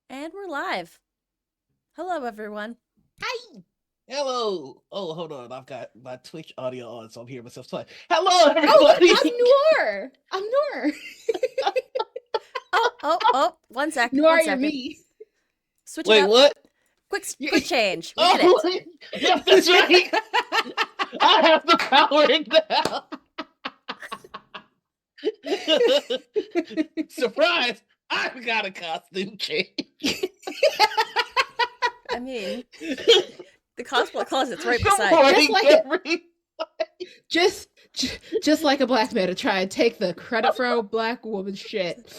And we're live. Hello, everyone. Hi. Hello. Oh, hold on. I've got my Twitch audio on, so I'm hearing myself twice. Hello, Oh, I'm everybody. Noir. I'm Noir. Oh, one sec, Noir, one you're second. me. Switch it Wait, up. what? Quick change. We did Oh, it. yep, that's right. I have the power now. Surprise! I've got a costume change. I mean, the cosplay closet's right Good beside you. morning, Just like everybody. just like a black man to try and take the credit for a black woman shit.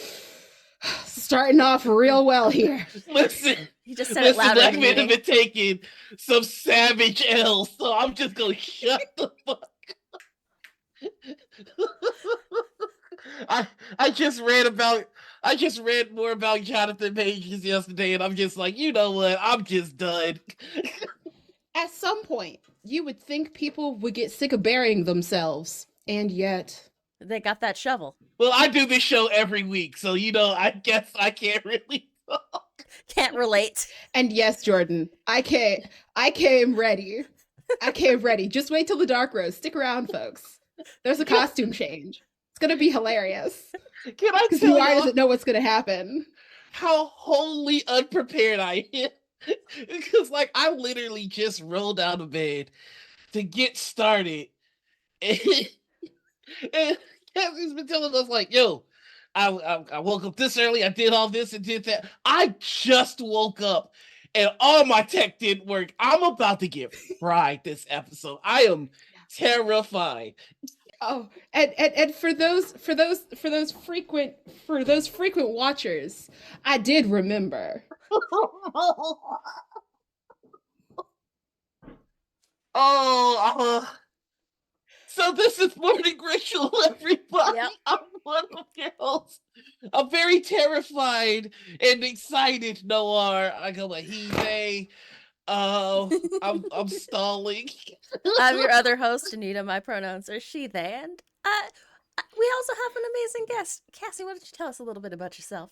Starting off real well here. Listen, He just said it louder black in the men have meeting. been taking some savage L's, so I'm just gonna shut the fuck. I I just read about I just read more about Jonathan Majors yesterday, and I'm just like, you know what? I'm just done. At some point, you would think people would get sick of burying themselves, and yet. They got that shovel. Well, I do this show every week, so I guess I can't really. Can't relate. And yes, Jordan, I came ready. I came ready. Just wait till the dark rose. Stick around, folks. There's a costume change. It's gonna be hilarious. Can I Because tell Noir y'all doesn't know what's gonna happen. how wholly unprepared I am? Because I literally just rolled out of bed to get started, and, and Cassie's been telling us yo, I woke up this early. I did all this and did that. I just woke up, and all my tech didn't work. I'm about to get fried this episode. I am terrified. Oh, and for those frequent watchers, I did remember. Oh, so this is Morning Ritual, everybody. Yep. I'm one of your hosts. I'm very terrified and excited, Noir. I go like he, they. I'm stalling. I'm your other host, Anita. My pronouns are she, they, and we also have an amazing guest. Cassie, why don't you tell us a little bit about yourself?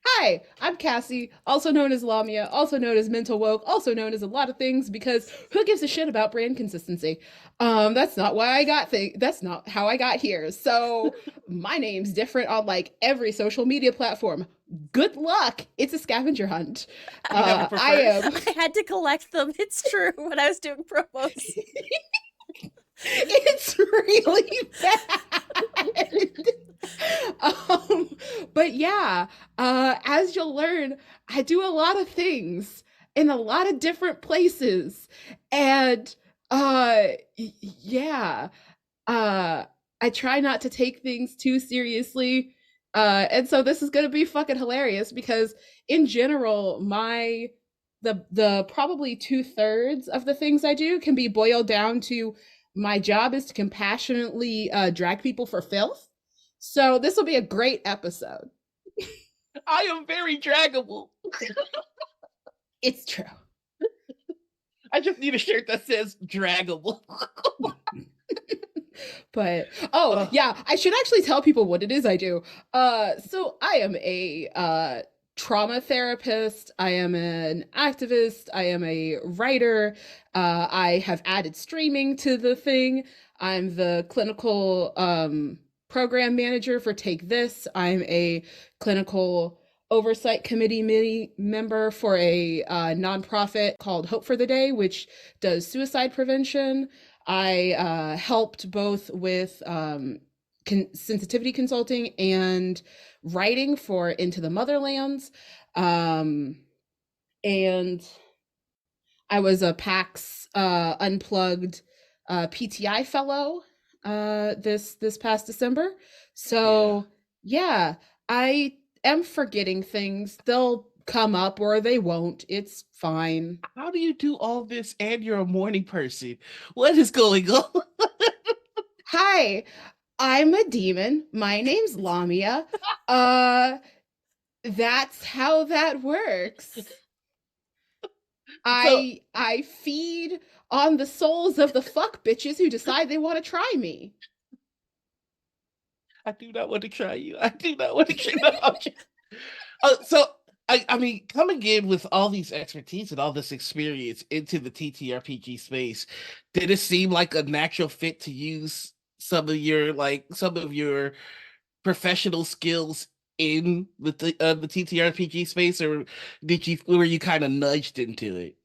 Hi, I'm Cassie, also known as Lamia, also known as Mental Woke, also known as a lot of things because who gives a shit about brand consistency? That's not why I got that's not how I got here. So my name's different on like every social media platform. Good luck. It's a scavenger hunt. You have a I preferred? am I had to collect them. It's true. When I was doing promos. it's really bad. um, but yeah, as you'll learn, I do a lot of things in a lot of different places, and yeah, uh, I try not to take things too seriously. And so this is gonna be fucking hilarious because in general, the probably 2/3 of the things I do can be boiled down to my job is to compassionately drag people for filth. So this will be a great episode. I am very draggable. It's true. I just need a shirt that says draggable. But oh yeah, I should actually tell people what it is I do. So I am a trauma therapist. I am an activist. I am a writer. I have added streaming to the thing. I'm the clinical program manager for Take This. I'm a clinical oversight committee member for a nonprofit called Hope for the Day, which does suicide prevention. I helped both with sensitivity consulting and writing for Into the Motherlands. And I was a PAX Unplugged PTI fellow this past December. So yeah, I am forgetting things. They'll come up or they won't. It's fine. How do you do all this and you're a morning person? What is going on? Hi, I'm a demon. My name's Lamia. Uh, that's how that works. So I feed on the souls of the fuck bitches who decide they want to try me. I do not want to try you. I do not want to try you. So I mean, coming in with all these expertise and all this experience into the TTRPG space, did it seem like a natural fit to use some of your professional skills in the TTRPG space, or were you kind of nudged into it?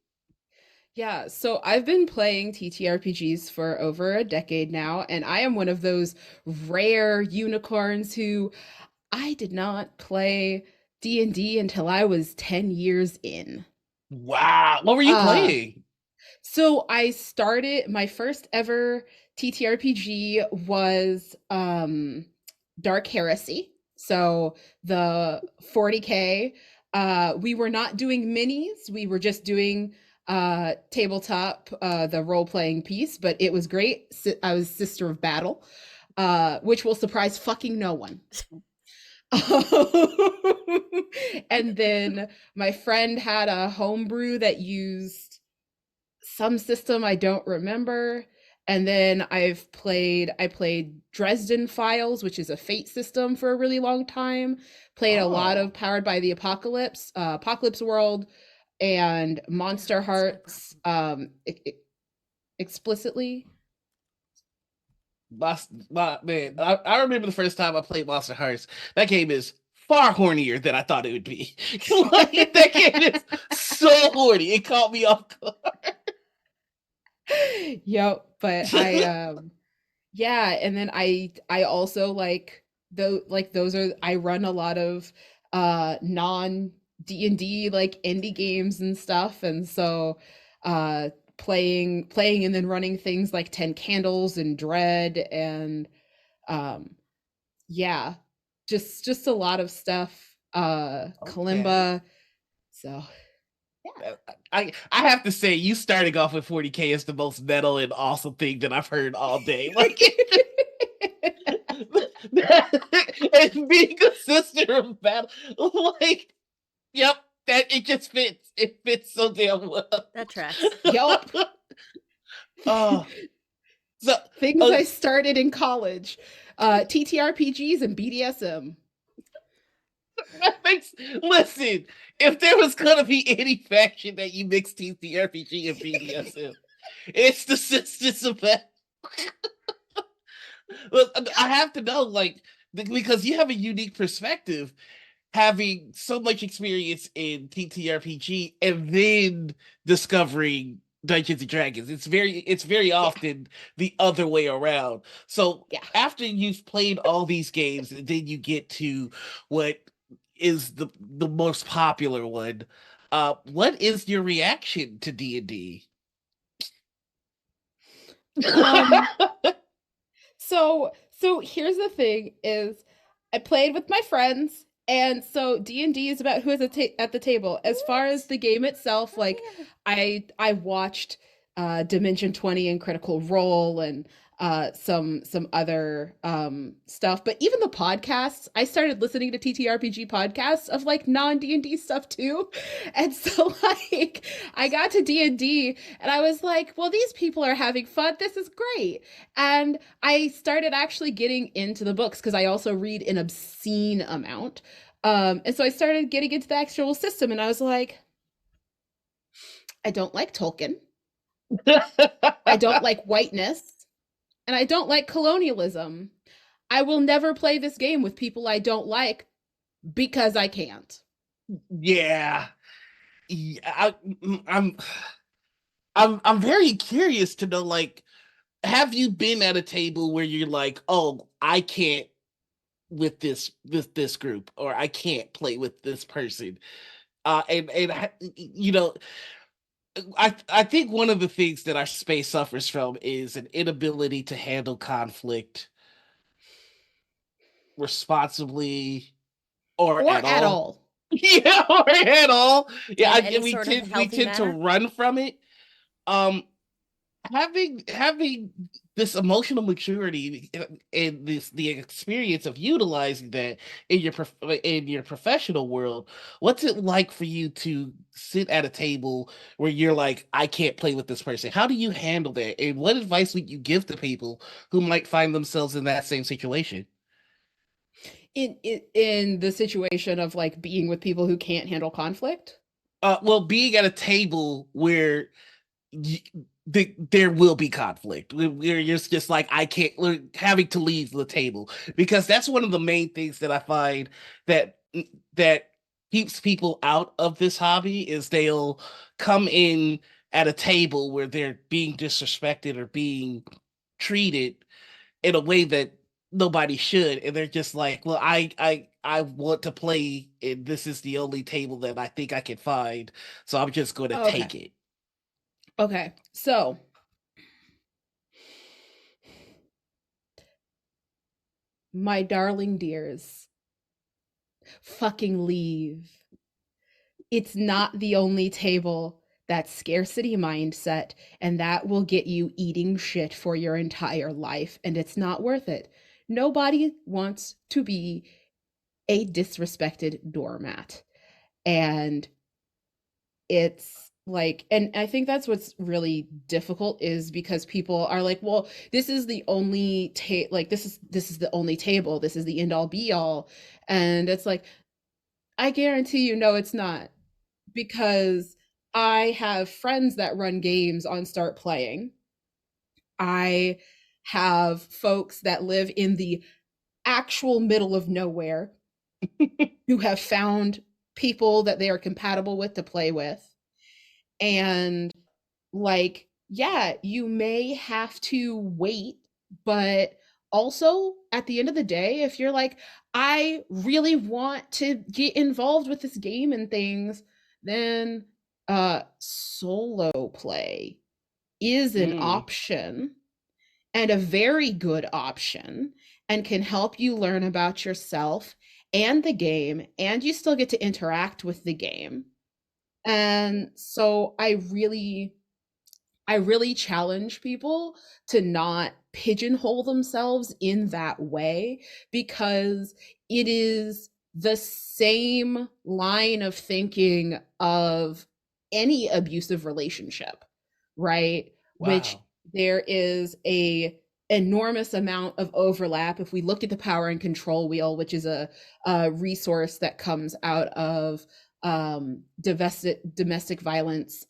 Yeah, so I've been playing TTRPGs for over a decade now, and I am one of those rare unicorns who I did not play D&D until I was 10 years in. Wow, what were you Uh, playing? so I started my first ever TTRPG was Dark Heresy. So the 40K, we were not doing minis, we were just doing tabletop, the role-playing piece, but it was great. I was Sister of Battle, which will surprise fucking no one. And then my friend had a homebrew that used some system I don't remember. And then I played Dresden Files, which is a Fate system for a really long time. Played a lot Oh, of Powered by the Apocalypse, Apocalypse World, and Yeah, Monster that's a good Hearts, explicitly. Man, I remember the first time I played Monster Hearts. That game is far hornier than I thought it would be. Like, that game is so horny. It caught me off guard. Yep, but yeah, and then I also like though like those are I run a lot of non D&D like indie games and stuff, and so playing and then running things like 10 Candles and Dread and um yeah, just a lot of stuff, Okay. Kalimba. So I have to say, you starting off with 40K is the most metal and awesome thing that I've heard all day. Like, and being a sister of battle, like, yep, that it just fits. It fits so damn well. That tracks. Yelp. Oh, so Things uh, I started in college, TTRPGs and BDSM. that makes listen. If there was gonna be any faction that you mix TTRPG and BDSM, it's the Sisters of Battle. Well, I have to know, like, because you have a unique perspective, having so much experience in TTRPG and then discovering Dungeons and Dragons. It's very Yeah, often the other way around. So yeah. after you've played all these games, and then you get to what is the most popular one. What is your reaction to D&D? Um, so here's the thing is I played with my friends, and so D&D is about who is at the table. As far as What? the game itself, like Oh yeah. I watched Dimension 20 and Critical Role and some other stuff, but even the podcasts, I started listening to TTRPG podcasts of like non-D&D stuff too. And so like I got to D&D and I was like, well, these people are having fun. This is great. And I started actually getting into the books because I also read an obscene amount. And so I started getting into the actual system, and I was like, I don't like Tolkien. I don't like whiteness, and I don't like colonialism. I will never play this game with people I don't like because I can't. Yeah. Yeah, I'm I'm very curious to know, like, have you been at a table where you're like, oh, I can't with this group, or I can't play with this person? You know, I think one of the things that our space suffers from is an inability to handle conflict responsibly or Or at at all. all. Yeah, or at all. Yeah, In any we sort of we healthy tend to manner. run from it. Um, having this emotional maturity and this the experience of utilizing that in in your professional world, what's it like for you to sit at a table where you're like, I can't play with this person? How do you handle that, and what advice would you give to people who might find themselves in that same situation? In the situation of like being with people who can't handle conflict. Well, being at a table where there will be conflict. We're just like I can't. We're having to leave the table because that's one of the main things that I find that that keeps people out of this hobby is they'll come in at a table where they're being disrespected or being treated in a way that nobody should, and they're just like, well, I want to play, and this is the only table that I think I can find, so I'm just going to Okay. take it. Okay. So my darling dears, fucking leave. It's not the only table that's scarcity mindset, and that will get you eating shit for your entire life, and it's not worth it. Nobody wants to be a disrespected doormat. And it's like, and I think that's what's really difficult is because people are like, well, this is the only like this is the only table, this is the end all be all. And it's like, I guarantee you, no, it's not. Because I have friends that run games on Start Playing. I have folks that live in the actual middle of nowhere who have found people that they are compatible with to play with. And like, yeah, you may have to wait, but also at the end of the day, if you're like, I really want to get involved with this game and things, then solo play is an Mm. option and a very good option and can help you learn about yourself and the game, and you still get to interact with the game. And so I really challenge people to not pigeonhole themselves in that way, because it is the same line of thinking of any abusive relationship, right? Which Wow. there is a enormous amount of overlap. If we look at the Power and Control Wheel, which is a resource that comes out of domestic violence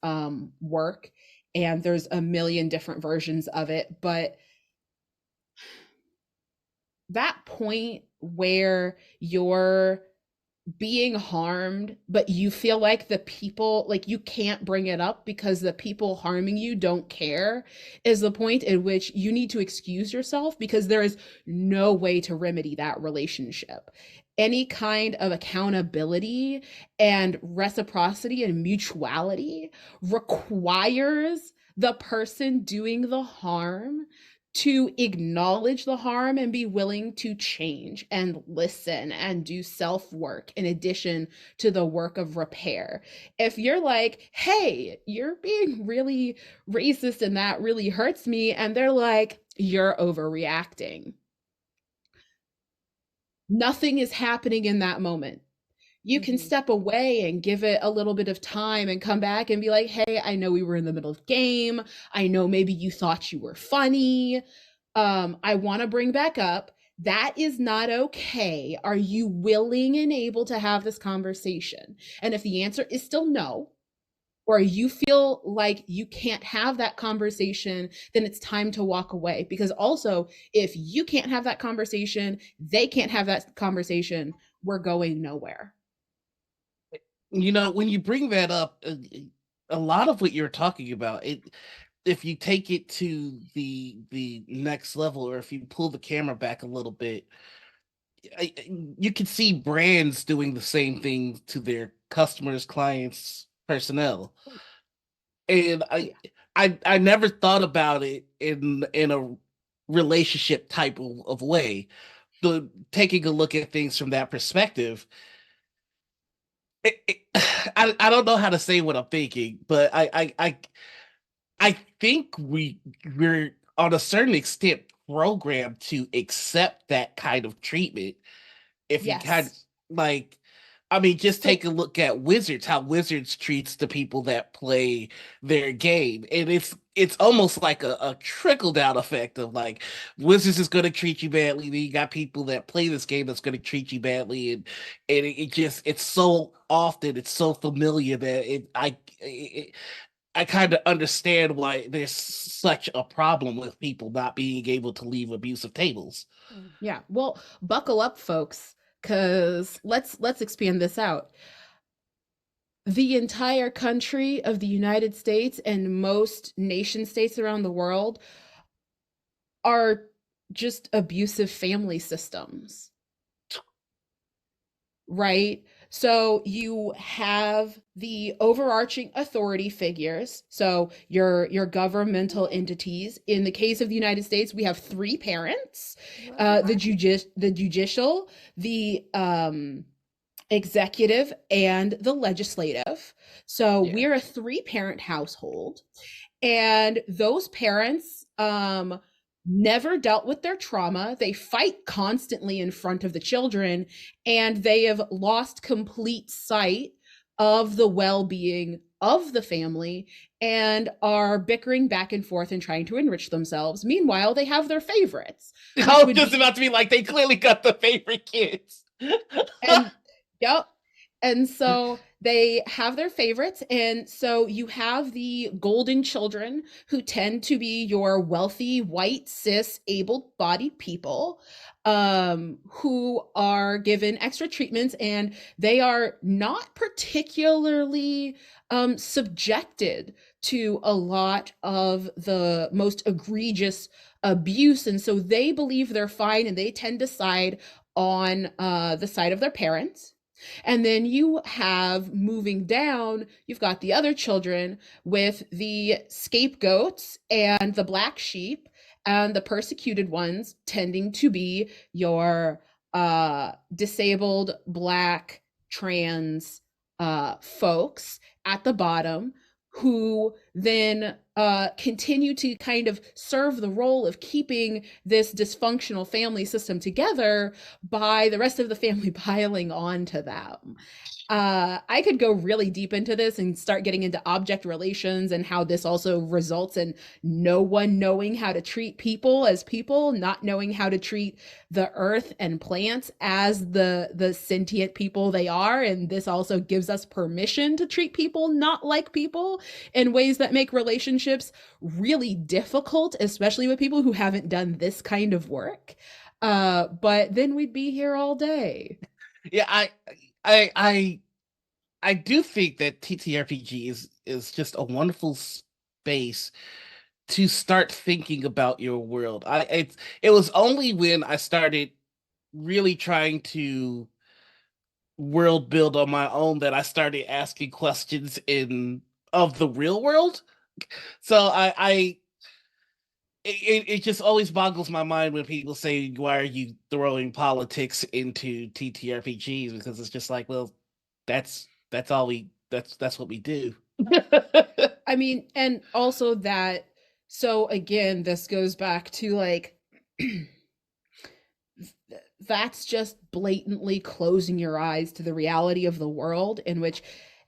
work, and there's a million different versions of it, but that point where you're being harmed but you feel like the people, like, you can't bring it up because the people harming you don't care, is the point at which you need to excuse yourself, because there is no way to remedy that relationship. Any kind of accountability and reciprocity and mutuality requires the person doing the harm to acknowledge the harm and be willing to change and listen and do self work in addition to the work of repair. If you're like, hey, you're being really racist and that really hurts me, and they're like, you're overreacting, nothing is happening in that moment. You can Mhm. step away and give it a little bit of time and come back and be like, hey, I know we were in the middle of game. I know maybe you thought you were funny. I want to bring back up, that is not okay. Are you willing and able to have this conversation? And if the answer is still no, or you feel like you can't have that conversation, then it's time to walk away. Because also, if you can't have that conversation, they can't have that conversation, we're going nowhere. You know, when you bring that up, a lot of what you're talking about, if you take it to the next level, or if you pull the camera back a little bit, you can see brands doing the same thing to their customers, clients, personnel. And Oh, yeah. I never thought about it in a relationship type of way. The taking a look at things from that perspective, it, I don't know how to say what I'm thinking, but I think we're on a certain extent programmed to accept that kind of treatment. If you kind Yes. like, I mean, just So take a look at Wizards, how Wizards treats the people that play their game. And it's almost like a trickle down effect of like Wizards is gonna treat you badly, then you got people that play this game that's gonna treat you badly, and it just it's so often, it's so familiar that I kind of understand why there's such a problem with people not being able to leave abusive tables. Mm. yeah, well, buckle up, folks, because let's expand this out. The entire country of the United States and most nation states around the world are just abusive family systems, right? So you have the overarching authority figures, so your governmental entities. In the case of the United States, we have three parents: the judicial, the executive, and the legislative. So Yeah. we're a three-parent household, and those parents never dealt with their trauma. They fight constantly in front of the children, and they have lost complete sight of the well-being of the family and are bickering back and forth and trying to enrich themselves. Meanwhile, they have their favorites, which I was would just be about to be like, they clearly got the favorite kids. and yep. And so they have their favorites. And so you have the golden children who tend to be your wealthy, white, cis, able bodied people who are given extra treatments, and they are not particularly subjected to a lot of the most egregious abuse. And so they believe they're fine, and they tend to side on the side of their parents. And then you have, moving down, you've got the other children with the scapegoats and the black sheep, and the persecuted ones tending to be your disabled, black, trans folks at the bottom, who then continue to kind of serve the role of keeping this dysfunctional family system together by the rest of the family piling on to them. I could go really deep into this and start getting into object relations and how this also results in no one knowing how to treat people as people, not knowing how to treat the earth and plants as the sentient people they are. And this also gives us permission to treat people not like people in ways that make relationships really difficult, especially with people who haven't done this kind of work. But then we'd be here all day. Yeah, I do think that TTRPG is just a wonderful space to start thinking about your world. It was only when I started really trying to world build on my own that I started asking questions in of the real world. So it just always boggles my mind when people say, "Why are you throwing politics into TTRPGs?" Because it's just like, well, that's all we that's what we do. I mean, and also that, so again, this goes back to like, that's just blatantly closing your eyes to the reality of the world in which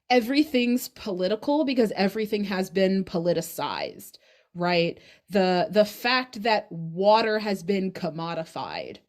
everything's political because everything has been politicized, right? The fact that water has been commodified,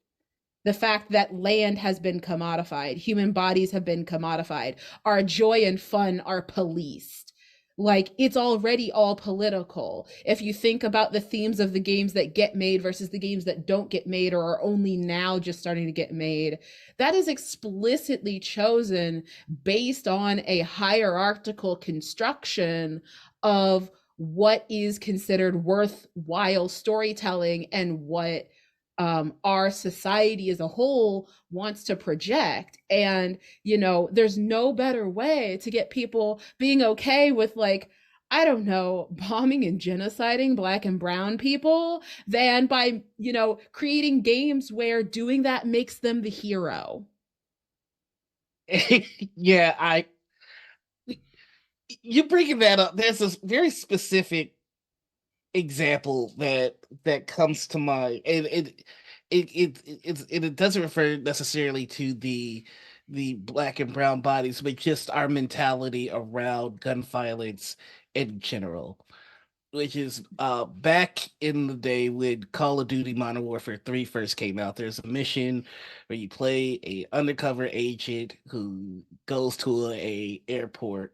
the fact that land has been commodified, human bodies have been commodified, our joy and fun are policed. Like, it's already all political. If you think about the themes of the games that get made versus the games that don't get made or are only now just starting to get made, that is explicitly chosen based on a hierarchical construction of what is considered worthwhile storytelling and what our society as a whole wants to project. And, you know, there's no better way to get people being okay with, like, I don't know, bombing and genociding black and brown people than by, you know, creating games where doing that makes them the hero. Yeah, I you bringing that up. There's this very specific example that comes to mind, and it doesn't refer necessarily to the black and brown bodies, but just our mentality around gun violence in general. Which is back in the day when Call of Duty Modern Warfare 3 first came out, there's a mission where you play a undercover agent who goes to a airport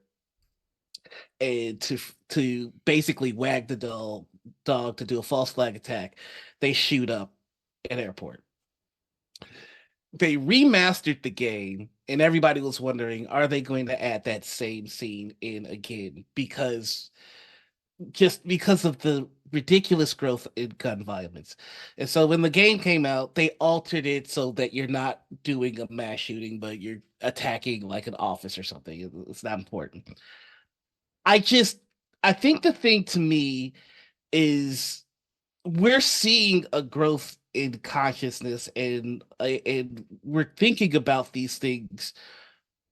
and to basically wag the dog to do a false flag attack. They shoot up an airport. They remastered the game, and everybody was wondering, are they going to add that same scene in again? Because of the ridiculous growth in gun violence. And so when the game came out, they altered it so that you're not doing a mass shooting, but you're attacking like an office or something. It's not important. I just I think the thing to me is we're seeing a growth in consciousness, and we're thinking about these things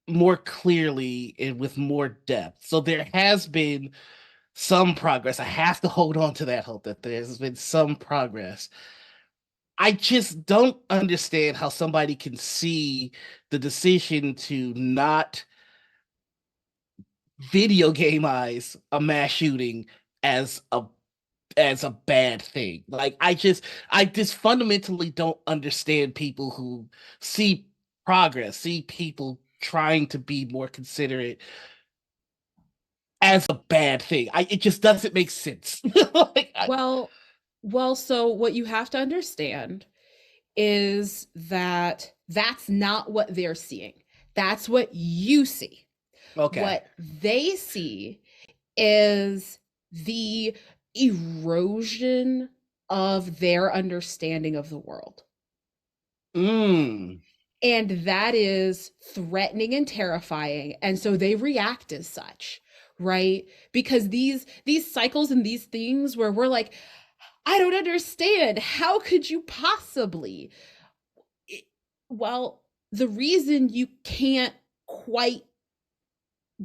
more clearly and with more depth. So there has been some progress. I have to hold on to that hope that there's been some progress. I just don't understand how somebody can see the decision to not video gameize a mass shooting as a bad thing. Like I just fundamentally don't understand people who see progress, see people trying to be more considerate as a bad thing. It just doesn't make sense. like, I, Well, so what you have to understand is that that's not what they're seeing. That's what you see. okay. What they see is the erosion of their understanding of the world. Mm. And that is threatening and terrifying. And so they react as such, right? Because these cycles and these things where we're like, I don't understand. How could you possibly? Well, the reason you can't quite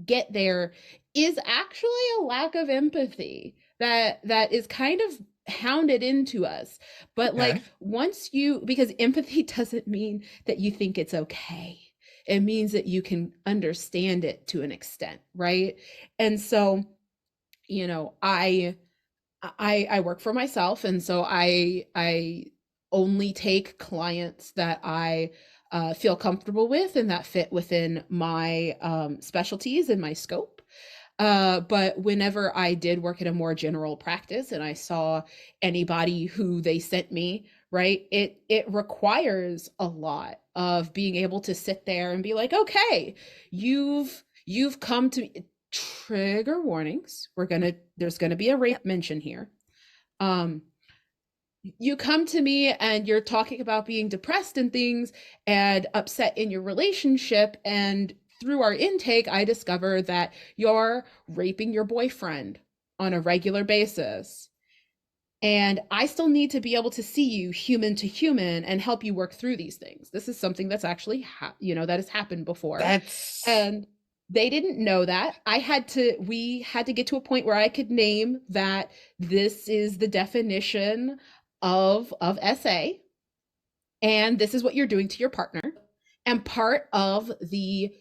get there is actually a lack of empathy that is kind of hounded into us. But Okay. like once you, because empathy doesn't mean that you think it's okay. It means that you can understand it to an extent, right? And so, you know, I work for myself, and so I only take clients that I feel comfortable with and that fit within my specialties and my scope. But whenever I did work in a more general practice and I saw anybody who they sent me, right, it requires a lot of being able to sit there and be like, okay, you've come to trigger warnings. There's gonna be a rape mention here. Um, you come to me and you're talking about being depressed and things and upset in your relationship, and through our intake I discover that you're raping your boyfriend on a regular basis, and I still need to be able to see you human to human and help you work through these things. This is something that's actually that has happened before. That's And they didn't know that. We had to get to a point where I could name that this is the definition of SA, and this is what you're doing to your partner. And part of the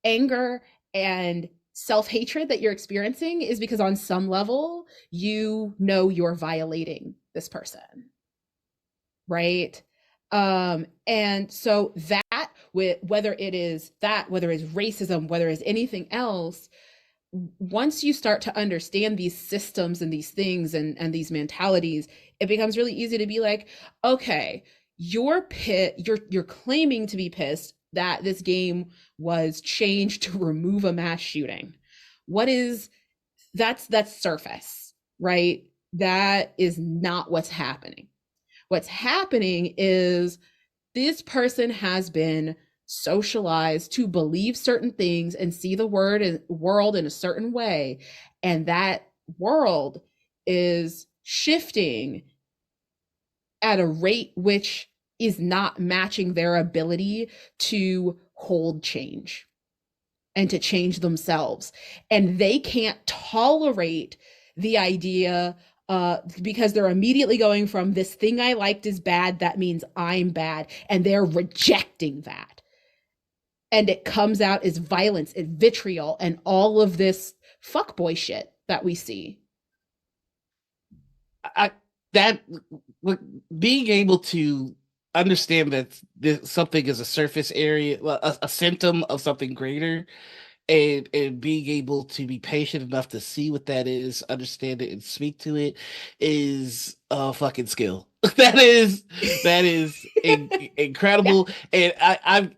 anger and self-hatred that you're experiencing is because on some level you know you're violating this person, right? And so that, whether it is racism, whether it's anything else, once you start to understand these systems and these things and these mentalities, it becomes really easy to be like, okay, you're claiming to be pissed that this game was changed to remove a mass shooting. That's surface, right? That is not what's happening. What's happening is this person has been socialized to believe certain things and see the world in a certain way, and that world is shifting at a rate which is not matching their ability to hold change and to change themselves. And they can't tolerate the idea because they're immediately going from this thing I liked is bad, that means I'm bad, and they're rejecting that. and it comes out as violence and vitriol and all of this fuckboy shit that we see. I that being able to understand that something is a surface area, a symptom of something greater, and being able to be patient enough to see what that is, understand it, and speak to it is a fucking skill. that is Yeah. incredible, and I'm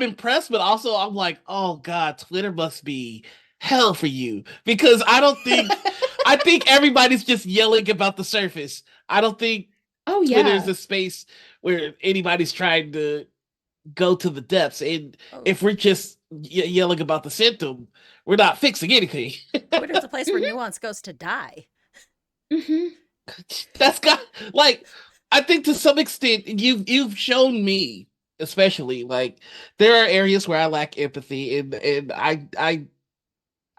impressed, but also I'm like, oh god, Twitter must be hell for you because I think everybody's just yelling about the surface. I don't think Oh Twitter is yeah. a space where anybody's trying to go to the depths. And Oh, if we're just yelling about the symptom, we're not fixing anything. Twitter's a place where Mhm. nuance goes to die. Mhm. That's got like I think to some extent you've shown me, especially like there are areas where I lack empathy, and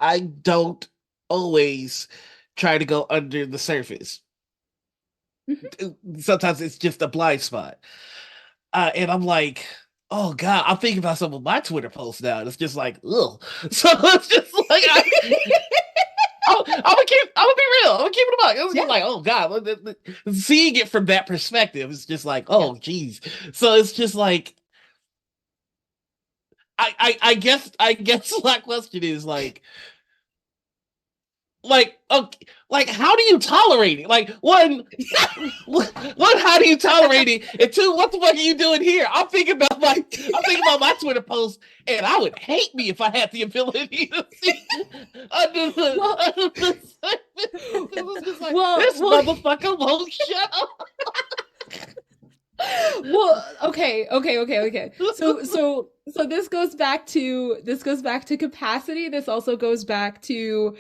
I don't always try to go under the surface. Mhm. Sometimes it's just a blind spot. And I'm like, oh god, I'm thinking about some of my Twitter posts now. And it's just like, ugh. So it's just like I'm gonna be real. I'm gonna keep it about. It's Yeah. just like, oh god, seeing it from that perspective is just like, Yeah. oh geez. So it's just like, I guess my question is okay, like how do you tolerate it? Like one, how do you tolerate it? And two, what the fuck are you doing here? I'm thinking about my Twitter post, and I would hate me if I had the ability to see Well, under the surface. It's just like well, this well, motherfucker won't shut up. well, okay. So this goes back to capacity. This also goes back to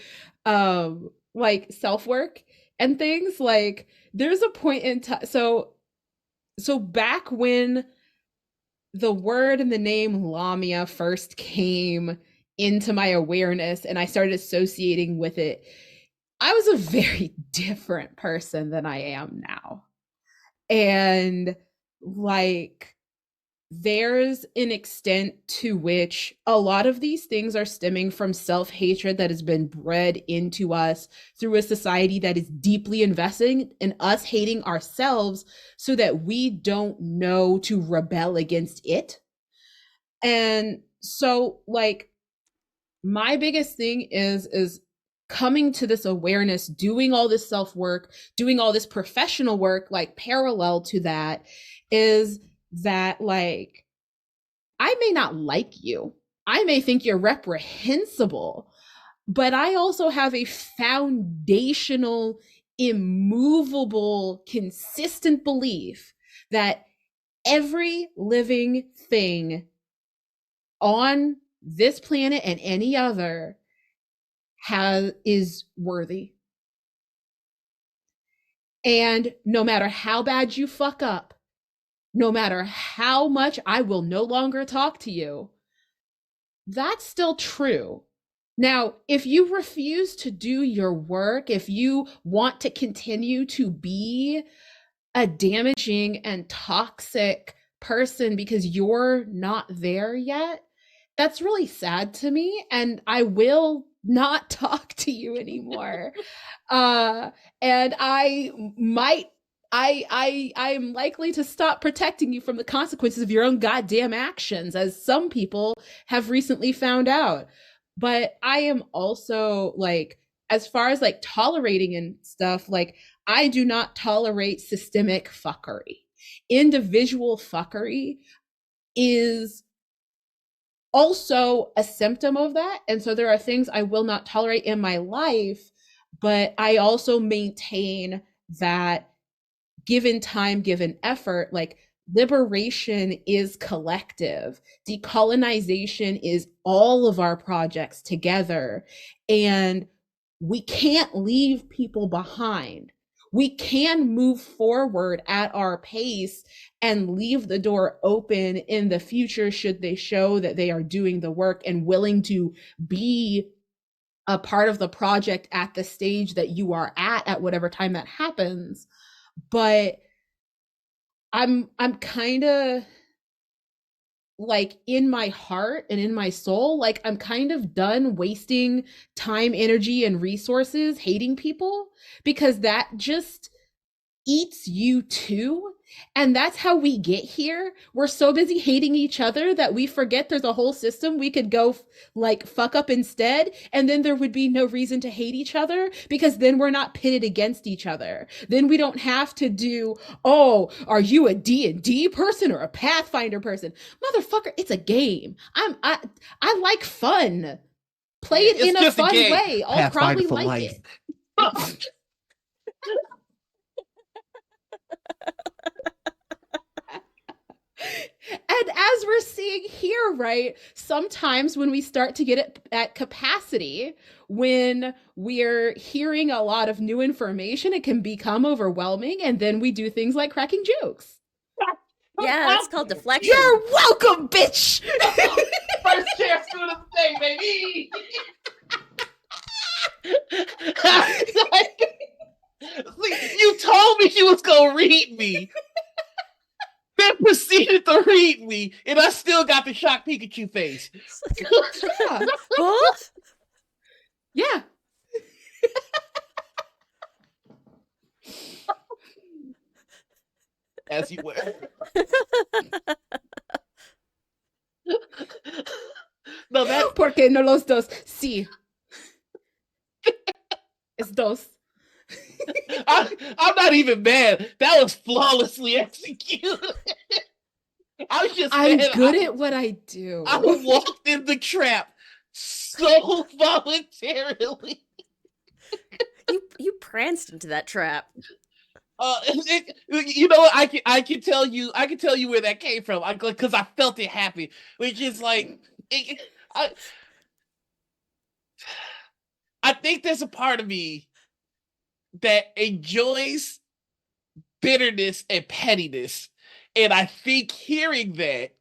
like self-work and things. Like there's a point in time. So back when the word and the name Lamia first came into my awareness and I started associating with it, I was a very different person than I am now. And like there's an extent to which a lot of these things are stemming from self-hatred that has been bred into us through a society that is deeply investing in us hating ourselves so that we don't know to rebel against it. And so like my biggest thing is coming to this awareness, doing all this self-work, doing all this professional work like parallel to that is that like I may not like you. I may think you're reprehensible, but I also have a foundational, immovable, consistent belief that every living thing on this planet and any other has is worthy. And no matter how bad you fuck up, no matter how much I will no longer talk to you, that's still true. Now, if you refuse to do your work, if you want to continue to be a damaging and toxic person because you're not there yet, that's really sad to me. And I will not talk to you anymore. uh, and I am likely to stop protecting you from the consequences of your own goddamn actions, as some people have recently found out. But I am also like, as far as like tolerating and stuff, like I do not tolerate systemic fuckery. Individual fuckery is also a symptom of that. And so there are things I will not tolerate in my life, but I also maintain that given time, given effort, like liberation is collective. Decolonization is all of our projects together. And we can't leave people behind. We can move forward at our pace and leave the door open in the future should they show that they are doing the work and willing to be a part of the project at the stage that you are at whatever time that happens. But I'm kind of like in my heart and in my soul, like I'm kind of done wasting time, energy, and resources hating people, because that just eats you too. And that's how we get here. We're so busy hating each other that we forget there's a whole system we could go like fuck up instead, and then there would be no reason to hate each other, because then we're not pitted against each other. Then we don't have to do, oh, are you a D&D person or a Pathfinder person? Motherfucker, it's a game. I like fun. Play it It's in a just a fun game. way. I'll Pathfinder probably for like life. it. And as we're seeing here, right, sometimes when we start to get it at capacity, when we're hearing a lot of new information, it can become overwhelming. And then we do things like cracking jokes. Yeah, it's called deflection. You're welcome, bitch. First chance to the thing, baby. You told me you was gonna read me. Then proceeded to read me, and I still got the shocked Pikachu face. Yeah. Huh? Yeah. As you were. No, that Porque no los dos. Sí. Es dos. I'm not even mad. That was flawlessly executed. I was just I'm mad. good at what I do. I walked in the trap so voluntarily. You pranced into that trap. You know what? I can tell you where that came from. Because I felt it happen, which is like I think there's a part of me that enjoys bitterness and pettiness, and I think hearing that,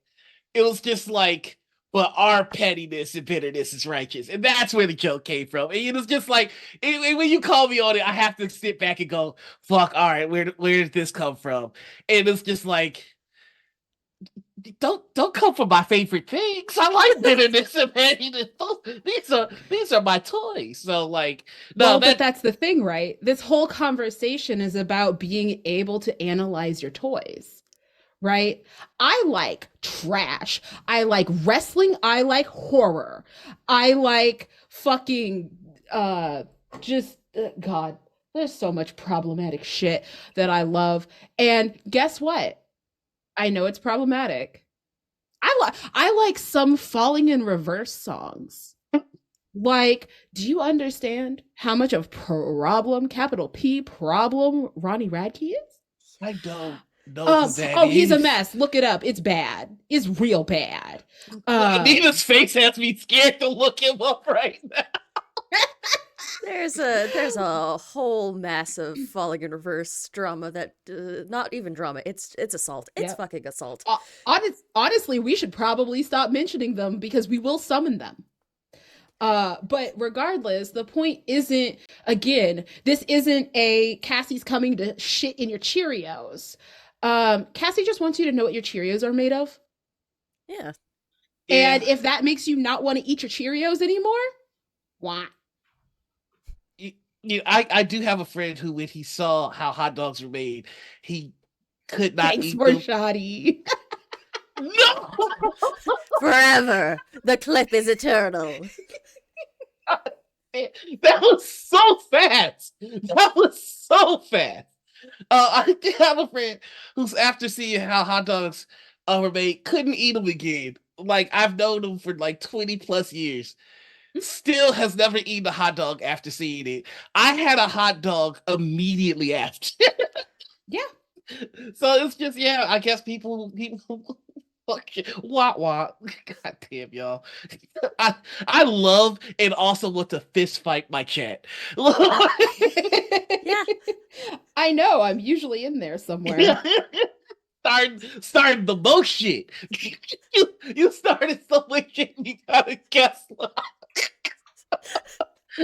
it was just like, but our pettiness and bitterness is righteous, and that's where the joke came from. And it was just like, when you call me on it, I have to sit back and go, fuck, all right, where did this come from? And it's just like, don't come for my favorite things. I like bitterness and pettiness. These are my toys. So like, no, well, but that's the thing, right? This whole conversation is about being able to analyze your toys, right? I like trash. I like wrestling. I like horror. I like fucking God, there's so much problematic shit that I love. And guess what? I know it's problematic. I like some Falling in Reverse songs. Like, do you understand how much of problem, capital P problem, Ronnie Radke is? I don't know who that he's a is. mess. Look it up. It's bad. It's real bad. Nina's face has me scared to look him up right now. There's a whole massive falling in reverse drama that not even drama. It's assault. It's Yep. fucking assault. Honestly, we should probably stop mentioning them because we will summon them. But regardless, the point isn't, again, this isn't a Cassie's coming to shit in your Cheerios. Cassie just wants you to know what your Cheerios are made of. Yeah. And if that makes you not want to eat your Cheerios anymore, why? I do have a friend who, when he saw how hot dogs were made, he could not Thanks eat for them. shoddy. No! Forever. The clip is eternal. That was so fast. That was so fast. I did have a friend who's, after seeing how hot dogs were made, couldn't eat them again. Like, I've known him for like 20 plus years. Still has never eaten a hot dog after seeing it. I had a hot dog immediately after. Yeah. So it's just, yeah, I guess people fuck you. Wah. God damn, y'all. I love and also want to fist fight my chat. Yeah. I know. I'm usually in there somewhere. Starting the most shit. You started so much shit, you gotta guess.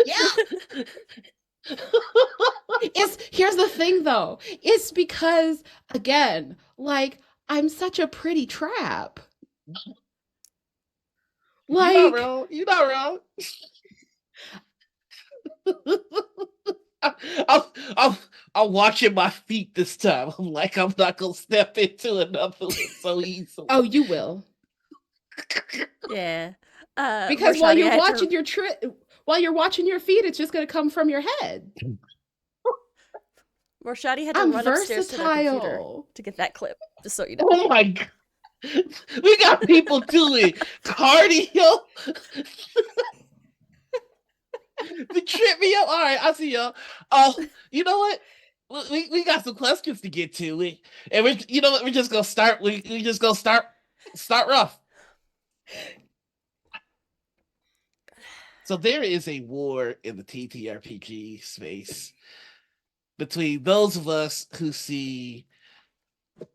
Yeah. Here's the thing though. It's because, again, like, I'm such a pretty trap. You're not Like, wrong. You're not wrong. I'm, I'm watching my feet this time. I'm like, I'm not gonna step into another one so easily. oh, you will. Yeah. Because while Morshadi, you're I had watching to, while you're watching your feet, it's just going to come from your head. Morshadi had to I'm run upstairs to their computer versatile. to get that clip, just so you know. Oh my god. We got people doing cardio. To trip me up. All right, I see y'all. You know what? We got some questions to get to. And we, you know what? We're just gonna start. We just gonna start rough. So there is a war in the TTRPG space between those of us who see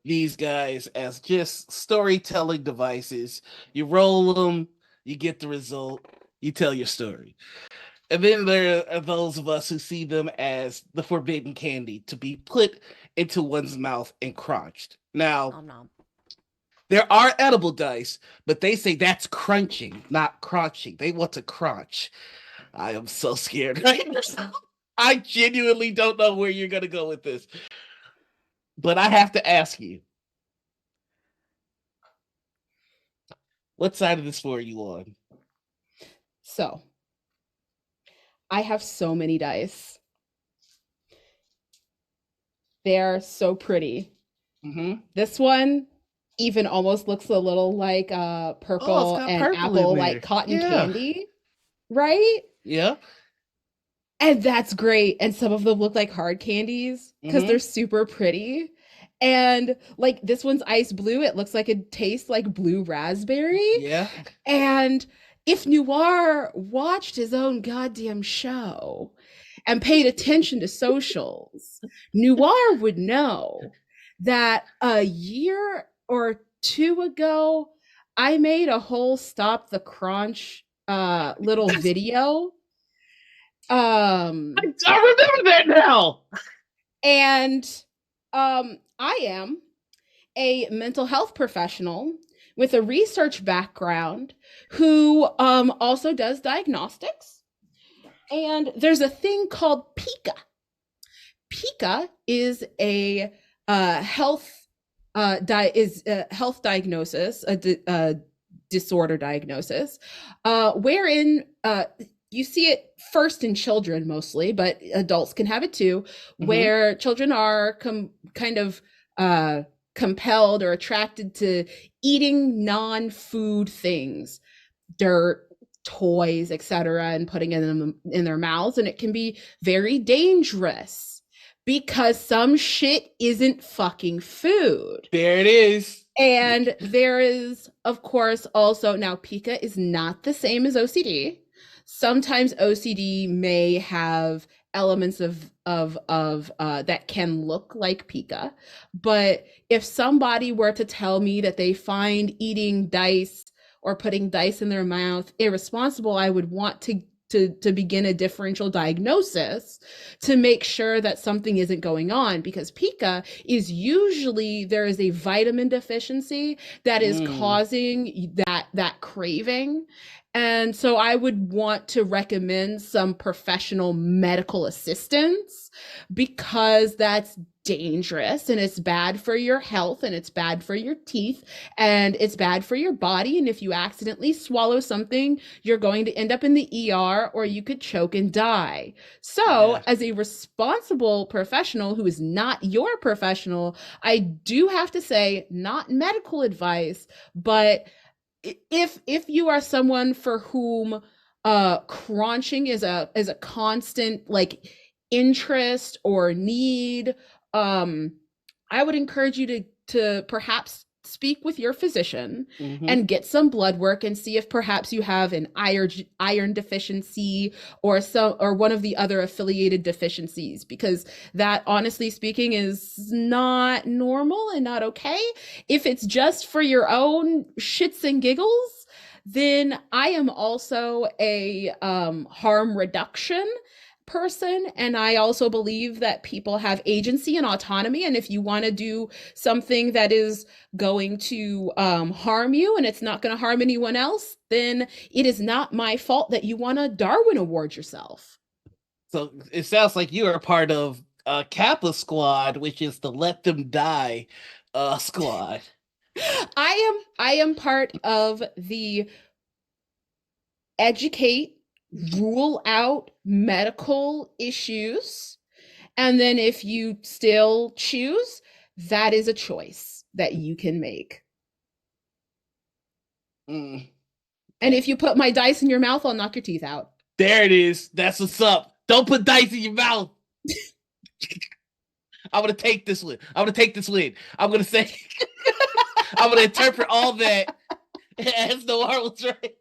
these guys as just storytelling devices. You roll them, you get the result, you tell your story. And then there are those of us who see them as the forbidden candy to be put into one's mouth and crunched. Now, Nom nom. there are edible dice, but they say that's crunching, not crunching. They want to crunch. I am so scared right now. I genuinely don't know where you're going to go with this. But I have to ask you, what side of this war are you on? So, I have so many dice. They're so pretty. Mm-hmm. This one even almost looks a little like purple got and purple in apple, there. like cotton Yeah. candy, right? Yeah. And that's great. And some of them look like hard candies because they're super pretty. And like this one's ice blue. It looks like it tastes like blue raspberry. Yeah. And if Noir watched his own goddamn show and paid attention to socials, Noir would know that a year or two ago, I made a whole Stop the Crunch little video. I remember that now. And I am a mental health professional with a research background who also does diagnostics. And there's a thing called PICA. PICA is a health diagnosis, a disorder diagnosis, wherein you see it first in children mostly, but adults can have it too, where children are kind of compelled or attracted to eating non-food things, dirt, toys, etc., and putting them in their mouths, and it can be very dangerous because some shit isn't fucking food. There it is. And there is, of course, also now PICA is not the same as OCD. Sometimes OCD may have elements of that can look like PICA, but if somebody were to tell me that they find eating dice or putting dice in their mouth irresponsible, I would want to begin a differential diagnosis to make sure that something isn't going on, because PICA is usually there is a vitamin deficiency that is causing that craving. And so I would want to recommend some professional medical assistance, because that's dangerous and it's bad for your health and it's bad for your teeth and it's bad for your body. And if you accidentally swallow something, you're going to end up in the ER or you could choke and die. So as a responsible professional who is not your professional, I do have to say, not medical advice, but if you are someone for whom crunching is a constant like interest or need, I would encourage you to perhaps speak with your physician and get some blood work and see if perhaps you have an iron deficiency or one of the other affiliated deficiencies, because that, honestly speaking, is not normal and not okay. If it's just for your own shits and giggles, then I am also a harm reduction person, and I also believe that people have agency and autonomy. And if you want to do something that is going to harm you and it's not going to harm anyone else, then it is not my fault that you want to Darwin Award yourself. So it sounds like you are a part of Kappa Squad, which is the Let Them Die squad. I am part of the educate, rule out medical issues, and then if you still choose, that is a choice that you can make. Mm. And if you put my dice in your mouth, I'll knock your teeth out. There it is. That's what's up. Don't put dice in your mouth. I'm gonna take this one. I'm gonna take this win. I'm gonna say I'm gonna interpret all that as Noir was right.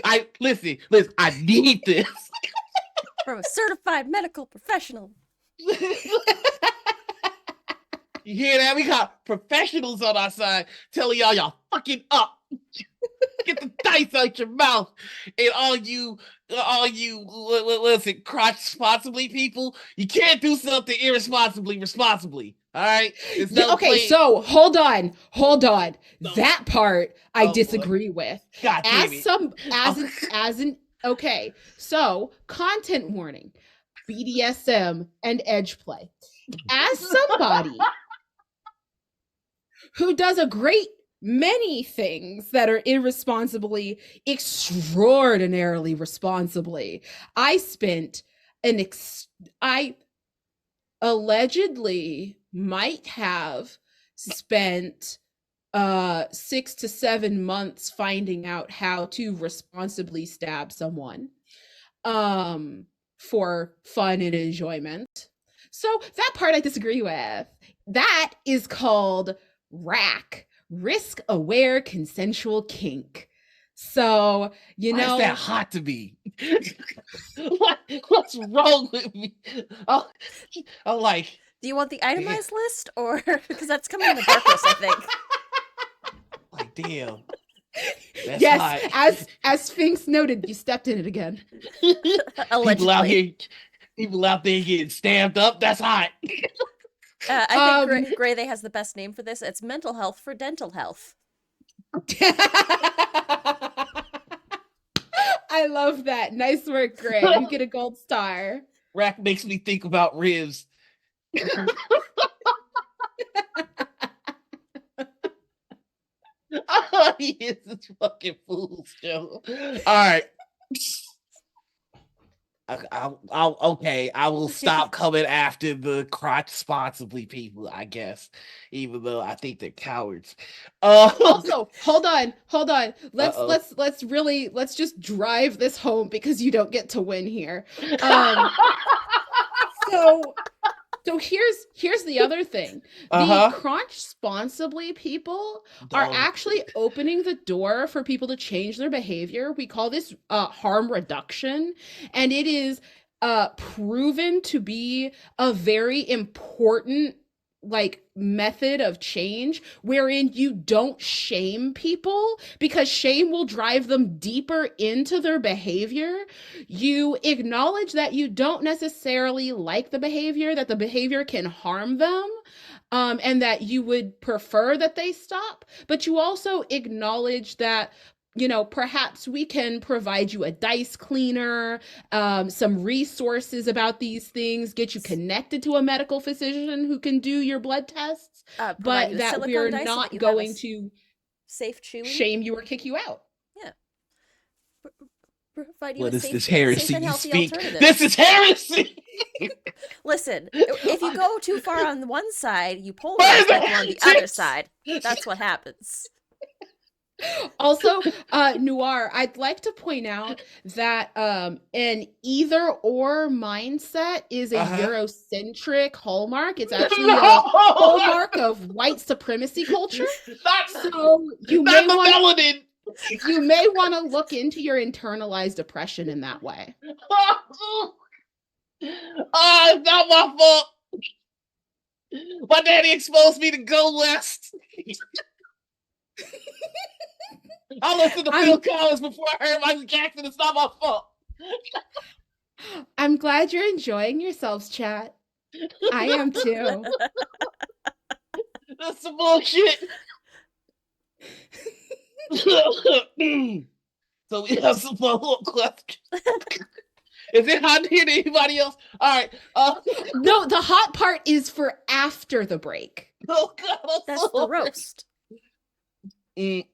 I listen, I need this. From a certified medical professional. You hear that? We got professionals on our side telling y'all fucking up. Get the dice out your mouth. And all you what's it, crotch responsibly people, you can't do something responsibly. All right? Okay, so hold on. No. That part I Oh, disagree with. God damn it. Okay, so content warning, BDSM and edge play. As somebody who does a great many things that are extraordinarily responsibly, I allegedly might have spent 6 to 7 months finding out how to responsibly stab someone for fun and enjoyment. So that part I disagree with. That is called RAC, risk aware consensual kink. So, Why is that hot to me? What's wrong with me? I'm like, do you want the itemized list, or because that's coming in the dark list, I think. Like, damn. That's yes, hot. as Sphinx noted, you stepped in it again. Allegedly. People out there getting stamped up. That's hot. I think Gray has the best name for this. It's mental health for dental health. I love that. Nice work, Gray. You get a gold star. Rack makes me think about ribs. Oh, he is this fucking fool show. All right. Okay, I will stop coming after the crotch responsibly people, I guess, even though I think they're cowards. Also, hold on. Let's just drive this home because you don't get to win here. So here's the other thing. The crotch responsibly people are actually opening the door for people to change their behavior. We call this harm reduction, and it is proven to be a very important method of change, wherein you don't shame people because shame will drive them deeper into their behavior. You acknowledge that you don't necessarily like the behavior, that the behavior can harm them, and that you would prefer that they stop, but you also acknowledge that perhaps we can provide you a dice cleaner, some resources about these things, get you connected to a medical physician who can do your blood tests, but that we're not going to safe chewing, shame you or kick you out. Yeah. Provide you what a is safe, this heresy safe and you healthy speak? alternative. This is heresy! Listen, if you go too far on the one side, you polarize people on the other side. That's what happens. Also, Noir, I'd like to point out that an either or mindset is a Eurocentric hallmark. It's actually a hallmark of white supremacy culture. So you may want to look into your internalized oppression in that way. It's not my fault. My daddy exposed me to Go West. I listened to Phil Collins before I heard Michael Jackson. It's not my fault. I'm glad you're enjoying yourselves, chat. I am too. That's some bullshit. So we have some follow-up questions. Is it hot here to anybody else? All right. No, the hot part is for after the break. Oh God, I'm That's so the over it. roast. I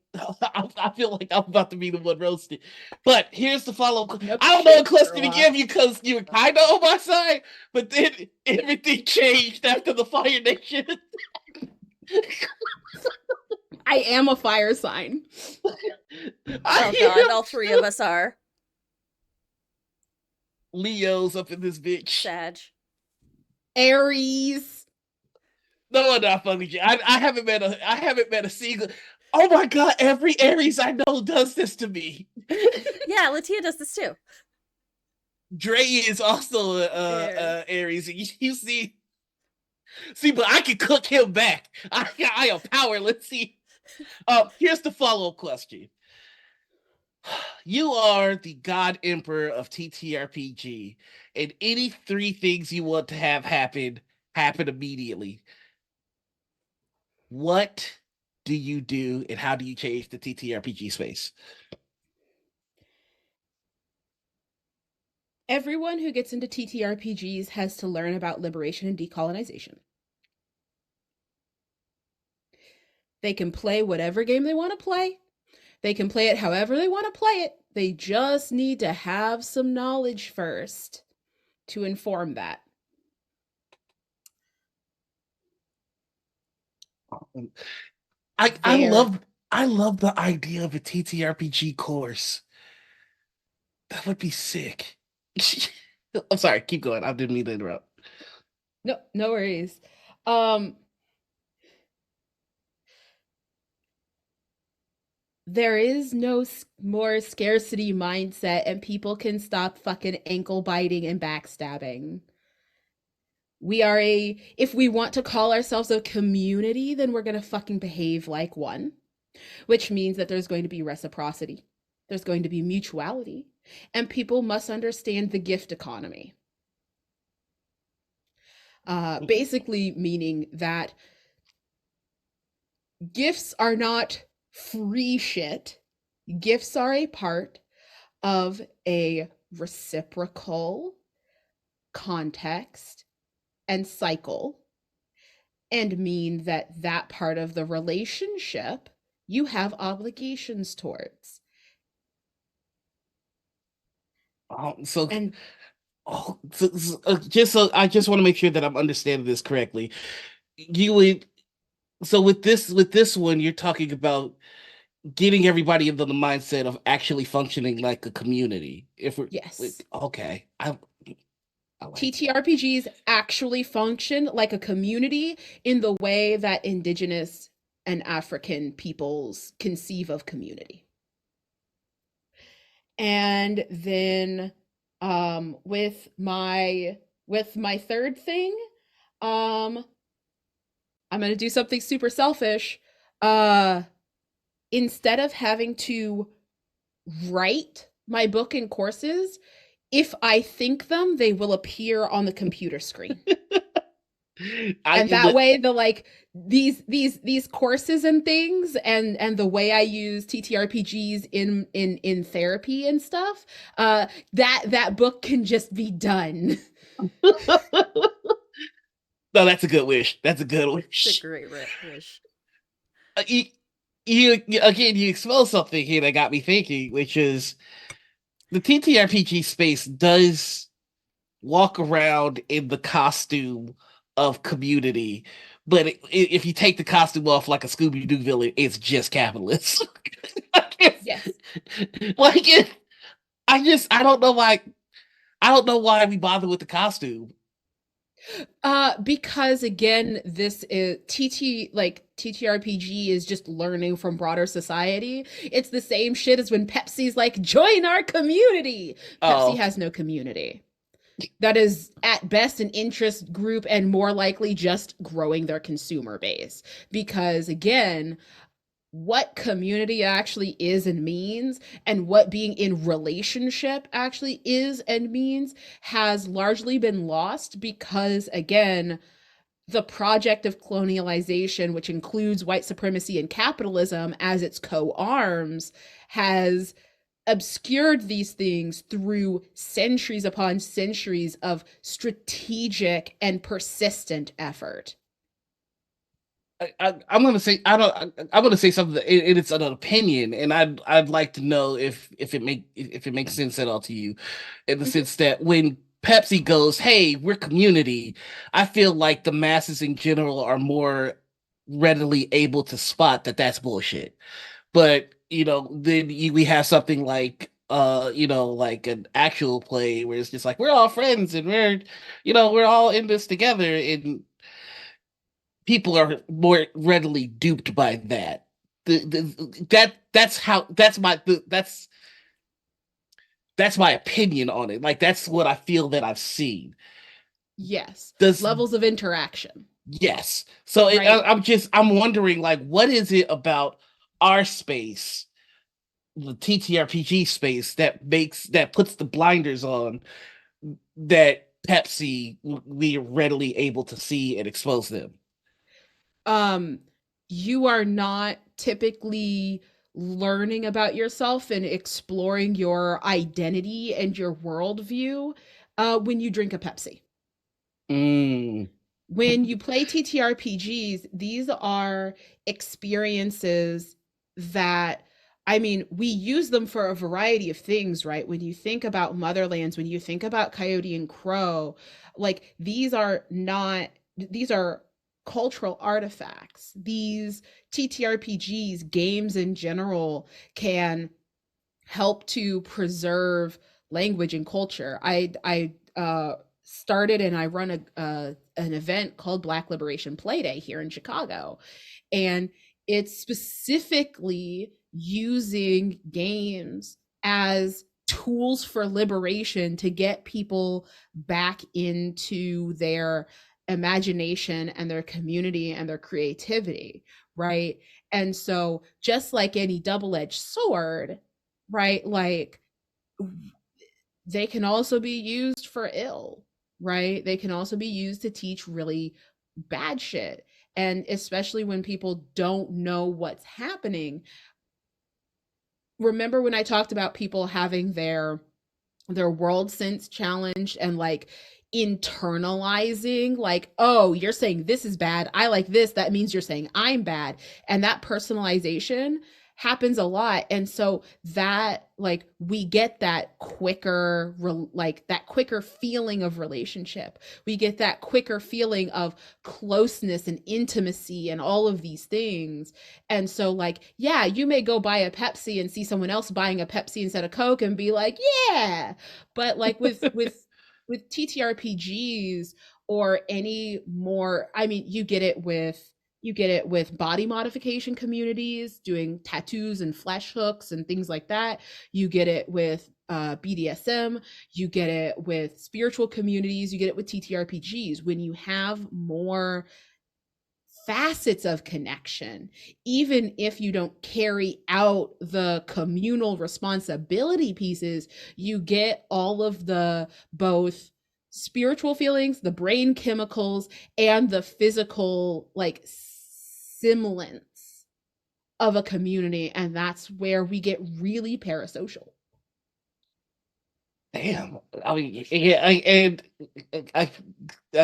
feel like I'm about to be the one roasted. But here's the follow-up. Nope, I don't know what shit, question to girl. give you because you were kind of on my side, but then everything changed after the Fire Nation. I am a fire sign. Oh God, all three of us are. Leo's up in this bitch. Sag. Aries. No, I'm not fucking with you. I haven't met a single. Oh my God, every Aries I know does this to me. Yeah, Latia does this too. Dre is also Aries. You see, but I can cook him back. I am powerless. See, here's the follow-up question. You are the God Emperor of TTRPG, and any three things you want to have happen immediately. What do you do, and how do you change the TTRPG space? Everyone who gets into TTRPGs has to learn about liberation and decolonization. They can play whatever game they want to play. They can play it however they want to play it. They just need to have some knowledge first to inform that. I love the idea of a TTRPG course. That would be sick. I'm sorry, keep going. I didn't mean to interrupt. No worries. There is no more scarcity mindset, and people can stop fucking ankle biting and backstabbing. If we want to call ourselves a community, then we're going to fucking behave like one, which means that there's going to be reciprocity. There's going to be mutuality, and people must understand the gift economy. Basically meaning that gifts are not free shit. Gifts are a part of a reciprocal context and cycle, and mean that that part of the relationship you have obligations towards. Just so I just want to make sure that I'm understanding this correctly. You would with this one, you're talking about getting everybody into the mindset of actually functioning like a community. Yes. Okay. I like TTRPGs actually function like a community in the way that Indigenous and African peoples conceive of community. And then with my third thing, I'm gonna do something super selfish. Instead of having to write my book and courses, if I think them, they will appear on the computer screen. And that way, the like these courses and things, and the way I use TTRPGs in therapy and stuff, that book can just be done. No, that's a good wish. That's a good wish. It's a great wish. You again, you exposed something here that got me thinking, which is the TTRPG space does walk around in the costume of community, but if you take the costume off like a Scooby-Doo villain, it's just capitalist. Yes. I don't know why we bother with the costume. Because again, this is TTRPG is just learning from broader society. It's the same shit as when Pepsi's like, join our community. Pepsi has no community. That is at best an interest group, and more likely just growing their consumer base. Because again, what community actually is and means, and what being in relationship actually is and means, has largely been lost because, again, the project of colonialization, which includes white supremacy and capitalism as its co-arms, has obscured these things through centuries upon centuries of strategic and persistent effort. I'm gonna say I don't. I'm gonna say something. It's an opinion, and I'd like to know if it makes sense at all to you, in the sense that when Pepsi goes, "Hey, we're community," I feel like the masses in general are more readily able to spot that that's bullshit. But then we have something like like an actual play where it's just like we're all friends and we're all in this together, and people are more readily duped by that. That's my opinion on it. Like that's what I feel that I've seen. Yes. Does Levels of interaction. Yes. So Right. I'm wondering like what is it about our space, the TTRPG space, that puts the blinders on that Pepsi we are readily able to see and expose them. um you are not typically learning about yourself and exploring your identity and your worldview when you drink a Pepsi. Mm. When you play TTRPGs, these are experiences that, I mean, we use them for a variety of things, right? When you think about Motherlands, when you think about Coyote and Crow, like these are cultural artifacts. These TTRPGs, games in general, can help to preserve language and culture. I started and I run an event called Black Liberation Play Day here in Chicago, and it's specifically using games as tools for liberation to get people back into their imagination and their community and their creativity, right? And so, just like any double edged sword, right? Like they can also be used for ill, right? They can also be used to teach really bad shit. And especially when people don't know what's happening. Remember when I talked about people having their world sense challenged and like internalizing, like, oh, you're saying this is bad, I like this, that means you're saying I'm bad. And that personalization happens a lot. And so that, like, we get that quicker like that quicker feeling of relationship, we get that quicker feeling of closeness and intimacy and all of these things. And so, like, yeah, you may go buy a Pepsi and see someone else buying a Pepsi instead of Coke and be like, yeah. But like with TTRPGs or any more, I mean, you get it with body modification communities doing tattoos and flesh hooks and things like that. You get it with BDSM, you get it with spiritual communities, you get it with TTRPGs. When you have more facets of connection, even if you don't carry out the communal responsibility pieces, you get all of the both spiritual feelings, the brain chemicals, and the physical, like, semblance of a community. And that's where we get really parasocial. Damn. I mean, yeah, I I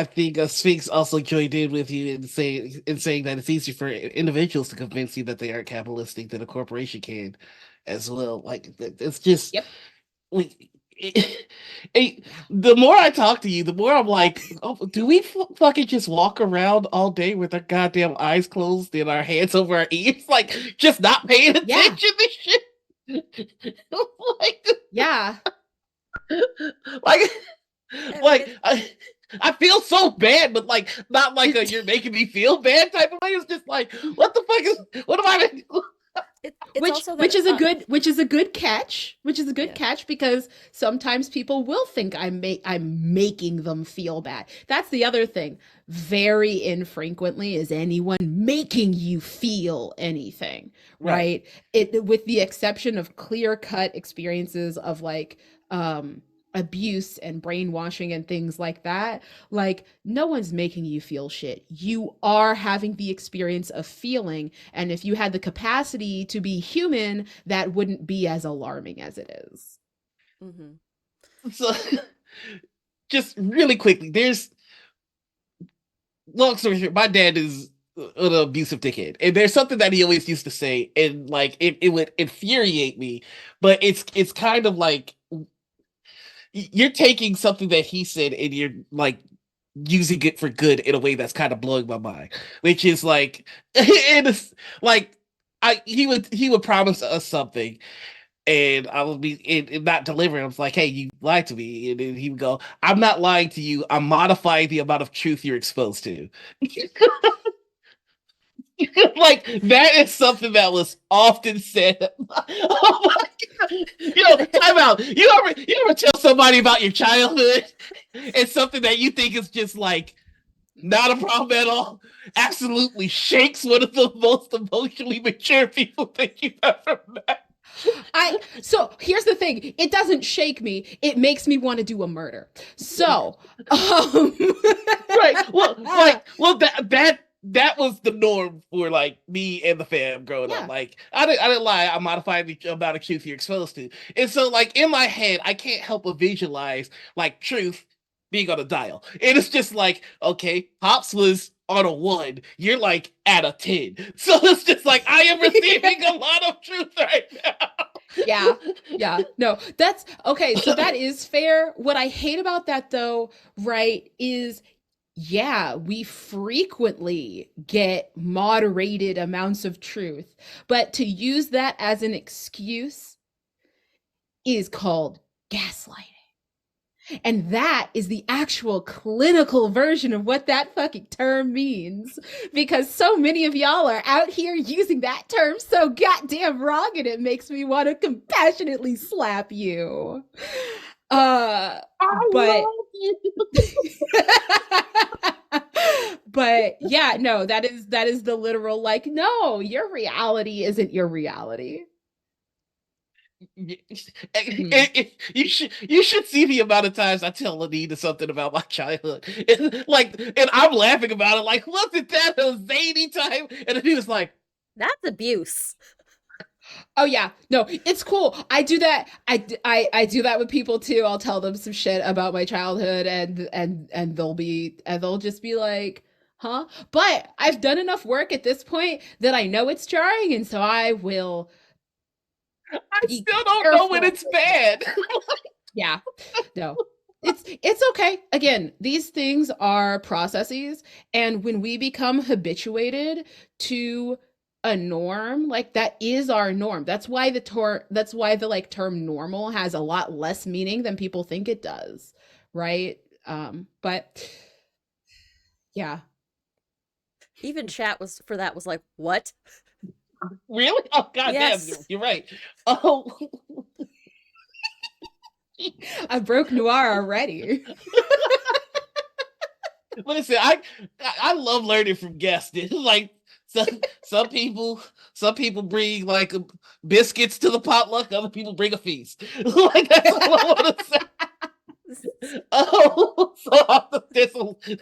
think Sphinx also joined in with you in saying that it's easier for individuals to convince you that they aren't capitalistic than a corporation can, as well. Like it's just Yep. we. The more I talk to you, the more I'm like, oh, do we fucking just walk around all day with our goddamn eyes closed and our hands over our ears, like just not paying Yeah. attention to shit? like, Yeah. like like It, I feel so bad, but like not like a you're making me feel bad type of way. It's just like what the fuck is what am I? It's which also which that is a good which is a good catch yeah. catch, because sometimes people will think I'm making them feel bad. That's the other thing. Very infrequently is anyone making you feel anything, Right. right? It, with the exception of clear cut experiences of like abuse and brainwashing and things like that. Like, no one's making you feel shit. You are having the experience of feeling. And if you had the capacity to be human, that wouldn't be as alarming as it is. Hmm. So, just really quickly, there's long story short, my dad is an abusive dickhead, and there's something that he always used to say, and like it would infuriate me, but it's kind of like you're taking something that he said and you're like using it for good in a way that's kind of blowing my mind, which is like it's like he would promise us something and I would be and not delivering. I was like, hey, you lied to me. And then he would go, I'm not lying to you. I'm modifying the amount of truth you're exposed to. Like, that is something that was often said. Oh my God. Time out. You ever tell somebody about your childhood and something that you think is just like not a problem at all absolutely shakes one of the most emotionally mature people that you've ever met? So here's the thing, it doesn't shake me, it makes me want to do a murder. So Right. Well, that was the norm for like me and the fam growing up. yeah. Like I didn't lie. I modified the amount of truth you're exposed to, and so like in my head, I can't help but visualize like truth being on a dial, and it's just like okay, Pops was on a 1, you're like at a 10, so it's just like I am receiving a lot of truth right Yeah. Yeah. No, that's okay. So that is fair. What I hate about that though, right, is yeah, we frequently get moderated amounts of truth, but to use that as an excuse is called gaslighting. And that is the actual clinical version of what that fucking term means. Because so many of y'all are out here using that term so goddamn wrong, and it makes me want to compassionately slap you. Uh, I but love you. but yeah, no, that is the literal like, no, your reality isn't your reality. Hmm. You should see the amount of times I tell Anita something about my childhood, and I'm laughing about it. Like, wasn't that a zany time? And then he was like, That's abuse. Oh yeah, no, it's cool. I do that. I do that with people too. I'll tell them some shit about my childhood, and they'll just be like, "Huh?" But I've done enough work at this point that I know it's jarring, and so I will I be still don't know when careful. it's bad. Yeah, no, it's okay. Again, these things are processes, and when we become habituated to a norm, like that is our norm. That's why the like term normal has a lot less meaning than people think it does, right? But yeah. Even chat was for that was like, what? Really? Oh god damn, Yes. you're right. Oh, I broke noir already. listen, I love learning from guests. Like some some people some people bring like biscuits to the potluck. Other people bring a feast. Like that's all I want to say. Oh, so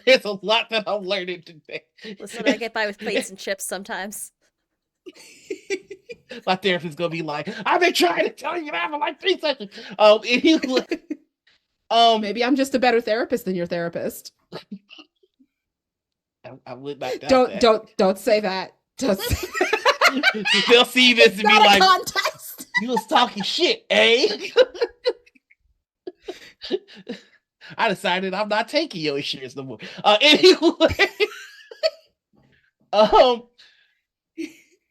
there's a lot that I'm learning today. Listen, I get by with plates and chips sometimes. My therapist's gonna be like, "I've been trying to tell you that for like 3 seconds." Anyway, Maybe I'm just a better therapist than your therapist. I would not doubt Don't that. don't don't say that. Don't say They'll see this and be not a like, contest. "You was talking shit, eh?" I decided I'm not taking your insurance no more. Anyway, um,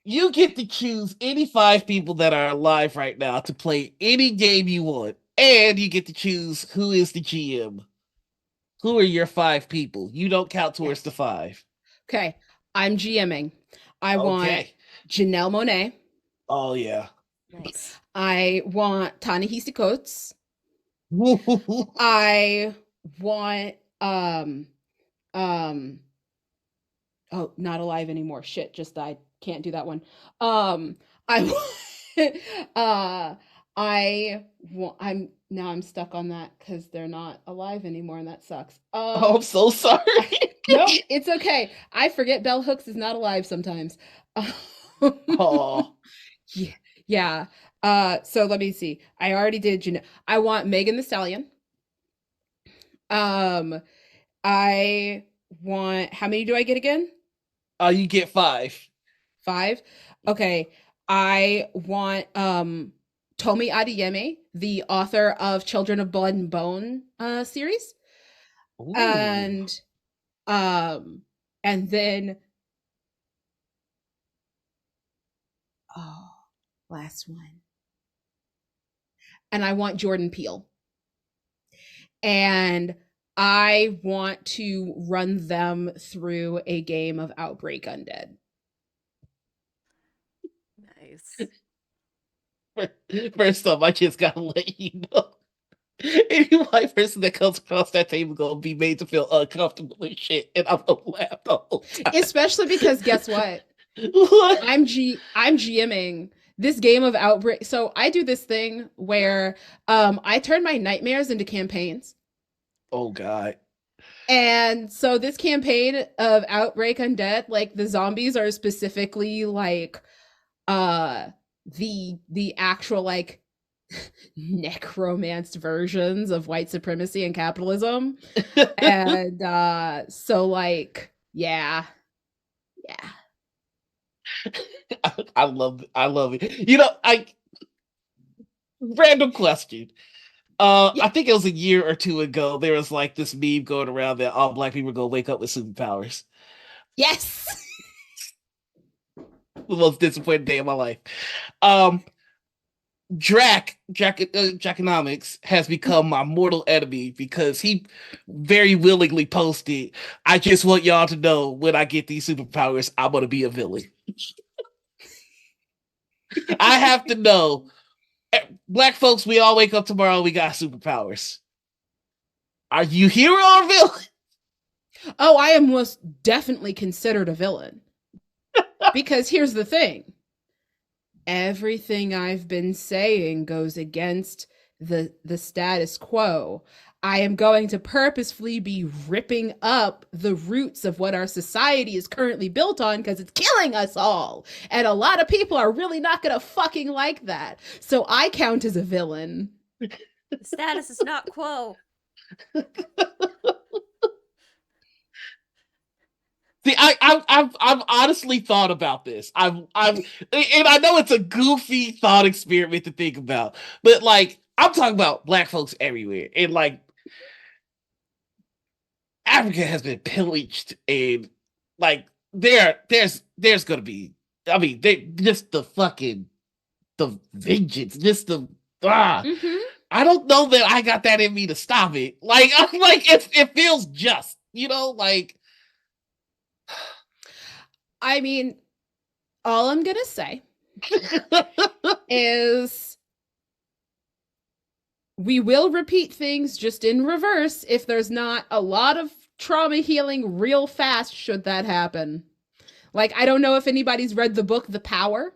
you get to choose any 5 people that are alive right now to play any game you want, and you get to choose who is the GM. Who are your 5 people? You don't count towards the Yes. 5. Okay, I'm GMing. I want Okay. Janelle Monet. Oh yeah. Nice. I want Ta-Nehisi Coates. I want um oh, not alive anymore. Shit, just died. Can't do that one. I uh I'm stuck on that because they're not alive anymore and that sucks. Oh, I'm so sorry. Nope, it's okay. I forget Bell Hooks is not alive sometimes. Oh, Yeah, yeah. So let me see. I already did, I want Megan the Stallion. Um, I want, how many do I get again? you get 5. 5. Okay. I want Tomi Adeyemi, the author of Children of Blood and Bone series. Ooh. And um and then oh, last one. And I want Jordan Peele. And I want to run them through a game of Outbreak Undead. Nice. First off, I just gotta let you know. Any white person that comes across that table gonna be made to feel uncomfortable and shit, and I'm gonna laugh the whole time. Especially because guess what? What? I'm GMing this game of Outbreak. So I do this thing where I turn my nightmares into campaigns. Oh god. And so this campaign of Outbreak Undead, like the zombies are specifically like uh the actual like necromanced versions of white supremacy and capitalism. And so like yeah. Yeah. I love it. You know, I random question. Yeah. I think it was a year or two ago. There was like this meme going around that all black people are gonna wake up with superpowers. Yes. The most disappointing day of my life. Draconomics has become my mortal enemy because he very willingly posted, I just want y'all to know when I get these superpowers, I'm gonna be a villain. I have to know. Black folks, we all wake up tomorrow, we got superpowers. Are you hero or villain? Oh, I am most definitely considered a villain. Because here's the thing. Everything I've been saying goes against the status quo. I am going to purposefully be ripping up the roots of what our society is currently built on because it's killing us all. And a lot of people are really not going to fucking like that. So I count as a villain. The status is not quo. See, I've honestly thought about this. And I know it's a goofy thought experiment to think about, but like I'm talking about black folks everywhere, and like Africa has been pillaged, and like there's gonna be, I mean, they just the vengeance, just the ah. Mm-hmm. I don't know that I got that in me to stop it. Like I'm like it feels just, you know, like. I mean, all I'm going to say is we will repeat things just in reverse if there's not a lot of trauma healing real fast should that happen. Like I don't know if anybody's read the book The Power.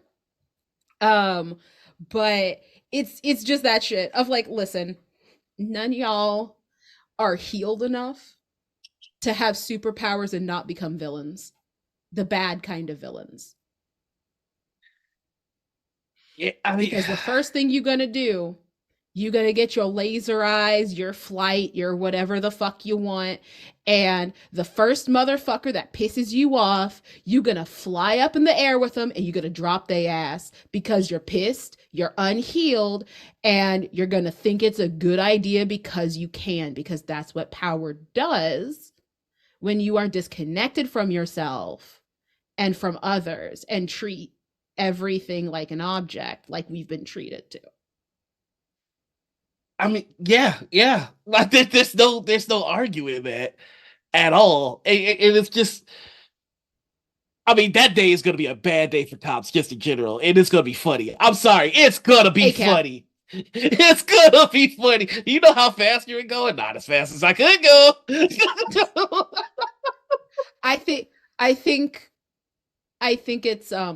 But it's just that shit of like, listen, none of y'all are healed enough to have superpowers and not become villains. The bad kind of villains. Yeah, I mean, because the first thing you're gonna do, you're gonna get your laser eyes, your flight, your whatever the fuck you want, and the first motherfucker that pisses you off, you're gonna fly up in the air with them and you're gonna drop their ass because you're pissed, you're unhealed, and you're gonna think it's a good idea because you can, because that's what power does when you are disconnected from yourself and from others and treat everything like an object, like we've been treated to. I mean, yeah. Like there's no arguing that at all, and it's just I mean, that day is going to be a bad day for cops just in general, and it's going to be funny. I'm sorry, it's going to be ACAB. funny. It's going to be funny. You know how fast you're going? Not as fast as I could go. I think I think I think it's I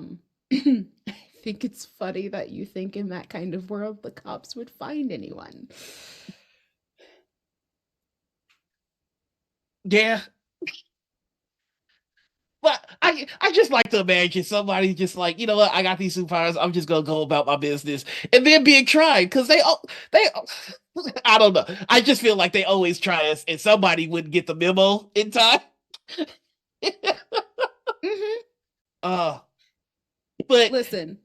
think it's funny that you think in that kind of world the cops would find anyone. Yeah. But I just like to imagine somebody just like, you know what, I got these superpowers, I'm just gonna go about my business, and then being tried because they I don't know. I just feel like they always try us, and somebody wouldn't get the memo in time. Mhm. uh, but Listen,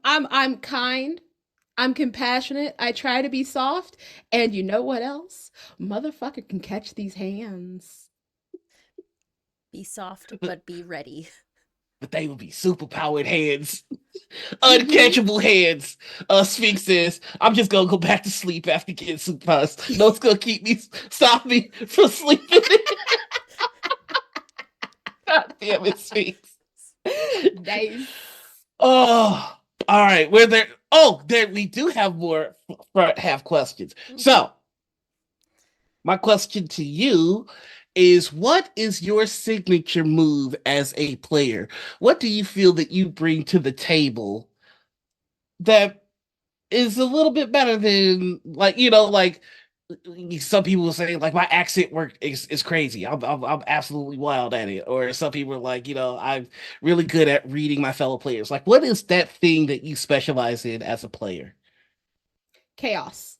I'm kind. I'm compassionate. I try to be soft, and you know what else? Motherfucker can catch these hands. Be soft, but be ready. but they would be super powered hands, Mhm. uncatchable hands. Sphinx says, "I'm just gonna go back to sleep after getting superpowers. No, it's gonna stop me from sleeping." God damn it, Sphinx. Nice. Oh, all right. Where there? Oh, there. We do have more front half questions. So, my question to you is: what is your signature move as a player? What do you feel that you bring to the table that is a little bit better than, like, like some people will say, like, my accent work is crazy. I'm absolutely wild at it. Or some people are like, I'm really good at reading my fellow players. Like, what is that thing that you specialize in as a player? Chaos.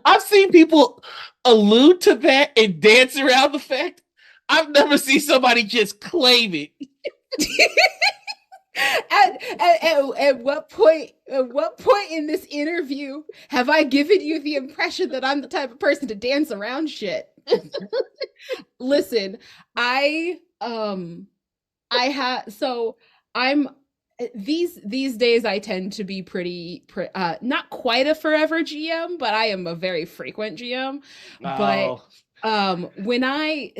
I've seen people allude to that and dance around the fact. I've never seen somebody just claim it. At what point in this interview have I given you the impression that I'm the type of person to dance around shit? Listen, I have so I'm these days I tend to be not quite a forever GM, but I am a very frequent GM. But Oh, when I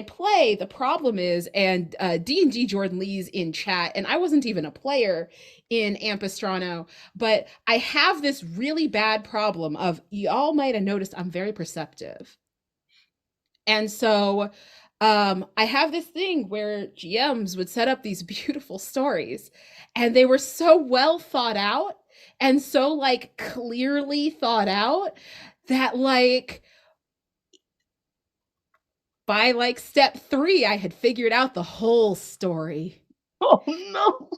play, the problem is, and D&D Jordan Lee's in chat, and I wasn't even a player in Ampistrano, but I have this really bad problem of, y'all might have noticed I'm very perceptive. And so I have this thing where GMs would set up these beautiful stories, and they were so well thought out and so like clearly thought out that like by like step 3 I had figured out the whole story. oh no.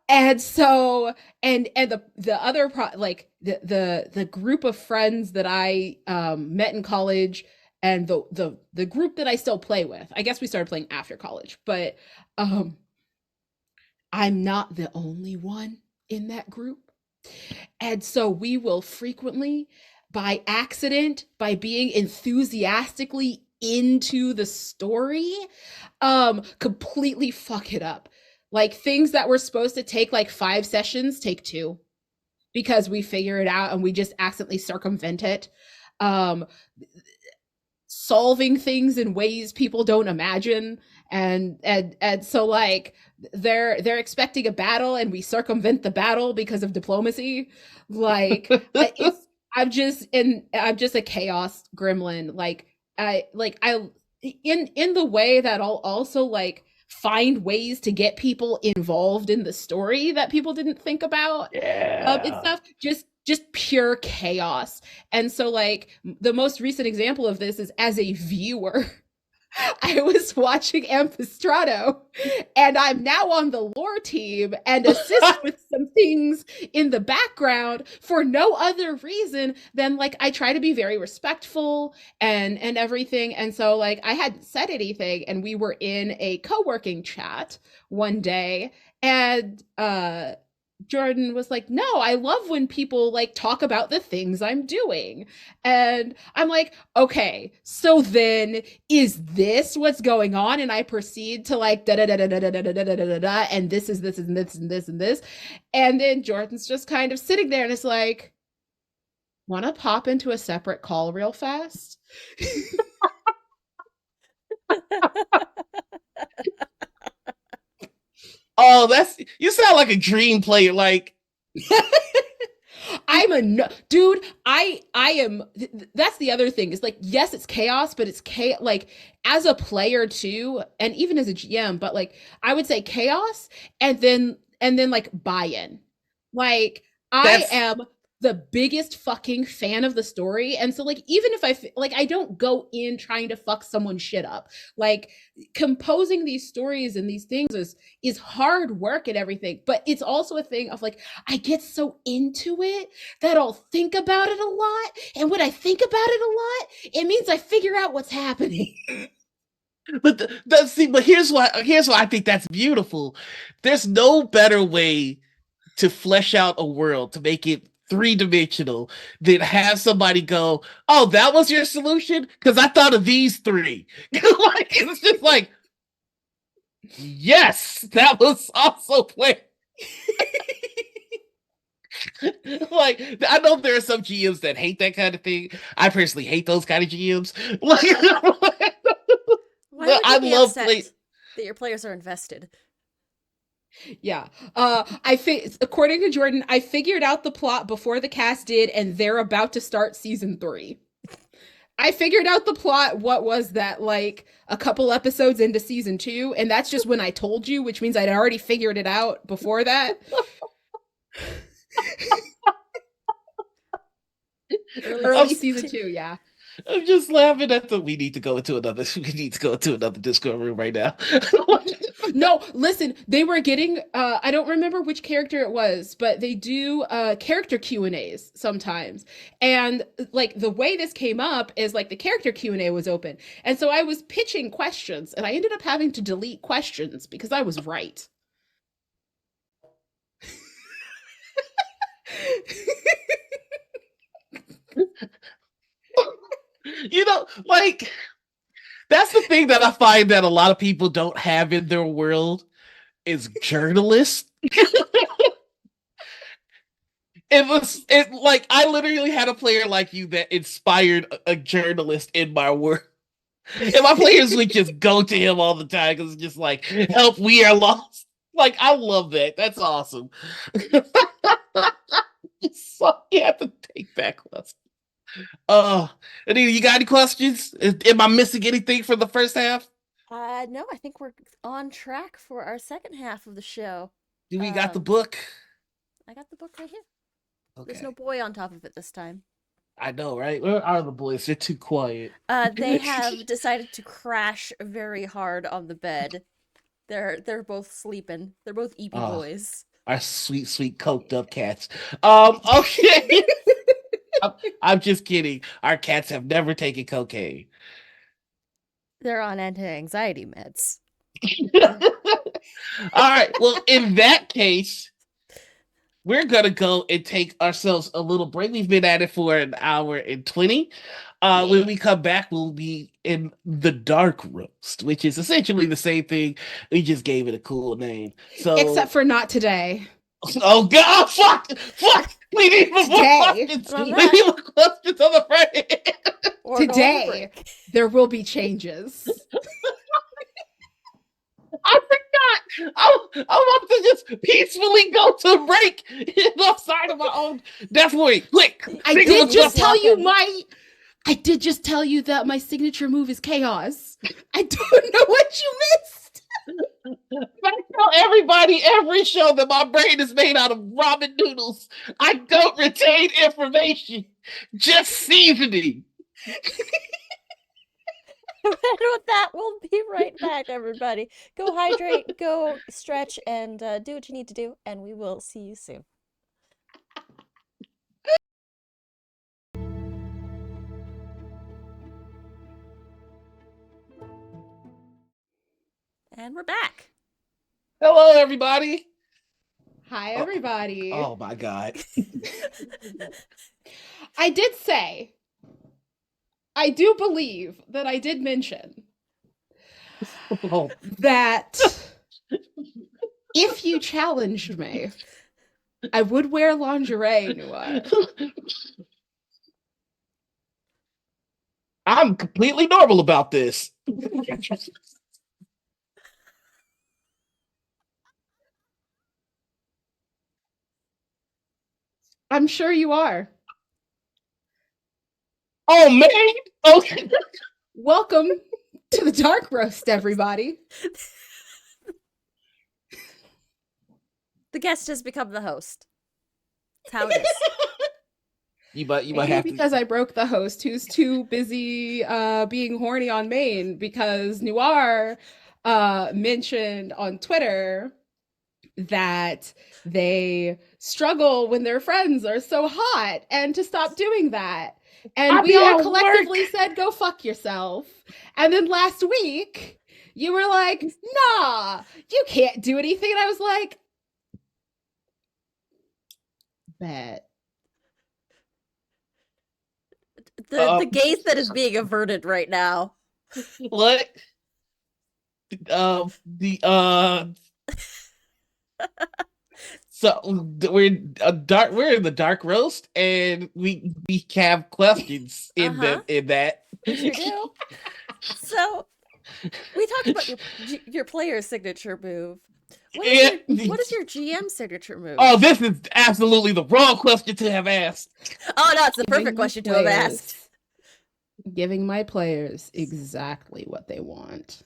And so and the other like the group of friends that I met in college, and the group that I still play with, I guess we started playing after college, but um I'm not the only one in that group. And so we will frequently, by accident, by being enthusiastically into the story, completely fuck it up. Like things that were supposed to take like 5 sessions take 2, because we figure it out and we just accidentally circumvent it. Um, Solving things in ways people don't imagine, and so like they're expecting a battle and we circumvent the battle because of diplomacy. Like it's I'm just a chaos gremlin. I in the way that I'll also like find ways to get people involved in the story that people didn't think about. It's Yeah. stuff just pure chaos. And so like the most recent example of this is, as a viewer, I was watching Ampistrado, and I'm now on the lore team and assist with some things in the background for no other reason than like I try to be very respectful and everything. And so like I hadn't said anything, and we were in a co-working chat one day, and Jordan was like, "No, I love when people like talk about the things I'm doing." And I'm like, "Okay, so then is this what's going on?" And I proceed to like da da da da da da da da da da da, and this is this and this and this and this. And then Jordan's just kind of sitting there and it's like, Want to pop into a separate call real fast? Oh, that's you sound like a dream player. Like I'm a no- dude. I am. That's the other thing. Is like, yes, it's chaos, but it's chaos. Like as a player too, and even as a GM. But like, I would say chaos, and then like buy-in. Like I that's am the biggest fucking fan of the story, and so like even if like I don't go in trying to fuck someone's shit up. Like composing these stories and these things is hard work and everything, but it's also a thing of like I get so into it that I'll think about it a lot. And when I think about it a lot, it means I figure out what's happening. but see, but here's why I think that's beautiful. There's no better way to flesh out a world to make it three-dimensional than have somebody go, "Oh, that was your solution? Because I thought of these three." Like it's just like, yes, that was also planned. Like I know there are some GMs that hate that kind of thing. I personally hate those kind of GMs. Like, Why but would I you be love upset play. that your players are invested? Yeah. According to Jordan, I figured out the plot before the cast did, and they're about to start season 3. I figured out the plot. What was that, like a couple episodes into season 2? And that's just when I told you, which means I'd already figured it out before that. Early season 2, yeah. I'm just laughing at the. We need to go into another. We need to go into another Discord room right now. No, listen, they were getting I don't remember which character it was, but they do character Q&As sometimes. And like the way this came up is like the character Q&A was open. And so I was pitching questions and I ended up having to delete questions because I was right. Like that's the thing that I find that a lot of people don't have in their world is journalists. It like I literally had a player like you that inspired a journalist in my work. And my players would just go to him all the time because it's just like, help, we are lost. Like, I love that. That's awesome. So you have to take that question. Anita, you got any questions? Am I missing anything for the first half? No, I think we're on track for our second half of the show. Do we got the Um, book? I got the book right here. There's no Okay. boy on top of it this time. I know, right? Where are the boys? They're too quiet. They have decided to crash very hard on the bed. They're both sleeping. They're both eepy Oh, boys. our sweet, sweet coked up cats. Okay. I'm, I'm just kidding. Our cats have never taken cocaine. They're on anti-anxiety meds. All right. Well, in that case, we're gonna go and take ourselves a little break. We've been at it for an hour and 20. When Yeah. we come back, we'll be in the dark roast, which is essentially the same thing. We just gave it a cool name. Except So, for not today. oh god, fuck. We need more Today. questions. Love We that. need more questions on the front. Or go on a Today, break. there will be changes. I forgot. I'm about to just peacefully go to break outside of my own death wait. Quick. I think of did a just question. tell you I did just tell you that my signature move is chaos. I don't know what you missed. I tell everybody every show that my brain is made out of ramen noodles. I don't retain information, just seasoning. And with that, we'll be right back, everybody. Go hydrate, go stretch, and do what you need to do, and we will see you soon. And we're back. Hello, everybody. Hi, everybody. Oh my god. I did say, I do believe that I did mention Oh. that if you challenged me, I would wear lingerie, Nua. I'm completely normal about this. I'm sure you are. Oh man. Okay. Welcome to the Dark Roast, everybody. The guest has become the host. That's how it is. You might Maybe have because to. I broke the host who's too busy being horny on Maine because Noir mentioned on Twitter that they struggle when their friends are so hot and to stop doing that. And I we be all at collectively work. said, go fuck yourself. And then last week, you were like, nah, you can't do anything. And I was like, bet. The gaze that is being averted right now. What? The So we're in the dark roast, and we have questions in Uh-huh. that. We sure do. So we talked about your player's signature move. What is your GM signature move? Oh, this is absolutely the wrong question to have asked. Oh no, it's the perfect question to have asked. Giving my players exactly what they want.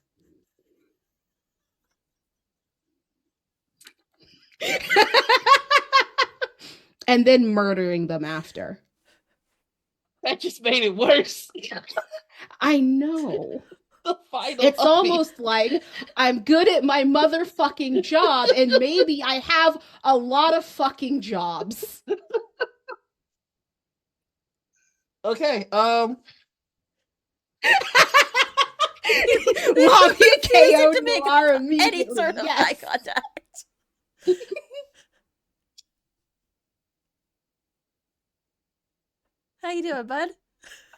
And then murdering them after. That just made it worse. I know. It's almost like I'm good at my motherfucking job and maybe I have a lot of fucking jobs. Okay, Mommy KO to make any sort of eye contact. How you doing, bud?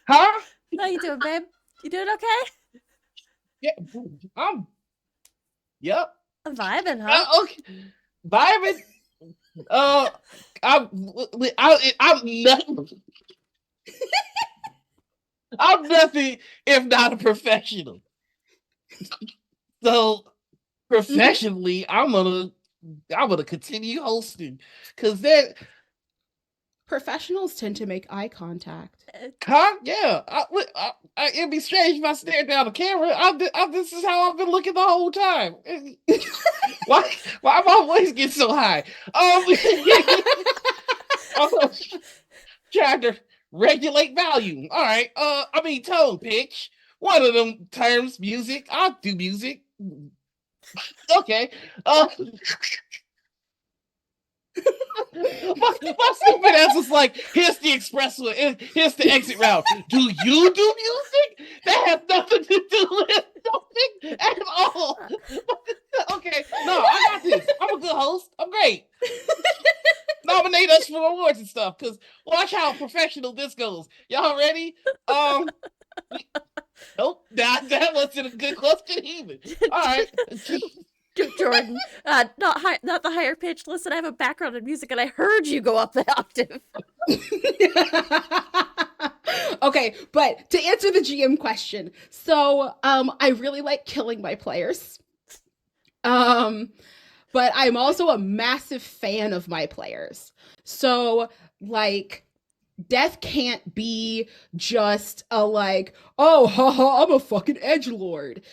Huh? How you doing, babe? You doing okay? Yeah, Yep. I'm vibing, huh? Okay. Vibing. I'm nothing. I'm nothing if not a professional. So professionally, I'm gonna continue hosting because that professionals tend to make eye contact. huh? Yeah, it'd be strange if I stared down the camera. This is how I've been looking the whole time. Why my voice get so high? Trying to regulate volume. All right. I mean tone pitch. One of them terms, music. I'll do music. Okay. My stupid ass was like, here's the expressway, here's the exit route. Do you do music? That has nothing to do with nothing at all. Okay, no, I got this. I'm a good host. I'm great. Nominate us for awards and stuff, because watch how professional this goes. Y'all ready? Nope, that wasn't a good question either. All right. Jordan, not the higher pitch. Listen, I have a background in music, and I heard you go up the octave. Okay, but to answer the GM question, so I really like killing my players. But I'm also a massive fan of my players. So like death can't be just a like, oh haha, I'm a fucking edgelord.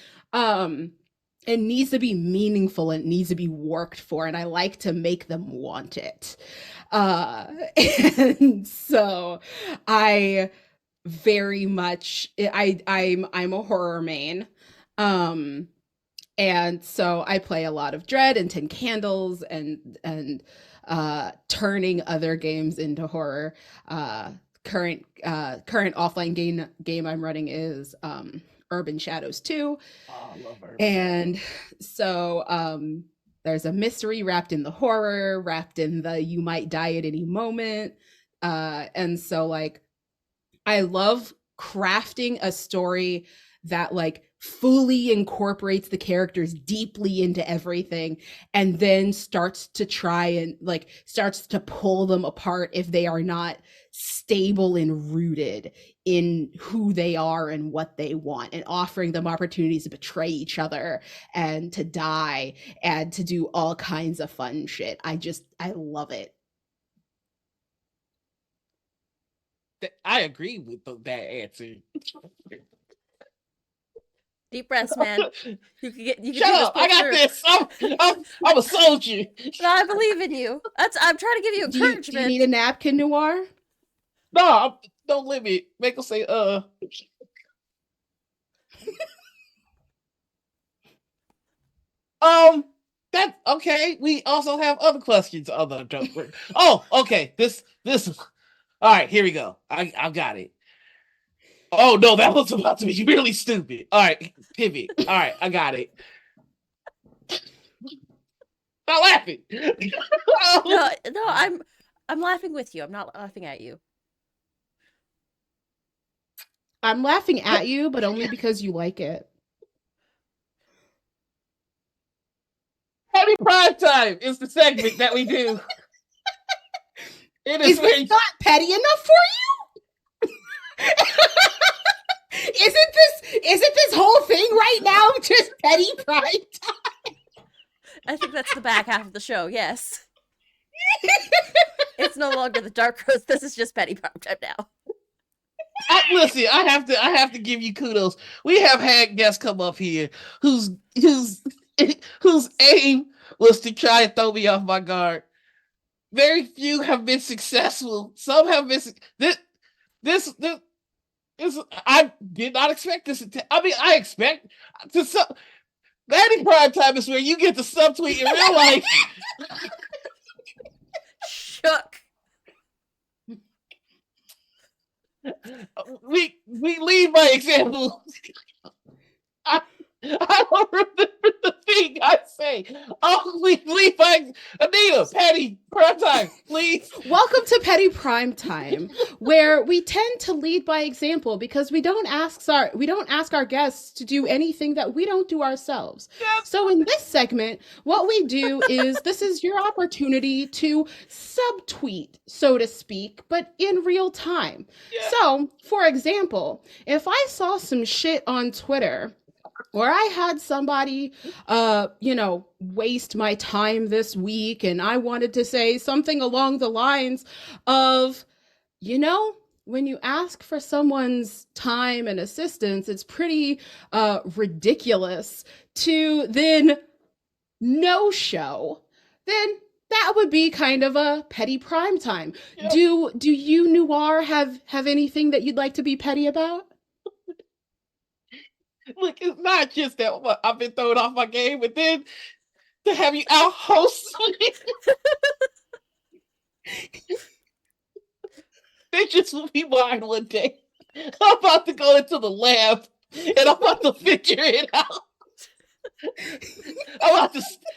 It needs to be meaningful and it needs to be worked for, and I like to make them want it. And so I very much I'm a horror main. And so I play a lot of Dread and Ten Candles and turning other games into horror. Current offline game I'm running is Urban Shadows 2. Oh, I love her. And so there's a mystery wrapped in the horror, wrapped in the you might die at any moment. And so like I love crafting a story that like fully incorporates the characters deeply into everything, and then starts to try and like starts to pull them apart if they are not stable and rooted in who they are and what they want, and offering them opportunities to betray each other and to die and to do all kinds of fun shit. I love it. I agree with that answer. Deep breaths, man. You can get. You can Shut do up! I got this. this. I'm a soldier. No, I believe in you. I'm trying to give you Do you encouragement. need a napkin, Noir? No, don't limit. Make them say That okay. We also have other questions. Other joke. Oh, okay. This is all right. Here we go. I've got it. Oh no, that was about to be really stupid. All right, pivot. All right, I got it. Not laughing. No, I'm laughing with you. I'm not laughing at you. I'm laughing at you, but only because you like it. Happy Prime Time is the segment that we do. It Is this not petty enough for you? Isn't this whole thing right now just petty prime time? I think that's the back half of the show. Yes. It's no longer the Dark Rose. This is just petty prime time now. Listen, I have to give you kudos. We have had guests come up here whose aim was to try and throw me off my guard. Very few have been successful. Some have been. This I did not expect this. I mean, I expect to some. Petty Prime Time is where you get to subtweet in real life. Shook. We lead by example. I don't remember the thing I say. Oh, we lead by Anita, Petty Prime Time, please. Welcome to Petty Prime Time, where we tend to lead by example because we don't ask our guests to do anything that we don't do ourselves. Yes. So in this segment, what we do is this is your opportunity to subtweet, so to speak, but in real time. Yes. So, for example, if I saw some shit on Twitter or I had somebody, waste my time this week, and I wanted to say something along the lines of, when you ask for someone's time and assistance, it's pretty ridiculous to then no show, then that would be kind of a petty prime time. Yeah. Do you, Noir, have anything that you'd like to be petty about? Look, it's not just that I've been thrown off my game, but then to have you out host me. They just will be mine one day. I'm about to go into the lab and I'm about to figure it out. I'm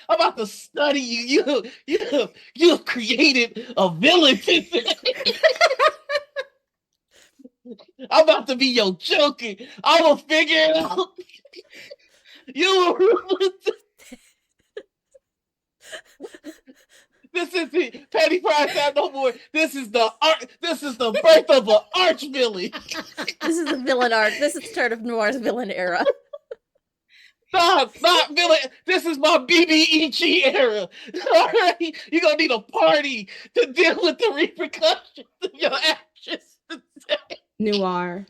about to study you. You created a villain today. I'm about to be your Joker. I'm gonna figure it out. You will. This is the Petty Prime Time no more. This is the birth of an arch villain. This is the villain arc. This is the start of Noir's villain era. Not villain. This is my BBEG era. All right, you're gonna need a party to deal with the repercussions of your actions today. Noir.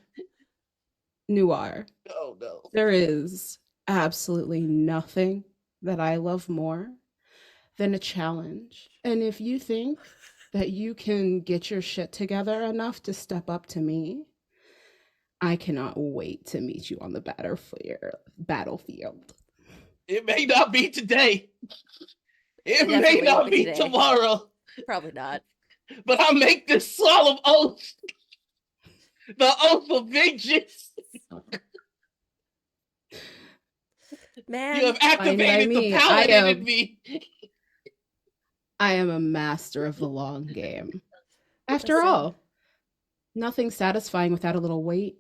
Oh no. There is absolutely nothing that I love more than a challenge. And if you think that you can get your shit together enough to step up to me, I cannot wait to meet you on the battlefield. It may not be today. It may not be today. Tomorrow. Probably not. But I make this solemn oath. The oath of vengeance. Man, you have activated the paladin in me. I am a master of the long game. After all, nothing satisfying without a little wait.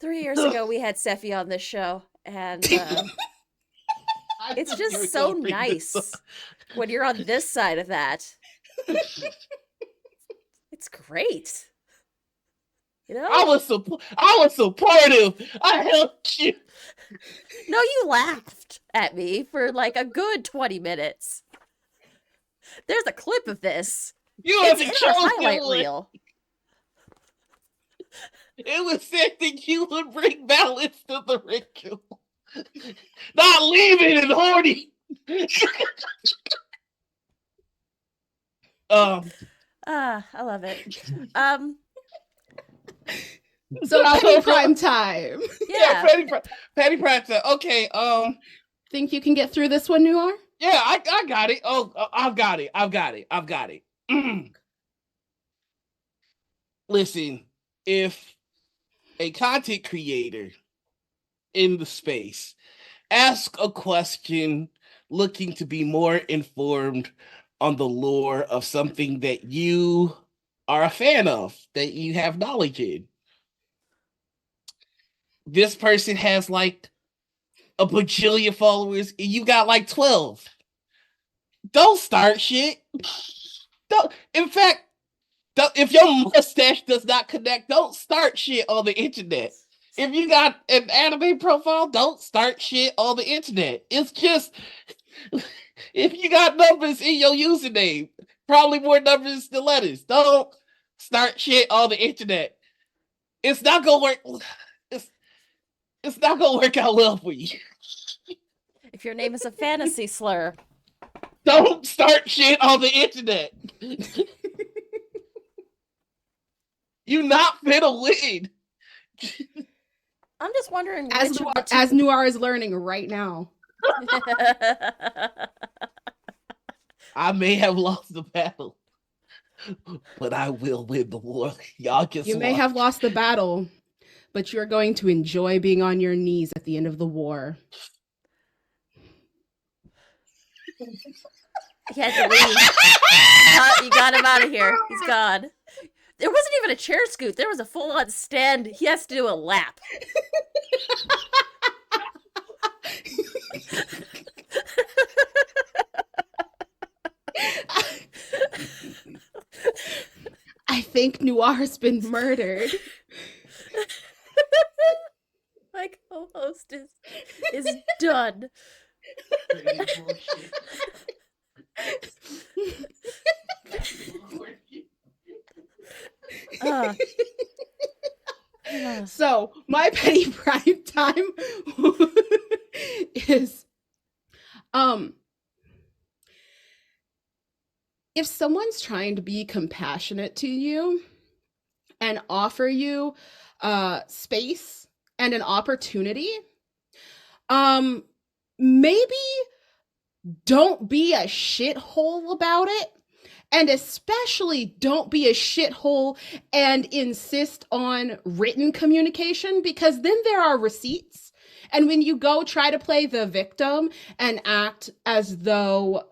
3 years ago, we had Seffi on this show, and I it's knew you were just so gonna bring this up. nice when you're on this side of that. It's great. You know? I was supportive. I helped you. No, you laughed at me for like a good 20 minutes. There's a clip of this. You It's haven't in our chosen highlight one. reel. It was said that you would bring balance to the ritual. Not leaving and horny. I love it. So Penny Prime time. Yeah. Patty Pratt said, okay, Think you can get through this one, Noir? yeah, I got it. Oh, I've got it. Listen, if a content creator in the space ask a question looking to be more informed on the lore of something that you are a fan of, that you have knowledge in, this person has like a bajillion followers and you got like 12. Don't start shit. Don't. In fact, if your mustache does not connect, don't start shit on the internet. If you got an anime profile, don't start shit on the internet. It's just, if you got numbers in your username, probably more numbers than letters. Don't start shit on the internet. It's not gonna work. It's not gonna work out well for you. If your name is a fantasy slur. Don't start shit on the internet. You not finna win. I'm just wondering As Noir is learning right now. I may have lost the battle, but I will win the war. Y'all just You may have lost the battle, but you're going to enjoy being on your knees at the end of the war. He had to leave. You got him out of here. He's gone. There wasn't even a chair scoot. There was a full-on stand. He has to do a lap. I think Noir's been murdered. My co-host is done. So my Penny Prime time is if someone's trying to be compassionate to you and offer you space and an opportunity, maybe don't be a shithole about it. And especially don't be a shithole and insist on written communication, because then there are receipts. And when you go try to play the victim and act as though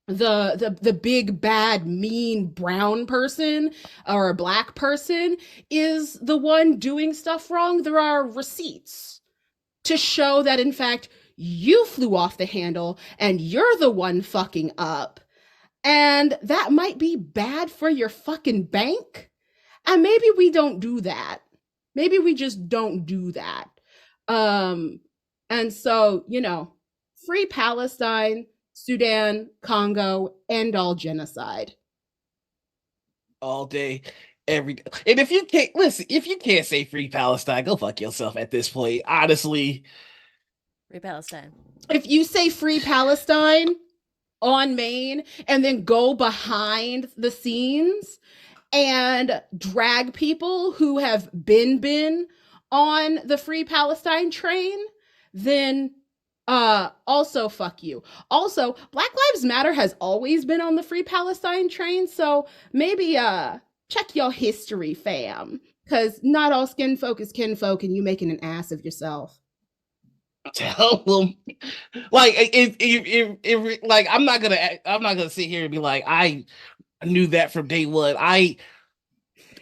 the big bad mean brown person or a black person is the one doing stuff wrong, there are receipts to show that in fact you flew off the handle and you're the one fucking up. And that might be bad for your fucking bank. And maybe we don't do that. Maybe we just don't do that. And so, free Palestine, Sudan, Congo, end all genocide. All day, every day. And if you can't say free Palestine, go fuck yourself at this point. Honestly. Free Palestine. If you say free Palestine on main and then go behind the scenes and drag people who have been on the free Palestine train, then also fuck you. Also, Black Lives Matter has always been on the free Palestine train, so maybe check your history, fam, because not all skin folk is kinfolk and you making an ass of yourself. Tell them, like, if like, I'm not gonna sit here and be like, I knew that from day one.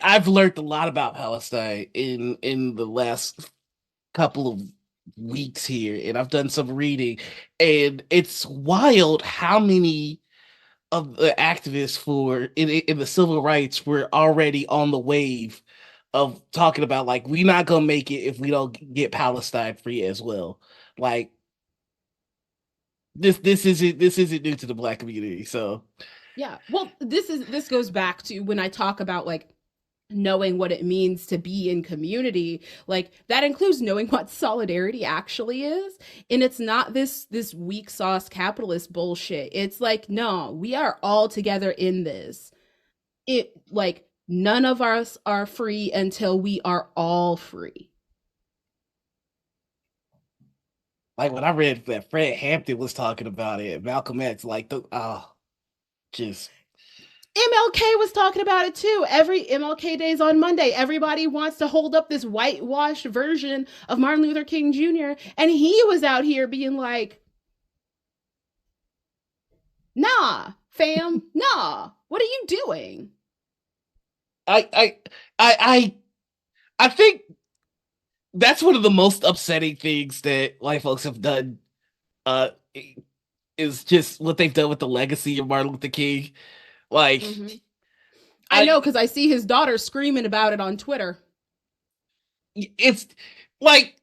I've learned a lot about Palestine in the last couple of weeks here, and I've done some reading, and it's wild how many of the activists for in the civil rights were already on the wave of talking about like we're not gonna make it if we don't get Palestine free as well. Like this isn't new to the black community. So Yeah. Well, this goes back to when I talk about like knowing what it means to be in community. Like that includes knowing what solidarity actually is. And it's not this weak sauce capitalist bullshit. It's like, no, we are all together in this. It like none of us are free until we are all free. like when I read that Fred Hampton was talking about it, Malcolm X, like the just MLK was talking about it too. Every MLK Days on Monday, everybody wants to hold up this whitewashed version of Martin Luther King Jr. And he was out here being like, nah, fam, nah, what are you doing? I I I I think that's one of the most upsetting things that white folks have done. Uh, is just what they've done with the legacy of Martin Luther King. Like, Mm-hmm. I I know because I see his daughter screaming about it on Twitter. it's like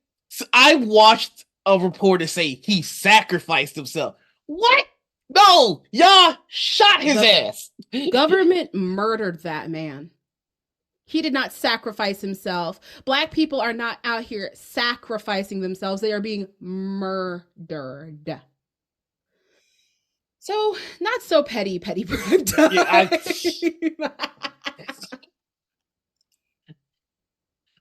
I watched a reporter say he sacrificed himself. What? No, y'all shot his ass. Government murdered that man. He did not sacrifice himself. Black people are not out here sacrificing themselves. They are being murdered. So, not so petty, petty bird. Yeah,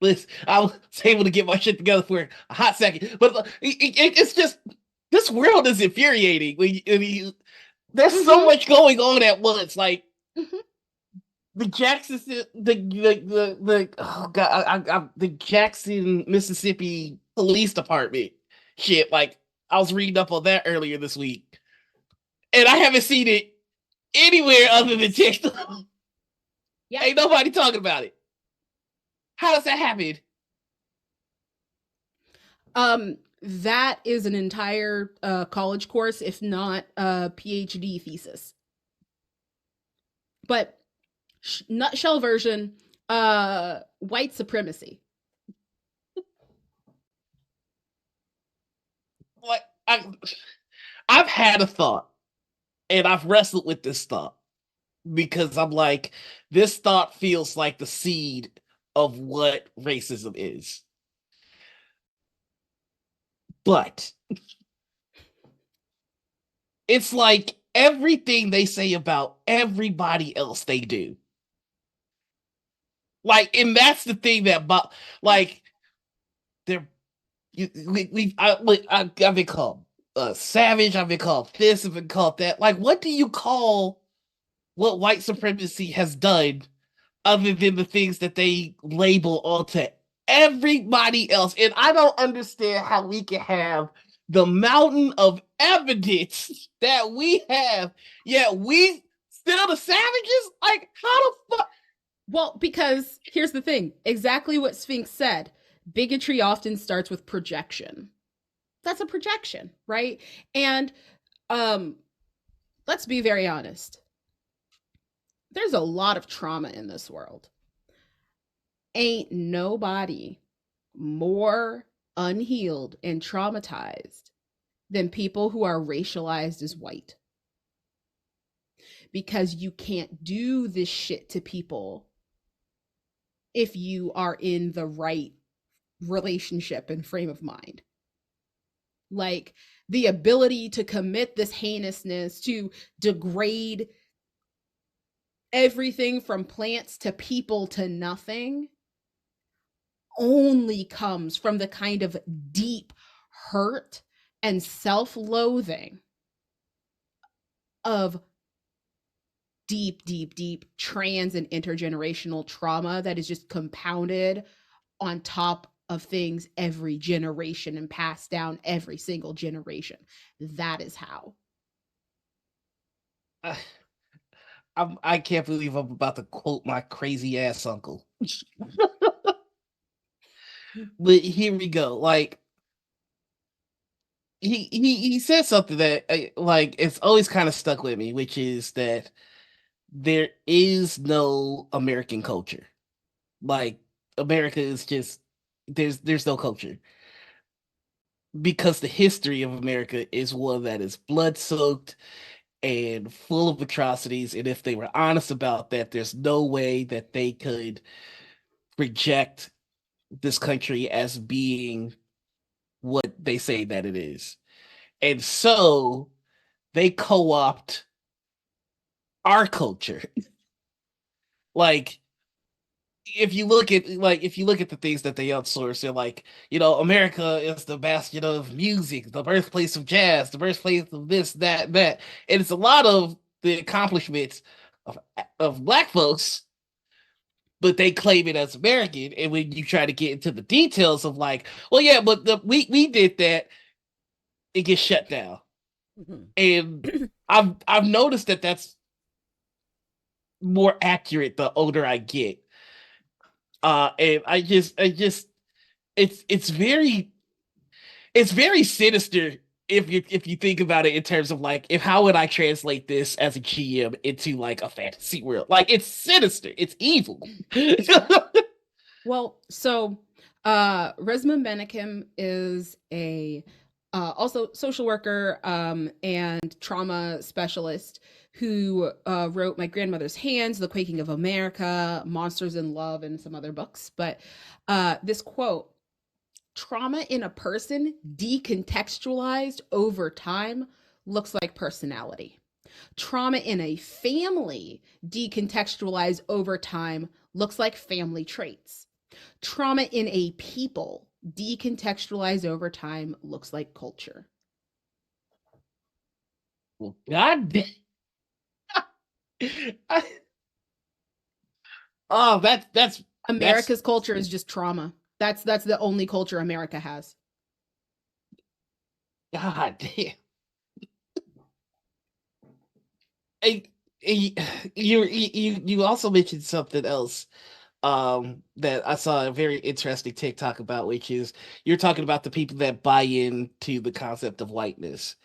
listen, I was able to get my shit together for a hot second, but it's just this world is infuriating. There's so much going on at once. Like the Jackson, the oh god, the Jackson, Mississippi Police Department shit. Like I was reading up on that earlier this week, and I haven't seen it anywhere other than TikTok. Yeah. Ain't nobody talking about it. How does that happen? That is an entire college course, if not a PhD thesis. But nutshell version, white supremacy. Like I've had a thought, and I've wrestled with this thought because I'm like, this thought feels like the seed of what racism is. But it's like everything they say about everybody else they do. Like, and that's the thing that, like, they're, I've been called savage, I've been called this, I've been called that. Like, what do you call what white supremacy has done other than the things that they label onto everybody else? And I don't understand how we can have the mountain of evidence that we have, yet we still the savages. Like, how the fuck? Well, because here's the thing, exactly what Sphinx said. Bigotry often starts with projection. That's a projection, right? And let's be very honest. There's a lot of trauma in this world. Ain't nobody more unhealed and traumatized than people who are racialized as white. Because you can't do this shit to people if you are in the right relationship and frame of mind. Like the ability to commit this heinousness, to degrade everything from plants to people to nothing, only comes from the kind of deep hurt and self-loathing of deep trans and intergenerational trauma that is just compounded on top of things every generation and passed down every single generation. That is how. I can't believe I'm about to quote my crazy ass uncle. But here we go. Like he said something that like it's always kind of stuck with me, which is that there is no American culture. Like America is just there's no culture because the history of America is one that is blood soaked and full of atrocities. And if they were honest about that, there's no way that they could reject this country as being what they say that it is. And so they co-opt our culture. Like if you look at the things that they outsource, they're like, America is the bastion of music, the birthplace of jazz, the birthplace of this, that, that. And it's a lot of the accomplishments of black folks, but they claim it as American. And when you try to get into the details of like, well, yeah, but we did that, it gets shut down. Mhm. And I've noticed that that's more accurate the older I get. And I just it's very sinister if you think about it in terms of like if how would I translate this as a GM into like a fantasy world? Like it's sinister, it's evil. Well, so Resma Menakem is a also social worker and trauma specialist who wrote My Grandmother's Hands, The Quaking of America, Monsters in Love, and some other books. But this quote: trauma in a person decontextualized over time looks like personality. Trauma in a family decontextualized over time looks like family traits. Trauma in a people decontextualized over time looks like culture. Well, God damn. I, oh, that's America's culture is just trauma. That's the only culture America has. God damn. And- and you also mentioned something else that I saw a very interesting TikTok about, which is you're talking about the people that buy into the concept of whiteness.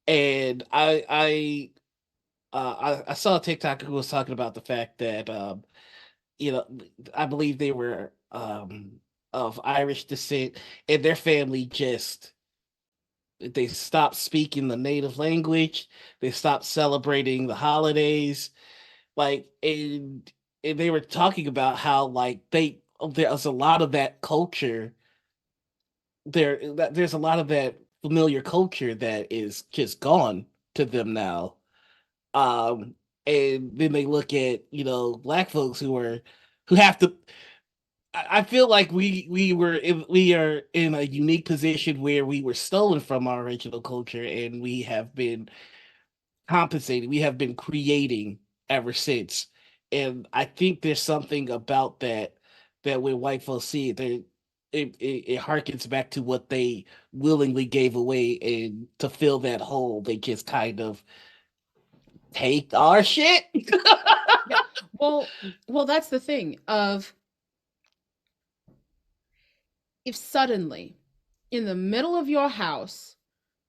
And I saw a TikTok who was talking about the fact that you know I believe they were of Irish descent, and their family just they stopped speaking the native language, they stopped celebrating the holidays, like and they were talking about how like there's a lot of that culture there's a lot of that familiar culture that is just gone to them now. um and then they look at black folks who have to. I feel like we are in a unique position where we were stolen from our original culture, and we have been compensating, we have been creating ever since. And I think there's something about that when white folks see it, it harkens back to what they willingly gave away, and to fill that hole, they just kind of take our shit. Yeah. Well, that's the thing of if suddenly in the middle of your house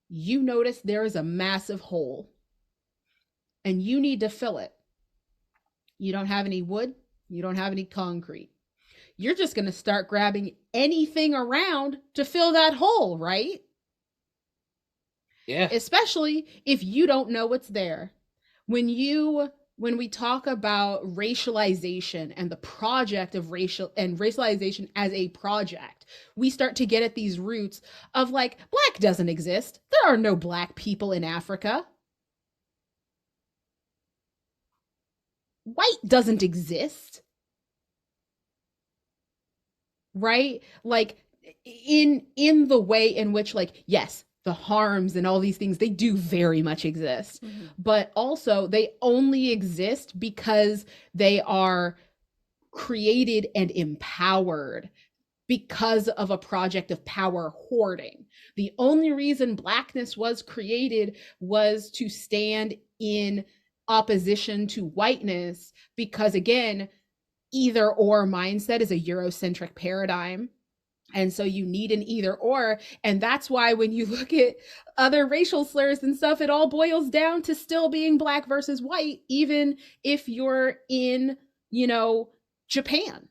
you notice there is a massive hole and you need to fill it. You don't have any wood, you don't have any concrete. You're just going to start grabbing anything around to fill that hole, right? Yeah. Especially if you don't know what's there. When we talk about racialization and the project of racialization as a project, we start to get at these roots of like black doesn't exist. There are no black people in Africa. White doesn't exist. Right? Like in the way in which like yes, the harms and all these things they do very much exist. Mhm. But also they only exist because they are created and empowered because of a project of power hoarding. The only reason blackness was created was to stand in opposition to whiteness because, again, either or mindset is a Eurocentric paradigm. And so you need an either or. And that's why when you look at other racial slurs and stuff, it all boils down to still being black versus white, even if you're in, Japan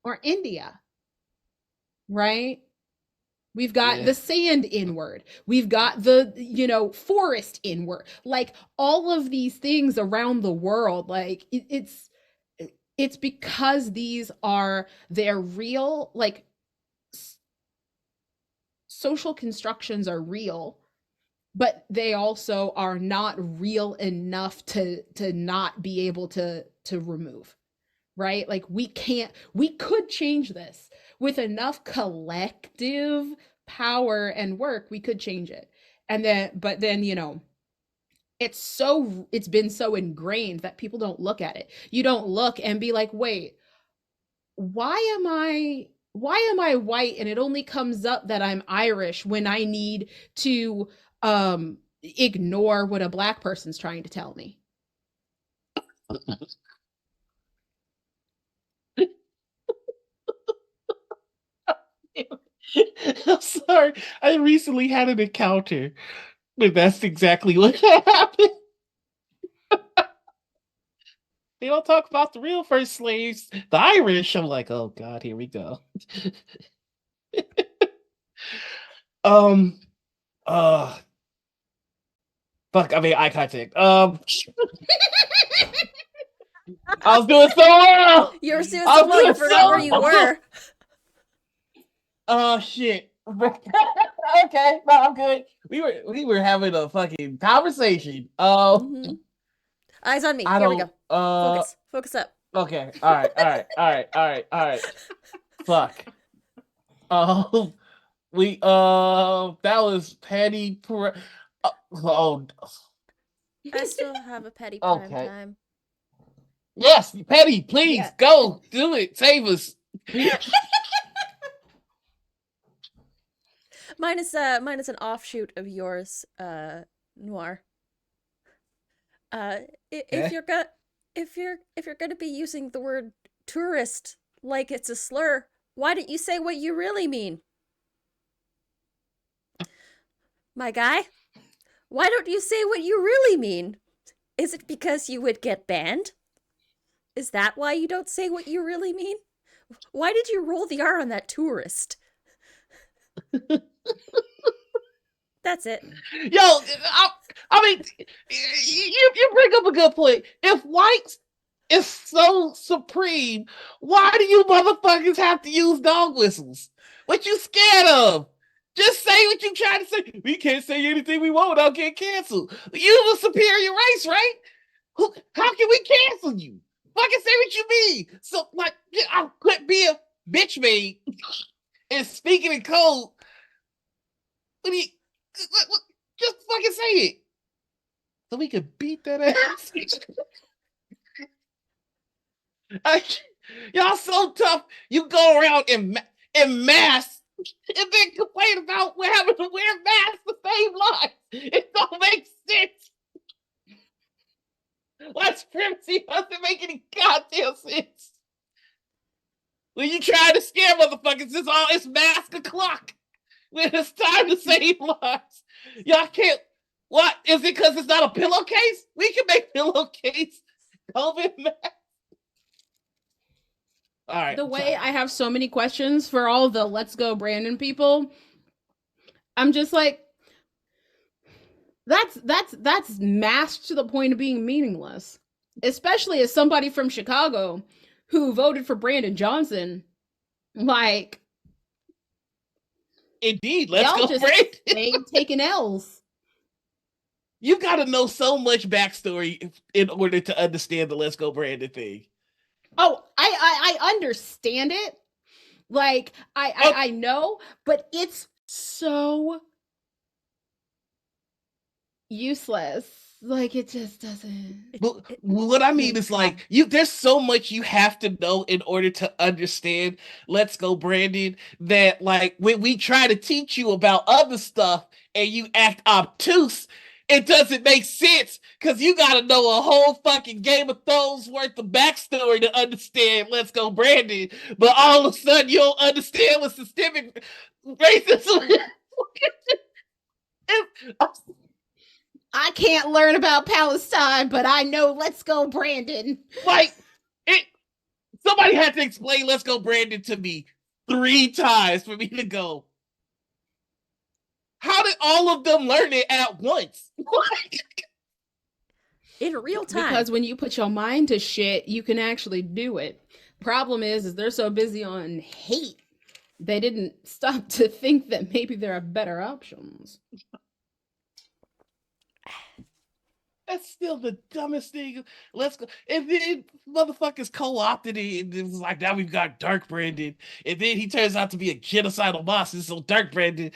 or India, right? We've got the sand inward. We've got the, forest inward. Like all of these things around the world, like it's because they're real, like social constructions are real, but they also are not real enough to not be able to remove, right? Like we could change this with enough collective power and work. We could change it. But then it's been so ingrained that people don't look at it. You don't look and be like, wait, why am I white and it only comes up that I'm Irish when I need to ignore what a black person's trying to tell me? I'm sorry. I recently had an encounter where that's exactly what happened. They don't talk about the real first slaves, the Irish. I'm like, oh God, here we go. uh fuck, I mean eye contact. I was doing so well. You were doing so well, you forgot where you were. Oh shit. Okay, no, I'm good. We were having a fucking conversation. Eyes on me. Here we go. Focus up. Okay. All right. Fuck. That was petty. I still have a petty prime time. Yes, petty. Please go do it. Save us. Mine is an offshoot of yours, Noir. If you're gonna be using the word tourist like it's a slur, why don't you say what you really mean? My guy, why don't you say what you really mean? Is it because you would get banned? Is that why you don't say what you really mean? Why did you roll the R on that tourist? That's it. Yo, I mean, you bring up a good point. If white is so supreme, why do you motherfuckers have to use dog whistles? What you scared of? Just say what you trying to say. We can't say anything we want without getting canceled. You the superior race, right? How can we cancel you? Fucking say what you mean. So, like, I could be a bitch maid and speaking in code. What do you... Just fucking say it. So we can beat that ass. Y'all so tough. You go around in masks and then complain about having to wear masks to save lives. It don't make sense. White supremacy doesn't make any goddamn sense. When you try to scare motherfuckers, it's mask o'clock. When it's time to save lives. Y'all can't. What? Is it because it's not a pillowcase? We can make pillowcase COVID mask. All right. The way I have so many questions for all the Let's Go Brandon people, I'm just like, that's masked to the point of being meaningless. Especially as somebody from Chicago who voted for Brandon Johnson. Like, indeed, let's go Brandon. Taking L's. You got to know so much backstory in order to understand the Let's Go Brandon thing. Oh, I understand it. Like, I know, but it's so useless. Like, it just doesn't. But what I mean is, like, there's so much you have to know in order to understand Let's Go Brandon that, like, when we try to teach you about other stuff and you act obtuse, it doesn't make sense because you got to know a whole fucking Game of Thrones worth of backstory to understand Let's Go Brandon. But all of a sudden, you don't understand what systemic racism is. I can't learn about Palestine, but I know Let's Go Brandon. Like, somebody had to explain Let's Go Brandon to me 3 times for me to go, how did all of them learn it at once? In real time. Because when you put your mind to shit, you can actually do it. Problem is they're so busy on hate, they didn't stop to think that maybe there are better options. That's still the dumbest thing. Let's go. And then motherfuckers co-opted it. And it was like, now we've got Dark Brandon. And then he turns out to be a genocidal boss. And so Dark Brandon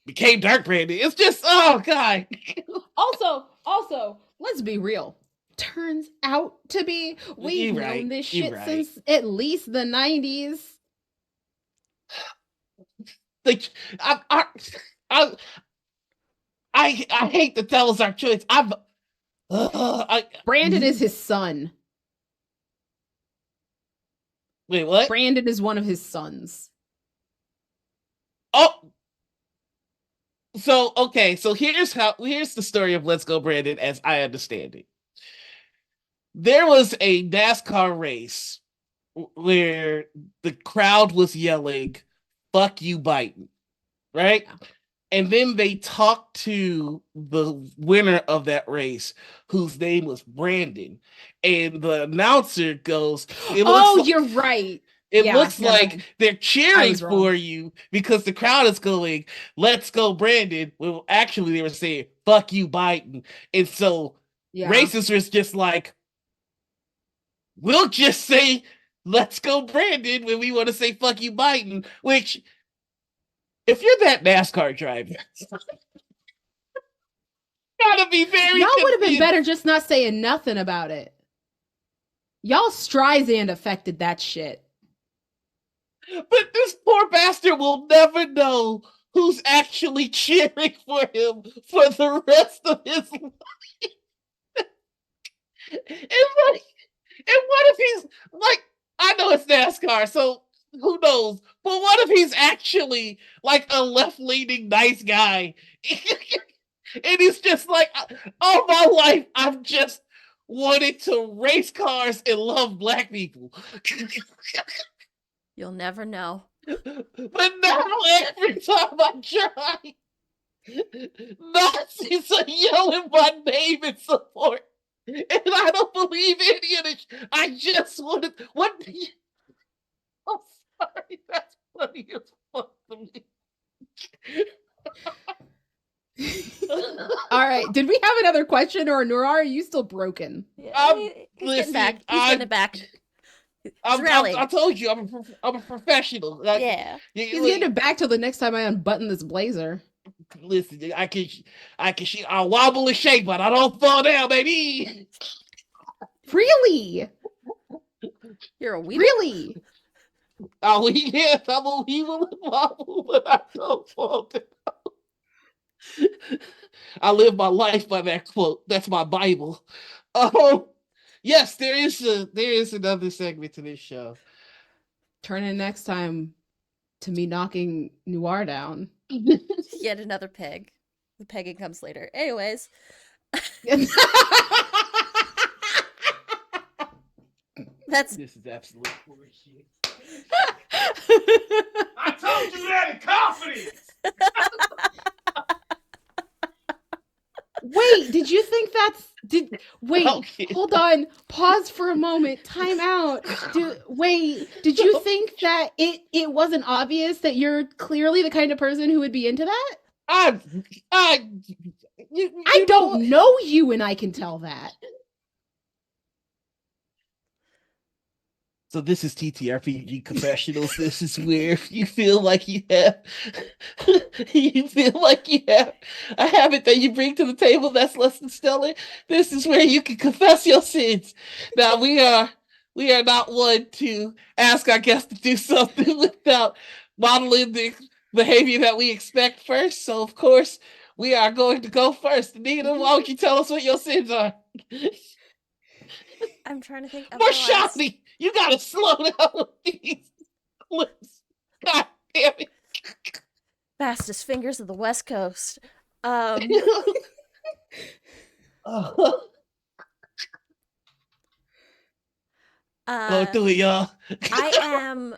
became Dark Brandon. It's just, oh, God. Also, let's be real. Turns out to be, we've known this shit since at least the 90s. Like, I hate to tell us our choice. Brandon is his son. Wait, what? Brandon is one of his sons. Oh, so okay. So here's the story of Let's Go Brandon, as I understand it. There was a NASCAR race where the crowd was yelling, "Fuck you, Biden," right? Yeah. And then they talked to the winner of that race, whose name was Brandon. And the announcer goes, you're right. It looks like they're cheering for you because the crowd is going, "Let's go, Brandon." Well, actually, they were saying, "Fuck you, Biden." And so racists was just like, we'll just say, "Let's go, Brandon," when we want to say, "Fuck you, Biden," which... if you're that NASCAR driver, gotta be very. Y'all would have been better just not saying nothing about it. Y'all Streisand affected that shit. But this poor bastard will never know who's actually cheering for him for the rest of his life. And what if he's like, I know it's NASCAR, so who knows? But what if he's actually like a left-leaning nice guy? And he's just like, all my life, I've just wanted to race cars and love black people. You'll never know. But now every time I try, Nazis are yelling my name in support. And I don't believe any of it. I just wanted... what? I'm sorry, that's funny as fuck to me. All right, did we have another question, or Nora, are you still broken? Yeah, he's getting back. He's getting it back. I told you, I'm a professional. Yeah. He's getting it back till the next time I unbutton this blazer. Listen, I'll wobble and shake, but I don't fall down, baby. Really? You're a weeble? Really? Oh, yes, I'm a weevil and wobble, but I don't fall down. I live my life by that quote. That's my Bible. Yes, there is another segment to this show. Turn in next time to me knocking Noir down. Yet another peg. The pegging comes later. Anyways. This is absolute bullshit. I told you that in confidence. Wait, did you think hold on, pause for a moment, time out. Did you think that it wasn't obvious that you're clearly the kind of person who would be into that? I don't know you, and I can tell that. So this is TTRPG Confessionals. This is where you feel like you have a habit that you bring to the table that's less than stellar. This is where you can confess your sins. Now we are not one to ask our guests to do something without modeling the behavior that we expect first. So of course we are going to go first. Nina, why don't you tell us what your sins are? I'm trying to think of the last. Marshani, you gotta slow down with these clips. God damn it. Fastest fingers of the West Coast. Go through it, y'all. I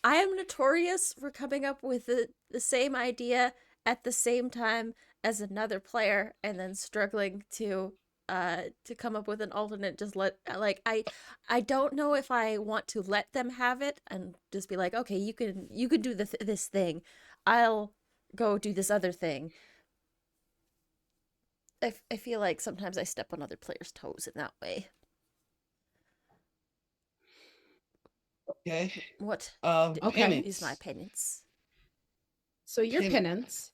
am notorious for coming up with the same idea at the same time as another player and then struggling to come up with an alternate. Just I don't know if I want to let them have it and just be like, okay, you can do this thing, I'll go do this other thing. I feel like sometimes I step on other players' toes in that way. Okay. What Okay. is my penance? So your penance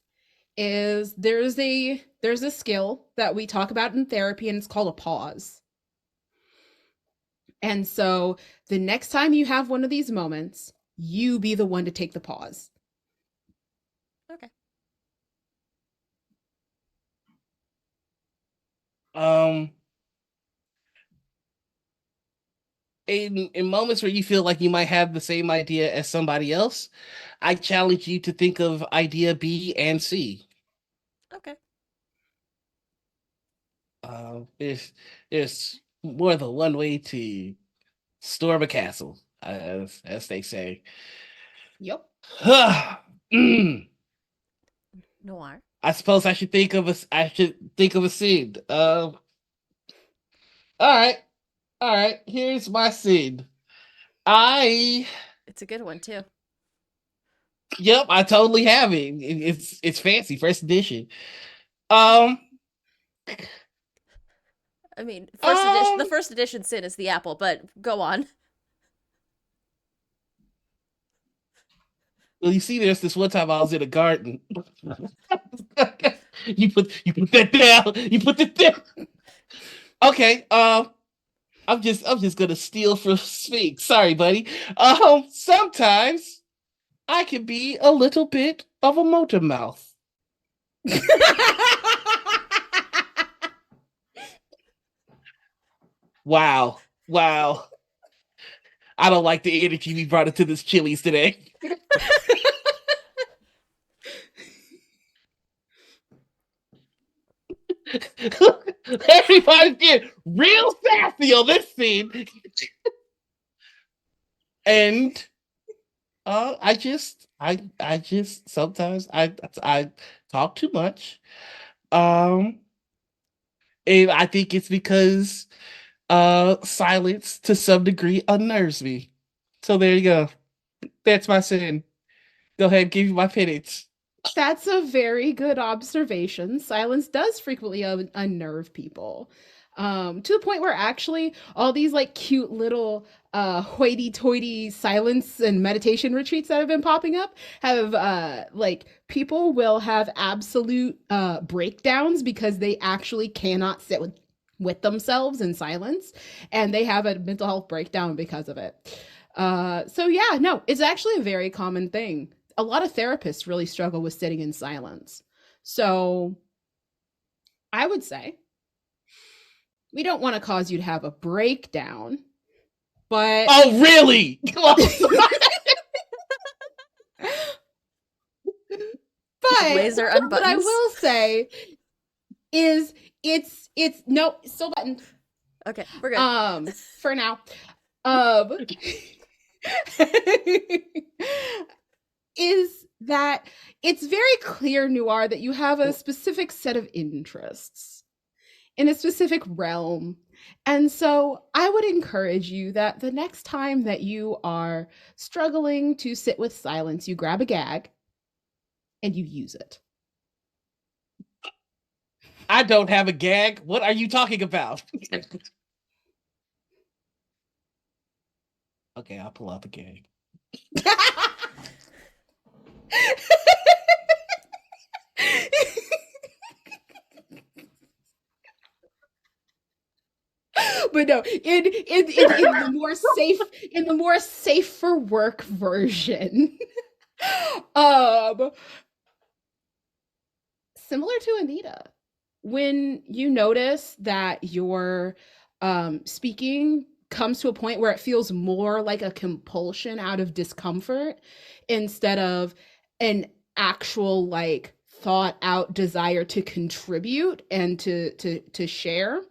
is there's a skill that we talk about in therapy, and it's called a pause. And so the next time you have one of these moments, you be the one to take the pause. Okay. In moments where you feel like you might have the same idea as somebody else, I challenge you to think of idea B and C. Okay. There's more than one way to storm a castle, as they say. Yep. Noir. I suppose I should think of a scene. All right. Here's my scene. It's a good one too. Yep, I totally have it. It's fancy, first edition. I mean, first edition. The first edition sin is the apple, but go on. Well, you see, there's this one time I was in a garden. you put that down. You put that down. Okay. I'm just gonna steal from Sphinx. Sorry, buddy. Sometimes I can be a little bit of a motor mouth. Wow. I don't like the energy we brought into this Chili's today. Everybody's getting real sassy on this scene. And I just sometimes I talk too much. And I think it's because silence to some degree unnerves me. So there you go. That's my sin. Go ahead, give you my penance. That's a very good observation. Silence does frequently unnerve people. To the point where actually all these like cute little hoity-toity silence and meditation retreats that have been popping up have like people will have absolute breakdowns because they actually cannot sit with themselves in silence, and they have a mental health breakdown because of it. So yeah, no, it's actually a very common thing. A lot of therapists really struggle with sitting in silence. So I would say we don't want to cause you to have a breakdown, but oh really? but Laser what I unbuttons. will say is it's no, still buttoned. Okay, we're good. For now. Is that it's very clear, Noir, that you have a specific set of interests in a specific realm. And so I would encourage you that the next time that you are struggling to sit with silence, you grab a gag and you use it. I don't have a gag. What are you talking about? Okay, I'll pull out the gag. But no, in the more safe for work version, similar to Anita. When you notice that your speaking comes to a point where it feels more like a compulsion out of discomfort instead of an actual like thought out desire to contribute and to share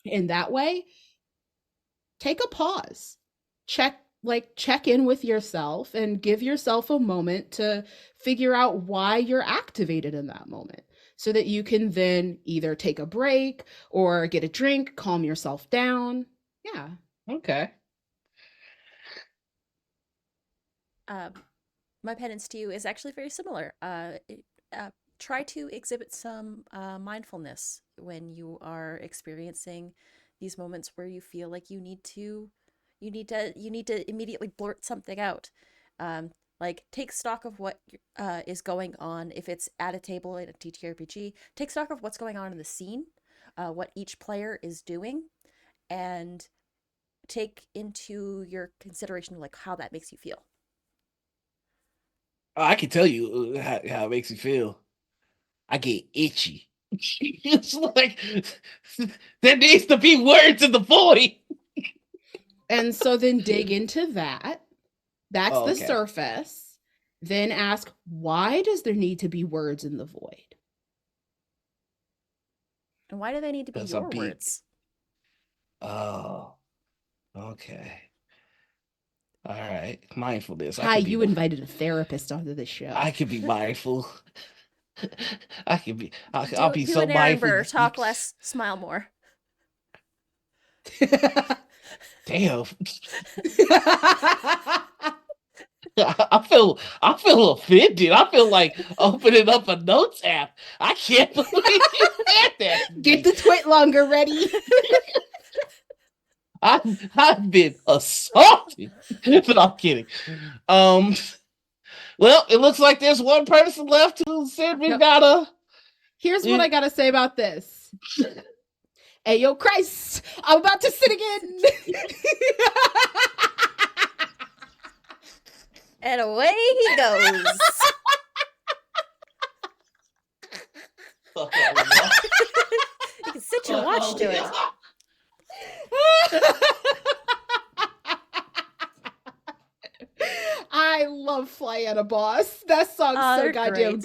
in that way, take a pause. Check in with yourself and give yourself a moment to figure out why you're activated in that moment so that you can then either take a break or get a drink, calm yourself down. Yeah. Okay. My penance to you is actually very similar. Try to exhibit some mindfulness when you are experiencing these moments where you feel like you need to immediately blurt something out. Like take stock of what is going on. If it's at a table in a TTRPG, take stock of what's going on in the scene, what each player is doing, and take into your consideration like how that makes you feel. I can tell you how it makes me feel. I get itchy. It's like there needs to be words in the void. And so then dig into that. That's Oh, the okay. surface. Then ask, why does there need to be words in the void? And why do they need to be 'Cause I'm your big. words? Oh, okay. All right. Mindfulness. Hi, can be you mi- invited a therapist onto the show. I can be mindful. I can be. I'll be do so an Aaron mindful. Burr, talk less, smile more. Damn. I feel offended. I feel like opening up a notes app. I can't believe you said that. Get the twit longer ready. I've been assaulted. But I'm kidding. Well, it looks like there's one person left who said we Yep. gotta. Here's what I gotta say about this. Hey, yo, Christ, I'm about to sit again. And away he goes. You can sit your watch to it. I love Fly on a Boss. That song's so they're goddamn great.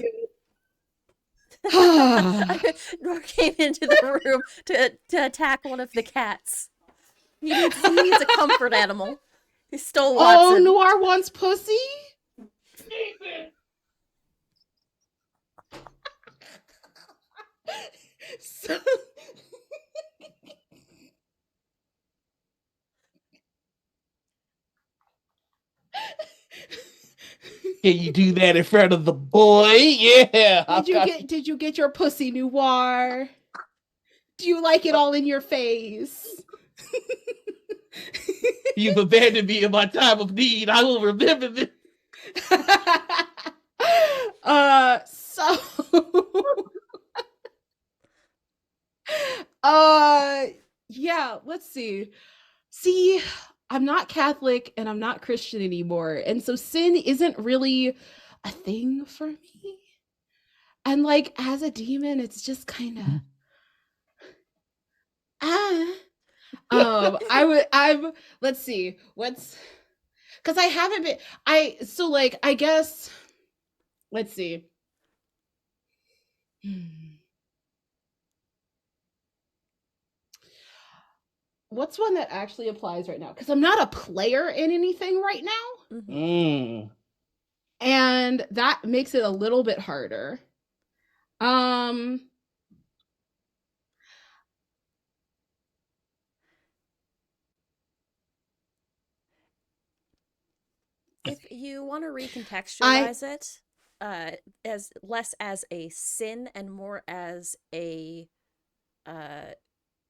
good. Nor came into the room to attack one of the cats. He needs a comfort animal. He stole Oh, Watson. Noir wants pussy? So- Can you do that in front of the boy? Yeah. Did you get your pussy, Noir? Do you like it all in your face? You've abandoned me in my time of need. I will remember this. So yeah, let's see. See, I'm not Catholic and I'm not Christian anymore. And so sin isn't really a thing for me. And like as a demon, it's just kind of let's see. Cuz I haven't been I guess let's see. What's one that actually applies right now? Because I'm not a player in anything right now. Mm. And that makes it a little bit harder. If you want to recontextualize it, as less as a sin and more as a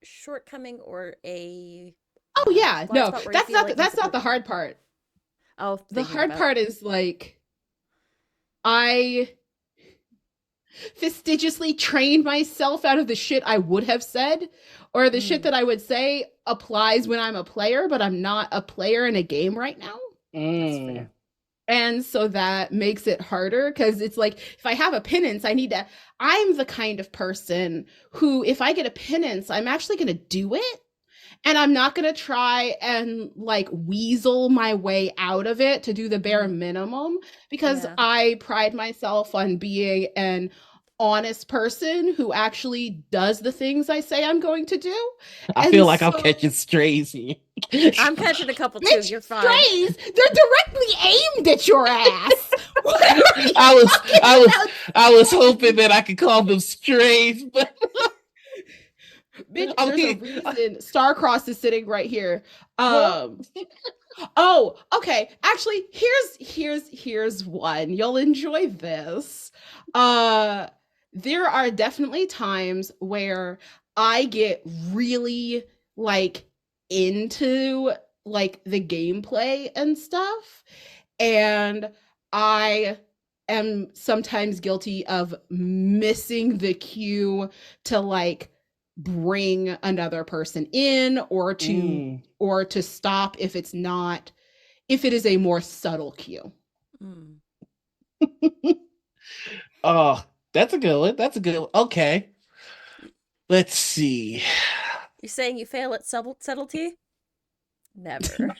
shortcoming or a Oh yeah, blind no, spot where you that's feel not like that's you not the could- hard part. Oh, The thinking hard about- part is like I fastidiously trained myself out of the shit I would have said, or the shit that I would say applies when I'm a player, but I'm not a player in a game right now. That's Mm. fair. And so that makes it harder because it's like if I have a penance, I'm the kind of person who, if I get a penance, I'm actually going to do it. And I'm not going to try and like weasel my way out of it to do the bare minimum because Yeah. I pride myself on being an honest person who actually does the things I say I'm going to do. I feel And like I'm so, catching strays here. I'm catching a couple too. bitch, You're fine. strays, they're directly aimed at your ass. What are you I was talking I was about? I was hoping that I could call them strays, but Bitch, I there's a mean, reason Starcross is sitting right here. well, Oh, okay. Actually, here's one. You'll enjoy this. Uh there are definitely times where I get really like into like the gameplay and stuff, and I am sometimes guilty of missing the cue to like bring another person in mm. or to stop if it is a more subtle cue. Mm. Oh, that's a good one. That's a good one. Okay, let's see. You're saying you fail at subtlety? Never.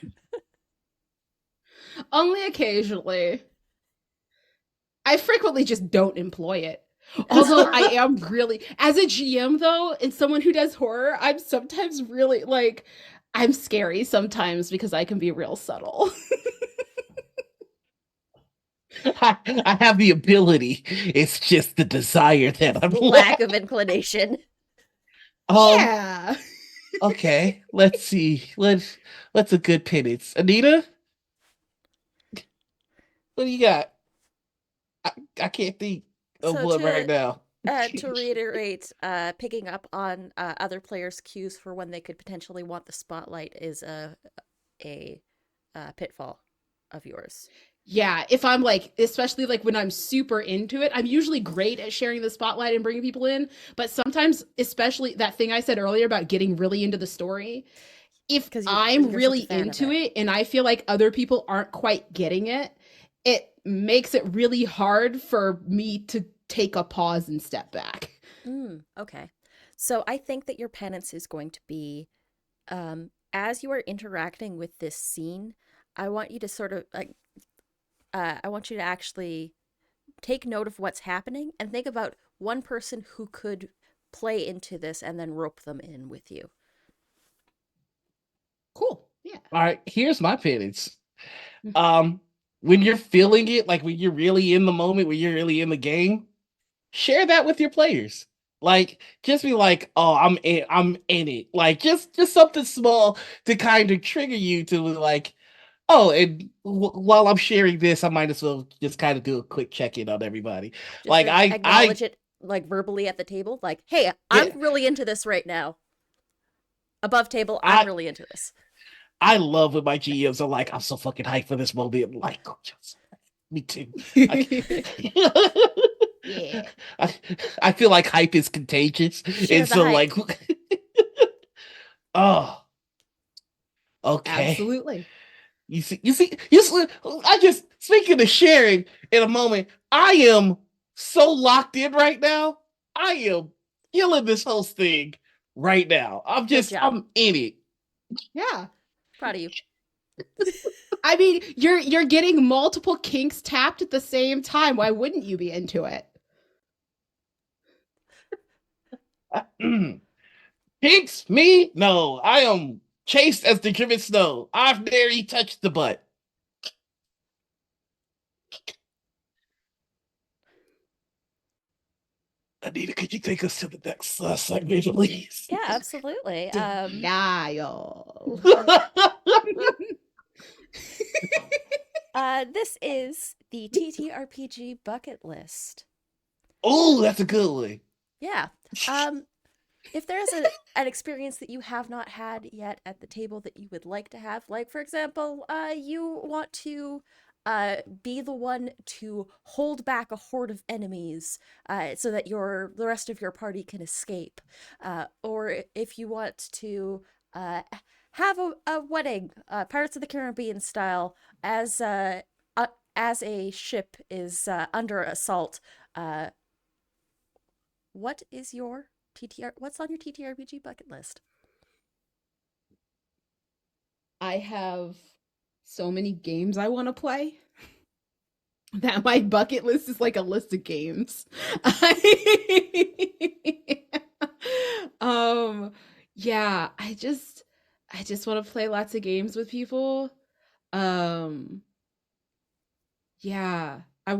Only occasionally. I frequently just don't employ it. Although I am really, as a GM though, and someone who does horror, I'm sometimes really like, I'm scary sometimes because I can be real subtle. I have the ability. It's just the desire that I'm Lack lacking. of inclination. Um. Yeah. Okay. Let's see. Let's a good penance. Anita, what do you got? I, I can't think of So one right now. to reiterate, picking up on other players' cues for when they could potentially want the spotlight is a pitfall of yours. Yeah, if I'm like, especially like when I'm super into it, I'm usually great at sharing the spotlight and bringing people in. But sometimes, especially that thing I said earlier about getting really into the story, if Because I'm you're such really a fan of into it. it and I feel like other people aren't quite getting it, it makes it really hard for me to take a pause and step back. Okay. So I think that your penance is going to be as you are interacting with this scene, I want you to sort of like I want you to actually take note of what's happening and think about one person who could play into this and then rope them in with you. Cool. Yeah. All right. Here's my penance. Um, when you're feeling it, like when you're really in the moment, when you're really in the game, share that with your players. Like, just be like, "Oh, I'm in it." Like, just something small to kind of trigger you to like, "Oh, and while I'm sharing this, I might as well just kind of do a quick check in on everybody." Just Like, I, acknowledge it like verbally at the table, like, "Hey, I'm yeah, really into this right now." Above table, I'm I, really into this. I love when my GMs are like, "I'm so fucking hyped for this moment." I'm like, oh, just, me too. I, Yeah. I, I feel like hype is contagious, Share and the so hype. like, oh, okay. Absolutely. You see. I just speaking of sharing in a moment. I am so locked in right now. I am killing this whole thing right now. Good job. I'm in it. Yeah. Proud of you. I mean, you're getting multiple kinks tapped at the same time. Why wouldn't you be into it? Pinks, me? No, I am chased as the driven snow. I've nearly touched the butt. Anita, could you take us to the next segment, please? Yeah, absolutely. Denial. This is the TTRPG bucket list. Oh, that's a good one. Yeah. If there's an experience that you have not had yet at the table that you would like to have, like for example, you want to be the one to hold back a horde of enemies so that the rest of your party can escape, or if you want to have a wedding, Pirates of the Caribbean style, as as a ship is under assault, what is your TTR? What's on your TTRPG bucket list? I have so many games I want to play that my bucket list is like a list of games. um yeah, I just want to play lots of games with people. Um yeah, I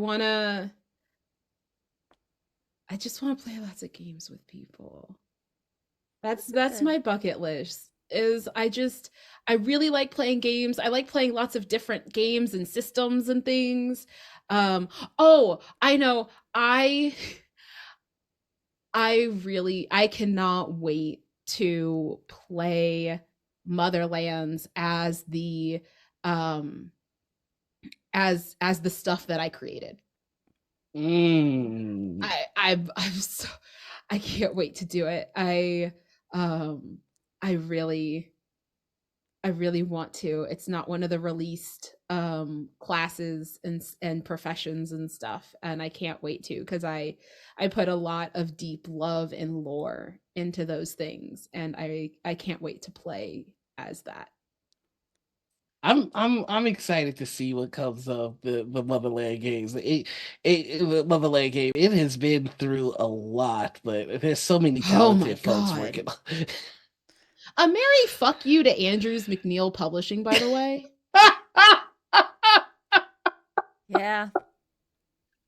just want to play lots of games with people. That's Good. my bucket list. Is I really like playing games. I like playing lots of different games and systems and things. Oh, I know. I cannot wait to play Motherlands as the as the stuff that I created. Mm. I'm so I can't wait to do it. Um I really I really want to. It's not one of the released classes and professions and stuff, and I can't wait to, because I put a lot of deep love and lore into those things, and I can't wait to play as that. I'm excited to see what comes of the Motherland games. The Motherland game, it has been through a lot, but there's so many Oh my talented folks working god. on. A merry fuck you to Andrews McNeil Publishing, by the way. Yeah.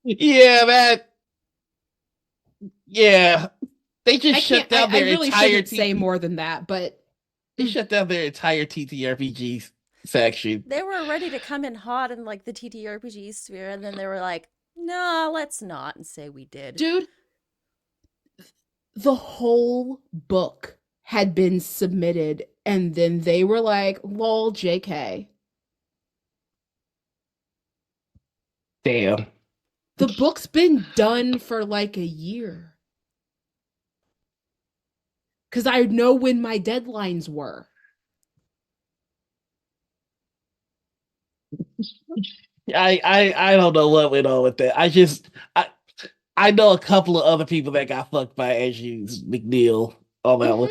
Yeah, that. Yeah, they just shut down I their really entire shouldn't say more than that, but They shut down their entire TTRPG section. They were ready to come in hot in like the TTRPG sphere, and then they were like, "No, let's not," and say we did. dude, the whole book had been submitted, and then they were like, lol, JK. Damn. The book's been done for like a year. Because I know when my deadlines were. I don't know what went on with that. I know a couple of other people that got fucked by Andrews McNeil on that one.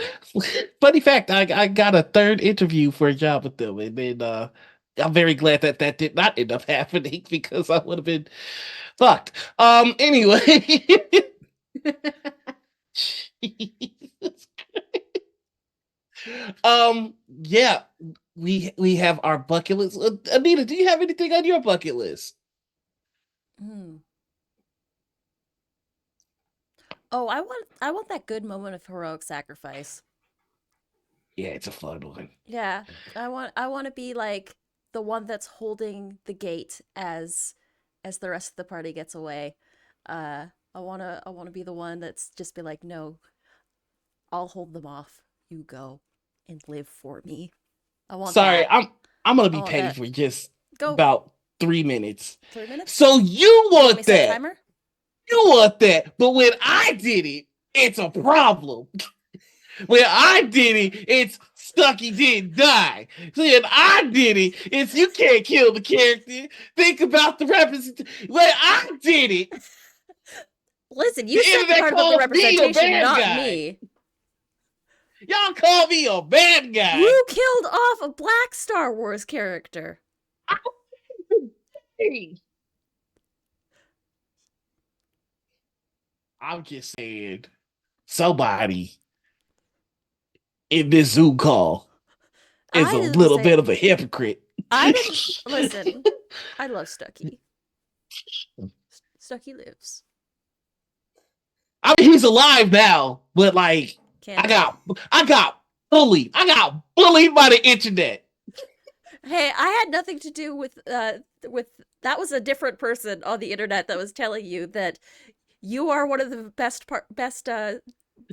Funny fact, I got a third interview for a job with them, and then I'm very glad that that did not end up happening, because I would have been fucked. Anyway. Jesus Christ. Yeah, we have our bucket list. Anita, do you have anything on your bucket list? Hmm. Oh, I want that good moment of heroic sacrifice. Yeah, it's a fun one. Yeah, I want to be like the one that's holding the gate as the rest of the party gets away. I want to be the one that's just be like, "No, I'll hold them off. You go and live for me." I want Sorry, that. I'm gonna I be want petty that. for just Go. about 3 minutes. 3 minutes? So you You want me want to set a that? timer? You want that? But when I did it, it's a problem. When I did it, it's Stucky didn't die. When I did it, it's you can't kill the character. Think about the representation. When I did it, Listen, the you said the internet part about the calls me a representation, bad not guy. me. Y'all call me a bad guy. You killed off a black Star Wars character. I'm just saying, somebody in this Zoom call is I a didn't little say bit of a hypocrite. I didn't listen. I love Stucky. Stucky lives. I mean, he's alive now, but like, Can't I got bullied. I got bullied by the internet. Hey, I had nothing to do with that was a different person on the internet that was telling you that you are one of the best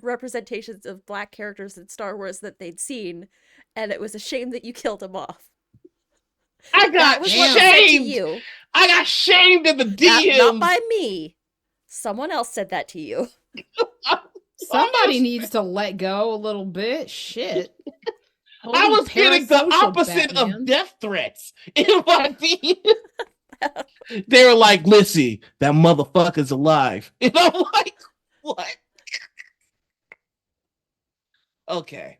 representations of black characters in Star Wars that they'd seen, and it was a shame that you killed him off. I That got was what was said to shamed. you. I got shamed in the Not DMs. by me. Someone else said that to you. Somebody needs to let go a little bit. Shit. I was getting the Parasocial opposite Batman. of death threats in my DM. They were like, listen, that motherfucker's alive. And I'm like, what? Okay.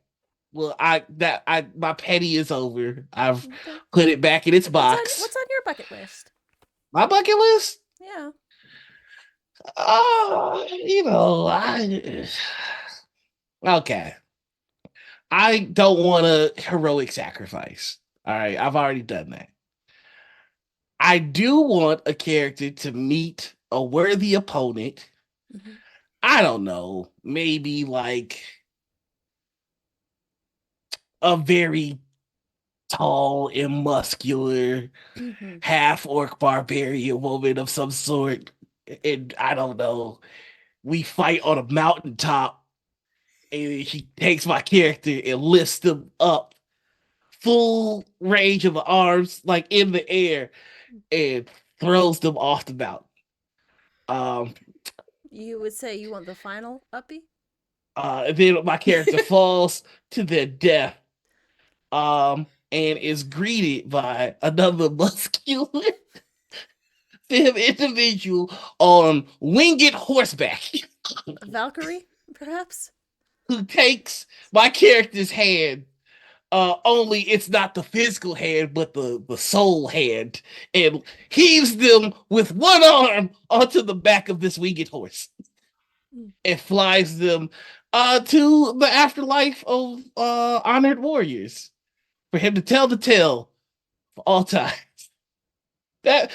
Well, my petty is over. I've Okay. put it back in its box. What's on your bucket list? My bucket list? Yeah. Oh, okay. I don't want a heroic sacrifice. All right, I've already done that. I do want a character to meet a worthy opponent. Mhm. I don't know, maybe like a very tall and muscular Mhm. half orc barbarian woman of some sort. And I don't know, we fight on a mountaintop and she takes my character and lifts them up full range of arms, like in the air, and throws them off the mountain. Um, You would say you want the final uppy? and then my character falls to their death, and is greeted by another muscular femme individual on winged horseback A Valkyrie, perhaps? who takes my character's hand. Only it's not the physical hand, but the soul hand, and heaves them with one arm onto the back of this winged horse and flies them to the afterlife of honored warriors for him to tell the tale for all time. That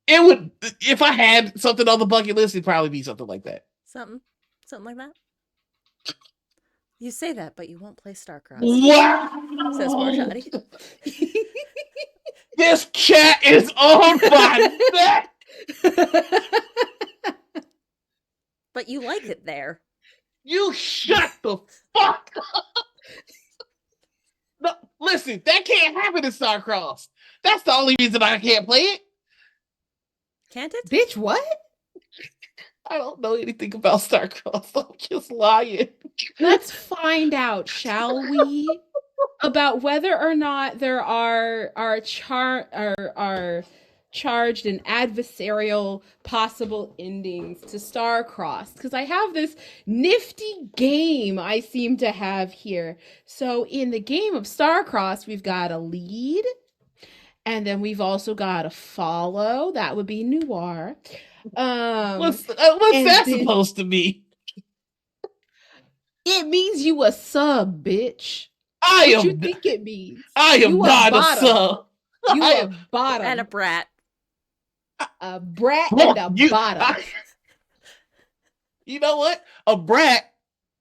it would, if I had something on the bucket list, it'd probably be something like that. Something like that? You say that, but you won't play StarCross, Wow! says Marjotti. This chat is on my neck. But you like it there. You shut the fuck up. No, listen, that can't happen in StarCross. That's the only reason I can't play it. Can't it? Bitch, what? I don't know anything about StarCross. I'm just lying. Let's find out, shall we? About whether or not there are charged and adversarial possible endings to StarCross, because I have this nifty game I seem to have here. So in the game of StarCross, we've got a lead, and then we've also got a follow. That would be Noir. What's that then- supposed to mean? It means you a sub, bitch. I What you am. think it means? I am You a not a bottom. sub. You I a am- bottom. And a brat. A brat and a bottom. You know what? A brat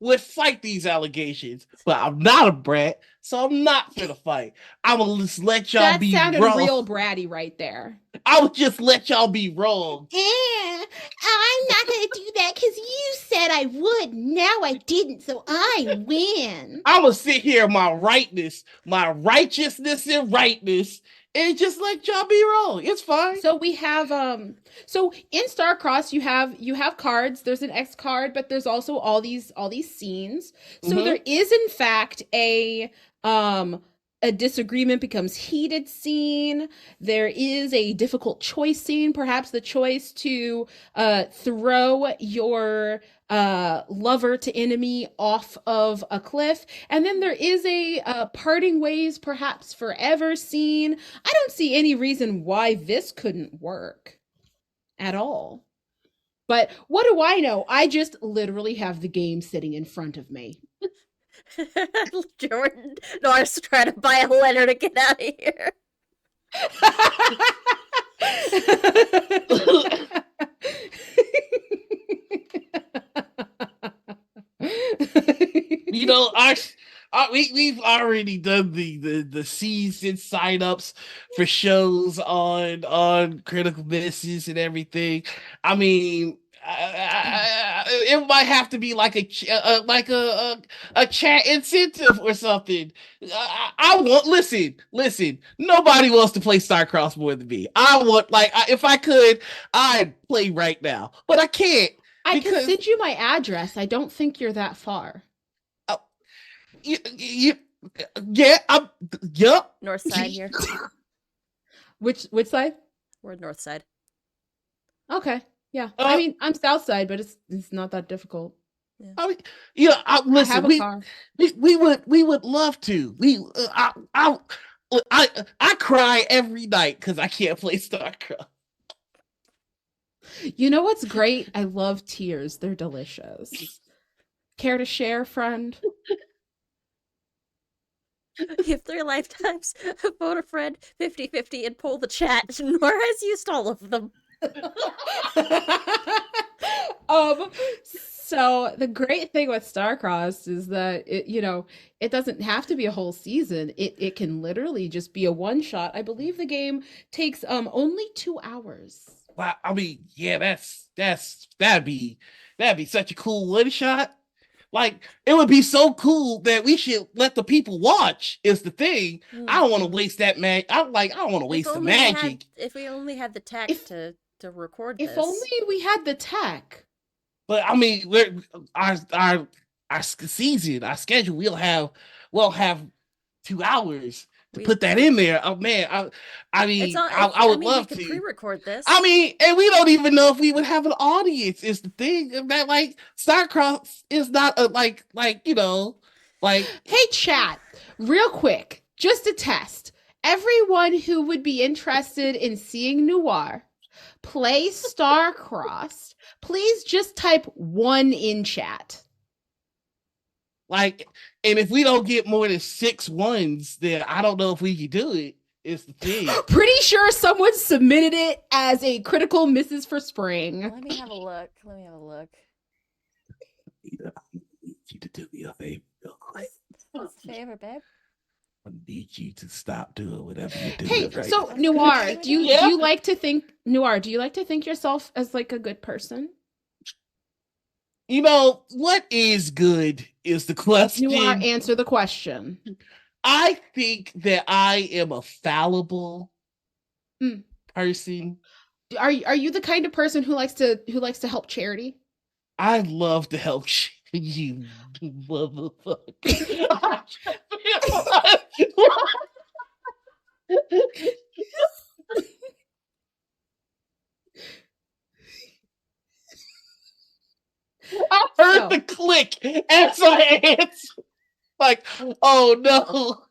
would fight these allegations, but I'm not a brat, so I'm not gonna fight. I will just let y'all That be sounded wrong. real bratty right there. I would just let y'all be wrong. I'm not gonna do that because you said I would. Now I didn't, so I win. I'm gonna sit here, my rightness, my righteousness and rightness, and just let y'all be wrong. It's fine. So we have so in StarCross you have cards. There's an X card, but there's also all these scenes. So Mhm. there is in fact a disagreement becomes heated scene. There is a difficult choice scene, perhaps the choice to throw your lover to enemy off of a cliff. And then there is a parting ways, perhaps forever scene. I don't see any reason why this couldn't work at all. But what do I know? I just literally have the game sitting in front of me. Jordan Norris trying to buy a letter to get out of here. You know, we've already done the season signups for shows on Critical Misses and everything. I mean, it might have to be like a chat incentive or something. I want listen. Nobody wants to play StarCross more than me. I want if I could, I'd play right now, but I can't. I can Because- send you my address. I don't think you're that far. Yeah, North side here. Which side? We're north side. Okay. Yeah. I mean, I'm south side, but it's not that difficult. I mean, you know, I listen, have a car. we would love to. I cry every night because I can't play StarCraft. You know what's great? I love tears. They're delicious. Care to share, friend? You have 3 lifetimes. Vote a friend 50-50 and poll the chat. Nora has used all of them. So the great thing with Starcrossed is that it doesn't have to be a whole season. It can literally just be a one shot. I believe the game takes only 2 hours. Wow, I mean, yeah, that'd be such a cool one shot. Like, it would be so cool that we should let the people watch. Is the thing. I don't want to waste that magic. I don't want to waste the magic. If we only had the tech to record this. If only we had the tech. But I mean, our season, our schedule, we'll have 2 hours to put that in there. Oh man, I would love to pre-record this. I mean, and we don't even know if we would have an audience. Is the thing that like StarCraft is not a like Hey chat, real quick, just a test. Everyone who would be interested in seeing Noir play StarCrossed, please just type 1 in chat. Like, and if we don't get more than 6 ones, then I don't know if we can do it. It's the thing. Pretty sure someone submitted it as a critical misses for spring. Let me have a look. I need you to do me a favor real quick. What's the favor, babe? I need you to stop doing whatever you're doing. Hey, right so now. Noir, do you like to think yourself as like a good person? You know, what is good is the question. Noir, answer the question. I think that I am a fallible person. Are you the kind of person who likes to help charity? I love to help you, motherfucker. I heard the click as I answered. Like, oh no.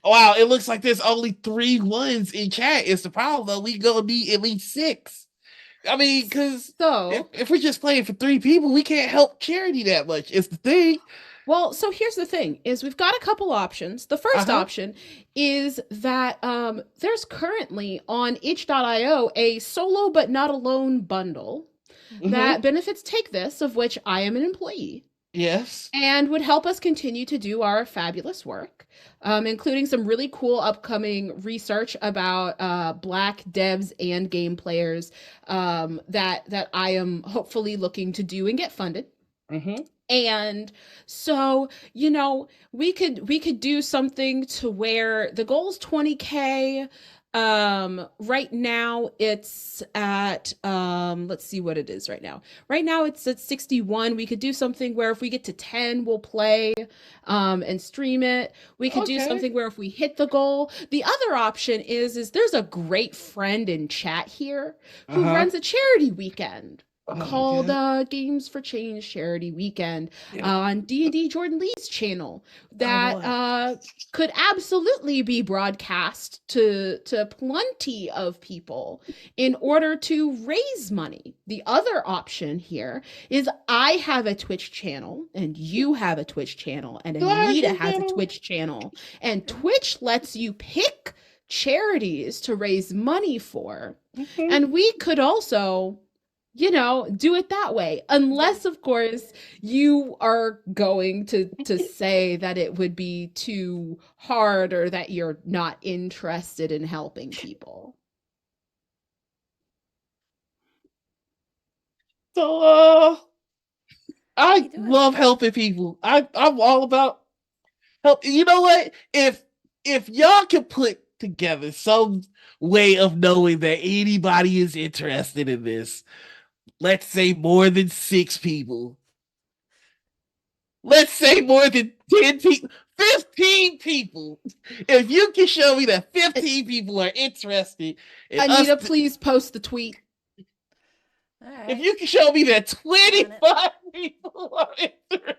Wow, it looks like there's only 3 ones in chat. It's the problem though. We gonna need at least 6. I mean, because if we're just playing for 3 people, we can't help charity that much. It's the thing. Well, so here's the thing: is we've got a couple options. The first option is that there's currently on itch.io a solo but not alone bundle that benefits Take This, of which I am an employee. Yes. And would help us continue to do our fabulous work, including some really cool upcoming research about Black devs and game players that I am hopefully looking to do and get funded. And so, we could do something to where the goal's 20K. Right now it's at let's see what it is right now. Right now it's at 61. We could do something where if we get to 10, we'll play and stream it. We could do something where if we hit the goal. The other option is there's a great friend in chat here who runs a charity weekend called Games for Change Charity Weekend on D&D Jordan Lee's channel that could absolutely be broadcast to plenty of people in order to raise money. The other option here is I have a Twitch channel and you have a Twitch channel and Anita has a Twitch channel, and Twitch lets you pick charities to raise money for. And we could also do it that way. Unless, of course, you are going to say that it would be too hard or that you're not interested in helping people. So, I love helping people. I'm all about help. You know what? If y'all can put together some way of knowing that anybody is interested in this, let's say more than 6 people. Let's say more than 10 people. 15 people. If you can show me that 15 people are interested in Anita, us, please post the tweet. All right. if you can show me that 25 people are interested,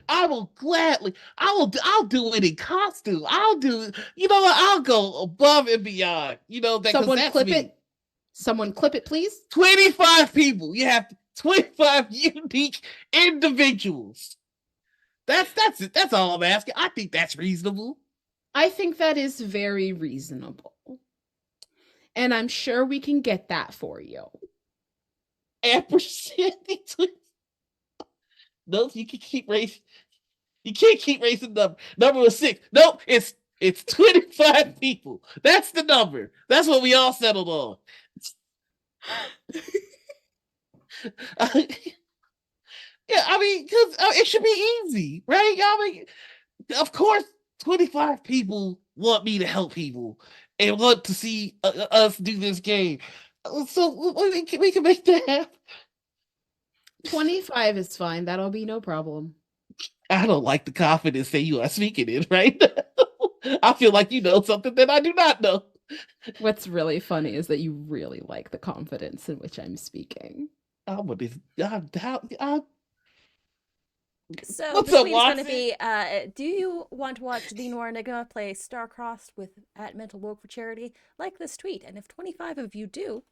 I will gladly. I'll do it in costume. I'll do. You know what? I'll go above and beyond. You know that. Someone that's clip me. it. Someone clip it, please. 25 people. You have 25 unique individuals. That's it. That's all I'm asking. I think that's reasonable. I think that is very reasonable. And I'm sure we can get that for you. Ampersand. No, you can keep raising. You can't keep raising the number. Number was 6. Nope, it's 25 people. That's the number. That's what we all settled on. Yeah, I mean, because it should be easy, right? I mean, of course, 25 people want me to help people and want to see us do this game. So we can make that happen. 25 is fine. That'll be no problem. I don't like the confidence that you are speaking in, right? I feel like you know something that I do not know. What's really funny is that you really like the confidence in which I'm speaking. So What's the up, tweet is going to Watson? be, do you want to watch the Nora Enigma play Starcrossed with at Mental Woke for charity? Like this tweet, and if 25 of you do,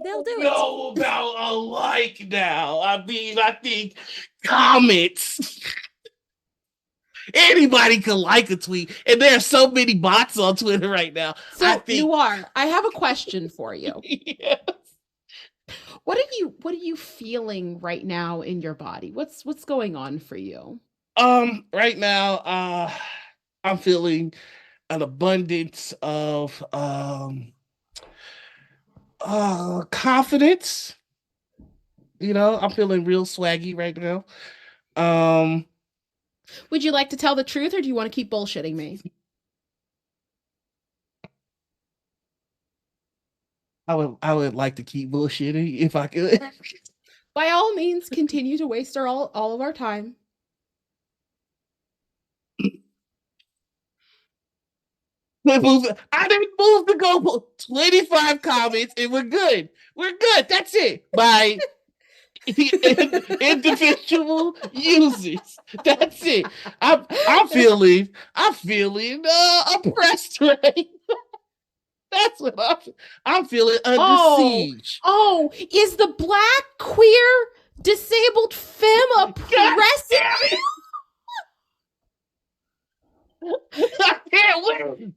they'll do it. Know about a like now. I mean, I think comments. Anybody can like a tweet, and there are so many bots on Twitter right now. So, I think, Noir, I have a question for you. yeah. What are you feeling right now in your body? What's going on for you? Right now, I'm feeling an abundance of confidence. You know, I'm feeling real swaggy right now. Would you like to tell the truth, or do you want to keep bullshitting me? I would like to keep bullshitting if I could. By all means, continue to waste all of our time. I didn't move the goalpost. 25 comments and we're good. We're good. That's it. By individual users. That's it. I'm feeling oppressed, right? That's what I'm feeling under siege. Oh, is the black queer disabled femme oppressing you? I can't win.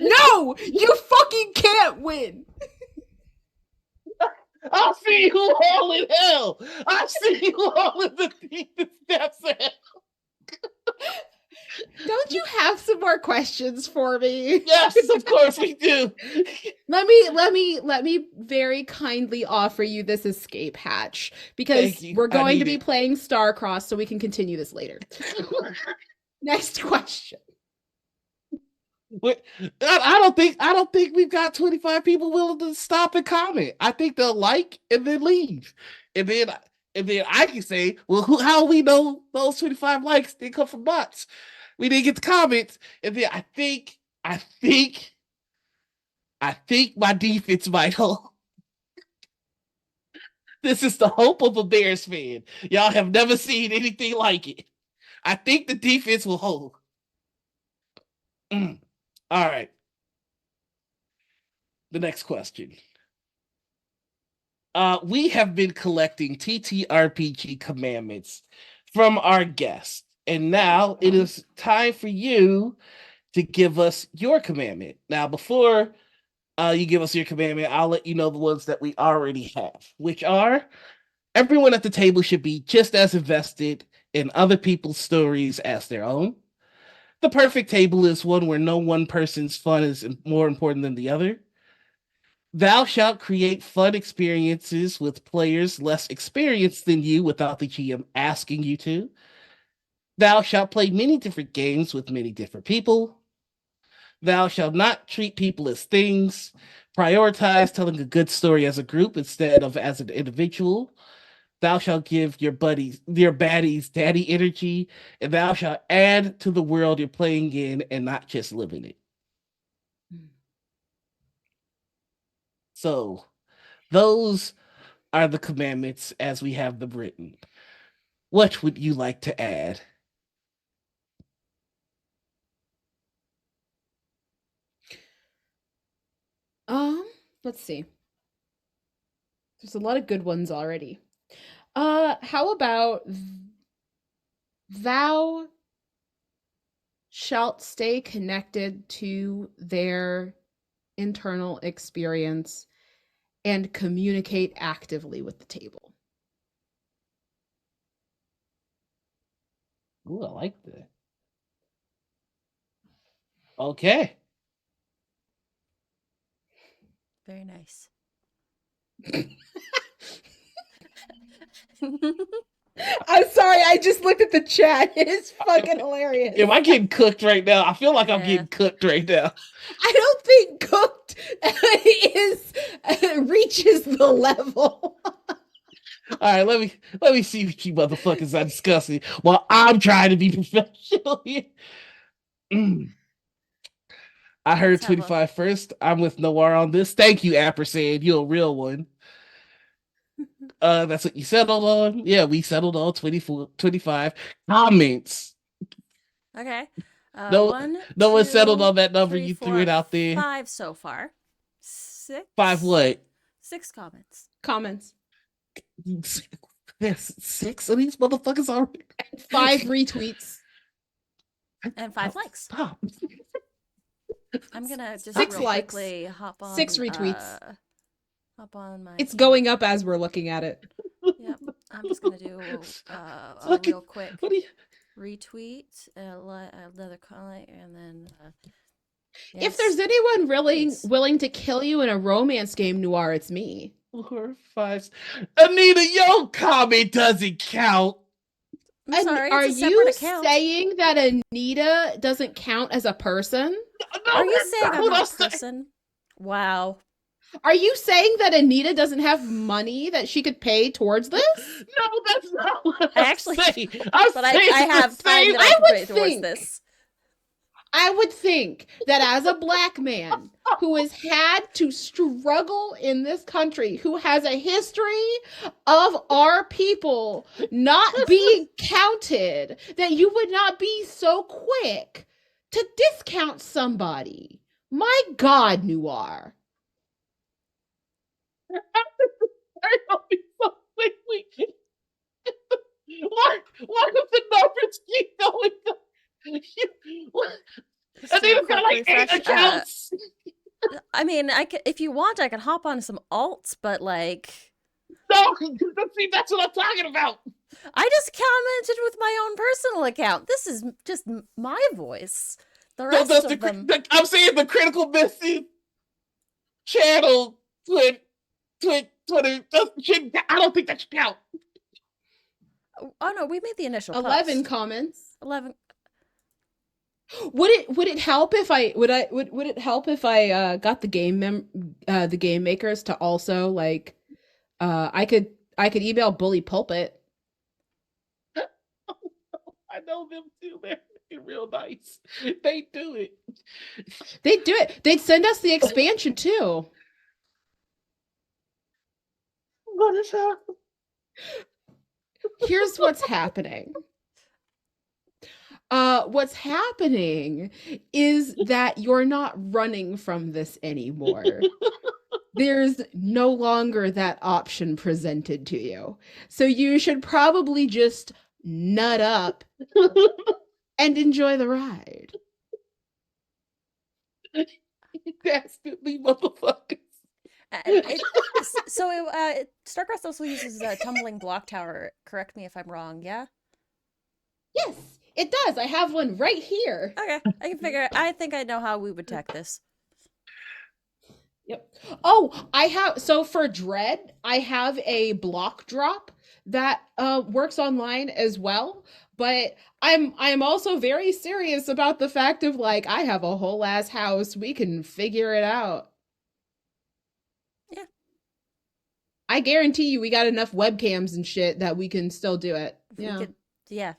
No, you fucking can't win. I'll see you all in hell. I'll see you all in the deepest depths of hell. Don't you have some more questions for me? Yes, of course we do. Let me very kindly offer you this escape hatch because we're going to be playing Starcross, so we can continue this later. Next question. I don't think we've got 25 people willing to stop and comment. I think they'll like and then leave, and then I can say, well, how we know those 25 likes didn't come from bots? We didn't get the comments, and then I think my defense might hold. This is the hope of a Bears fan. Y'all have never seen anything like it. I think the defense will hold. All right. The next question. We have been collecting TTRPG commandments from our guests, and now it is time for you to give us your commandment. Now, before you give us your commandment, I'll let you know the ones that we already have, which are: everyone at the table should be just as invested in other people's stories as their own. The perfect table is one where no one person's fun is more important than the other. Thou shalt create fun experiences with players less experienced than you without the GM asking you to. Thou shalt play many different games with many different people. Thou shalt not treat people as things. Prioritize telling a good story as a group instead of as an individual. Thou shalt give your baddies daddy energy, and thou shalt add to the world you're playing in and not just live in it. So those are the commandments as we have them written. What would you like to add? Let's see. There's a lot of good ones already. How about thou shalt stay connected to their internal experience and communicate actively with the table. Ooh, I like that. Okay. Very nice. I'm sorry, I just looked at the chat. It's fucking hilarious. Am I getting cooked right now? I feel like I'm Yeah. getting cooked right now. I don't think cooked is reaches the level. All right, let me see what you motherfuckers are discussing while I'm trying to be professional here. I heard Let's have a- 25 first. I'm with Noir on this. Thank you, Ampersand. You're a real one. That's what you settled on. Yeah, we settled on 25 comments. Okay. No- One, no one two, settled on that number. 3, You 4, threw it out there. 5 so far. 6. 5 what? 6 comments. Comments. There's 6 of these motherfuckers already. 5 retweets. And 5 likes. Stop. I'm gonna just 6 real likes. quickly hop on. 6 retweets. Hop on my. It's going up as we're looking at it. Yep. I'm just gonna do a Fucking- real quick What do you? retweet, another comment, and then. If there's yes. anyone really Yes. willing to kill you in a romance game, Noir, it's me. 4, 5. Anita, your comment doesn't count. I'm And sorry, are it's a separate you account. saying that Anita doesn't count as a person? No, Are you that's saying I'm what not a saying. person? Wow. Are you saying that Anita doesn't have money that she could pay towards this? No, that's not what I I'm actually- saying. I'm But I saying have the time same- that I I can would pay towards think- this. I would think that as a black man who has had to struggle in this country, who has a history of our people not being counted, that you would not be so quick to discount somebody. My God, Noir. I don't think so. Wait. Why does the numbers keep going up? Just do a Anita's got quick like 8 refresh. accounts. I mean, if you want, I can hop on some alts, but like, No, see, that's what I'm talking about. I just commented with my own personal account. This is just my voice. The No, rest that's of them. I'm saying the Critical Missing channel, Twitter. I don't think that should count. Oh no, we made the initial 11 post. comments. 11. Would it help if I would it help if I got the the game makers to also like I could email Bully Pulpit. I know them too. They're real nice. They do it. They'd do it. They'd send us the expansion too. What is happening? Here's what's happening. What's happening is that you're not running from this anymore. There's no longer that option presented to you. So you should probably just nut up and enjoy the ride. Dastardly motherfuckers. StarCraft also uses a tumbling block tower. Correct me if I'm wrong. Yeah. Yes, it does. I have one right here. Okay, I can figure. I think I know how we would tech this. Yep. Oh, I have so for Dread, I have a block drop that works online as well. But I'm also very serious about the fact of like I have a whole ass house. We can figure it out. Yeah. I guarantee you we got enough webcams and shit that we can still do it. We Yeah. could, yeah.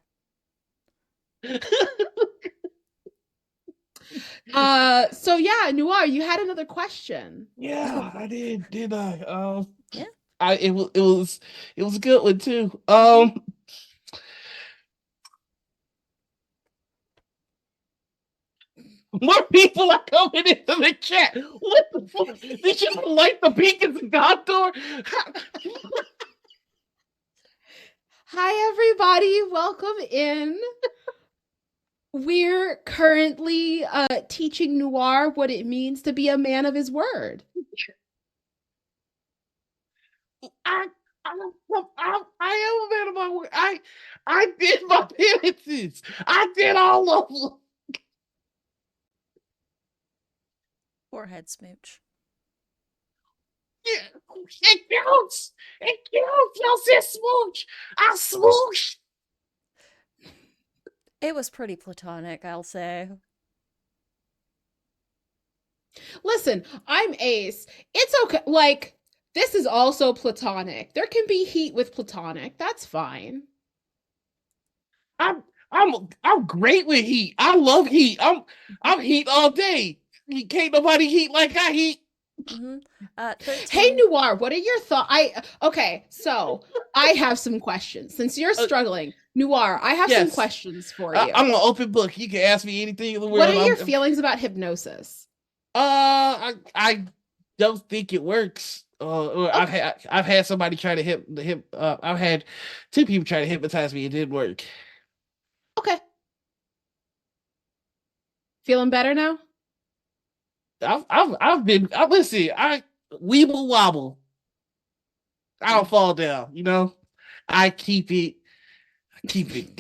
So yeah, Noir, you had another question. Yeah, I did, did I? Yeah. It was a good one too. More people are coming into the chat. What the fuck? Did you like the beacons of Gondor? Hi everybody, welcome in. We're currently teaching Noir what it means to be a man of his word. I am a man of my word. I did my penances. I did all of them. Forehead smooch. Yeah, it counts. It counts. Y'all said smooch. I smooch. It was pretty platonic, I'll say. Listen, I'm Ace. It's okay. Like, this is also platonic. There can be heat with platonic. That's fine. I'm great with heat. I love heat. I'm heat all day. Can't nobody heat like I heat. Mm-hmm. 13. Hey Noir, what are your thoughts? Okay, so I have some questions. Since you're struggling, Noir, I have some Yes. questions for you. I'm an open book. You can ask me anything in the world. What are your feelings about hypnosis? I don't think it works. Okay. I've had somebody try to I've had two people try to hypnotize me. It didn't work. Okay. Feeling better now? I've been listen, I weeble wobble. I don't fall down, you know. I keep it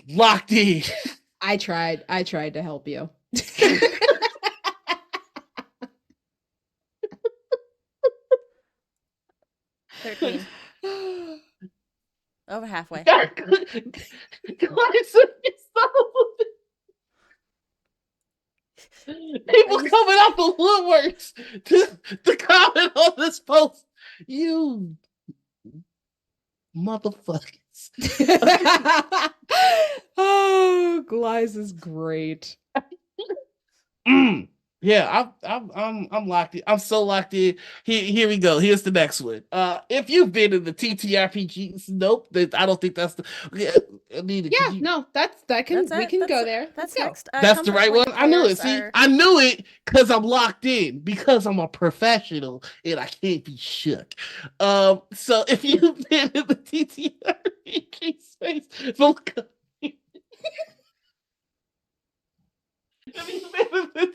locked in. I tried to help you. 13. Over halfway. People coming out the woodworks to comment on this post. You motherfuckers. Oh, Glies is great. Yeah, I'm locked in. I'm so locked in. Here we go. Here's the next one. If you've been in the TTRPGs, nope. I don't think that's the. Yeah, Anita, Yeah, you, no, we can go there. That's Let's go. next. that's the right one. I knew it. players See, are- I knew it because I'm locked in because I'm a professional and I can't be shook. So if you've been in the TTRPG space, if you've been in the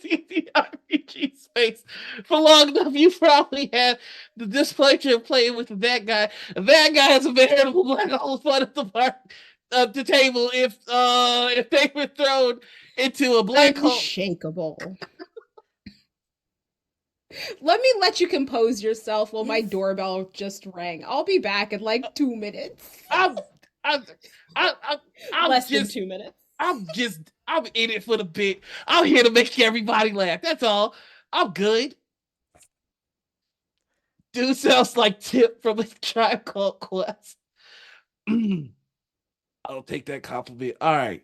TTRPG space for long enough, you probably had the displeasure of playing with that guy. That guy has a veritable black hole fun at the table if they were thrown into a black hole. Unshakable. Let me let you compose yourself while my doorbell just rang. I'll be back in like 2 minutes. I'm Less just than 2 minutes. I'm in it for the bit. I'm here to make everybody laugh. That's all. I'm good. Dude sounds like Tip from a Tribe Called Quest. I'll take that compliment. All right.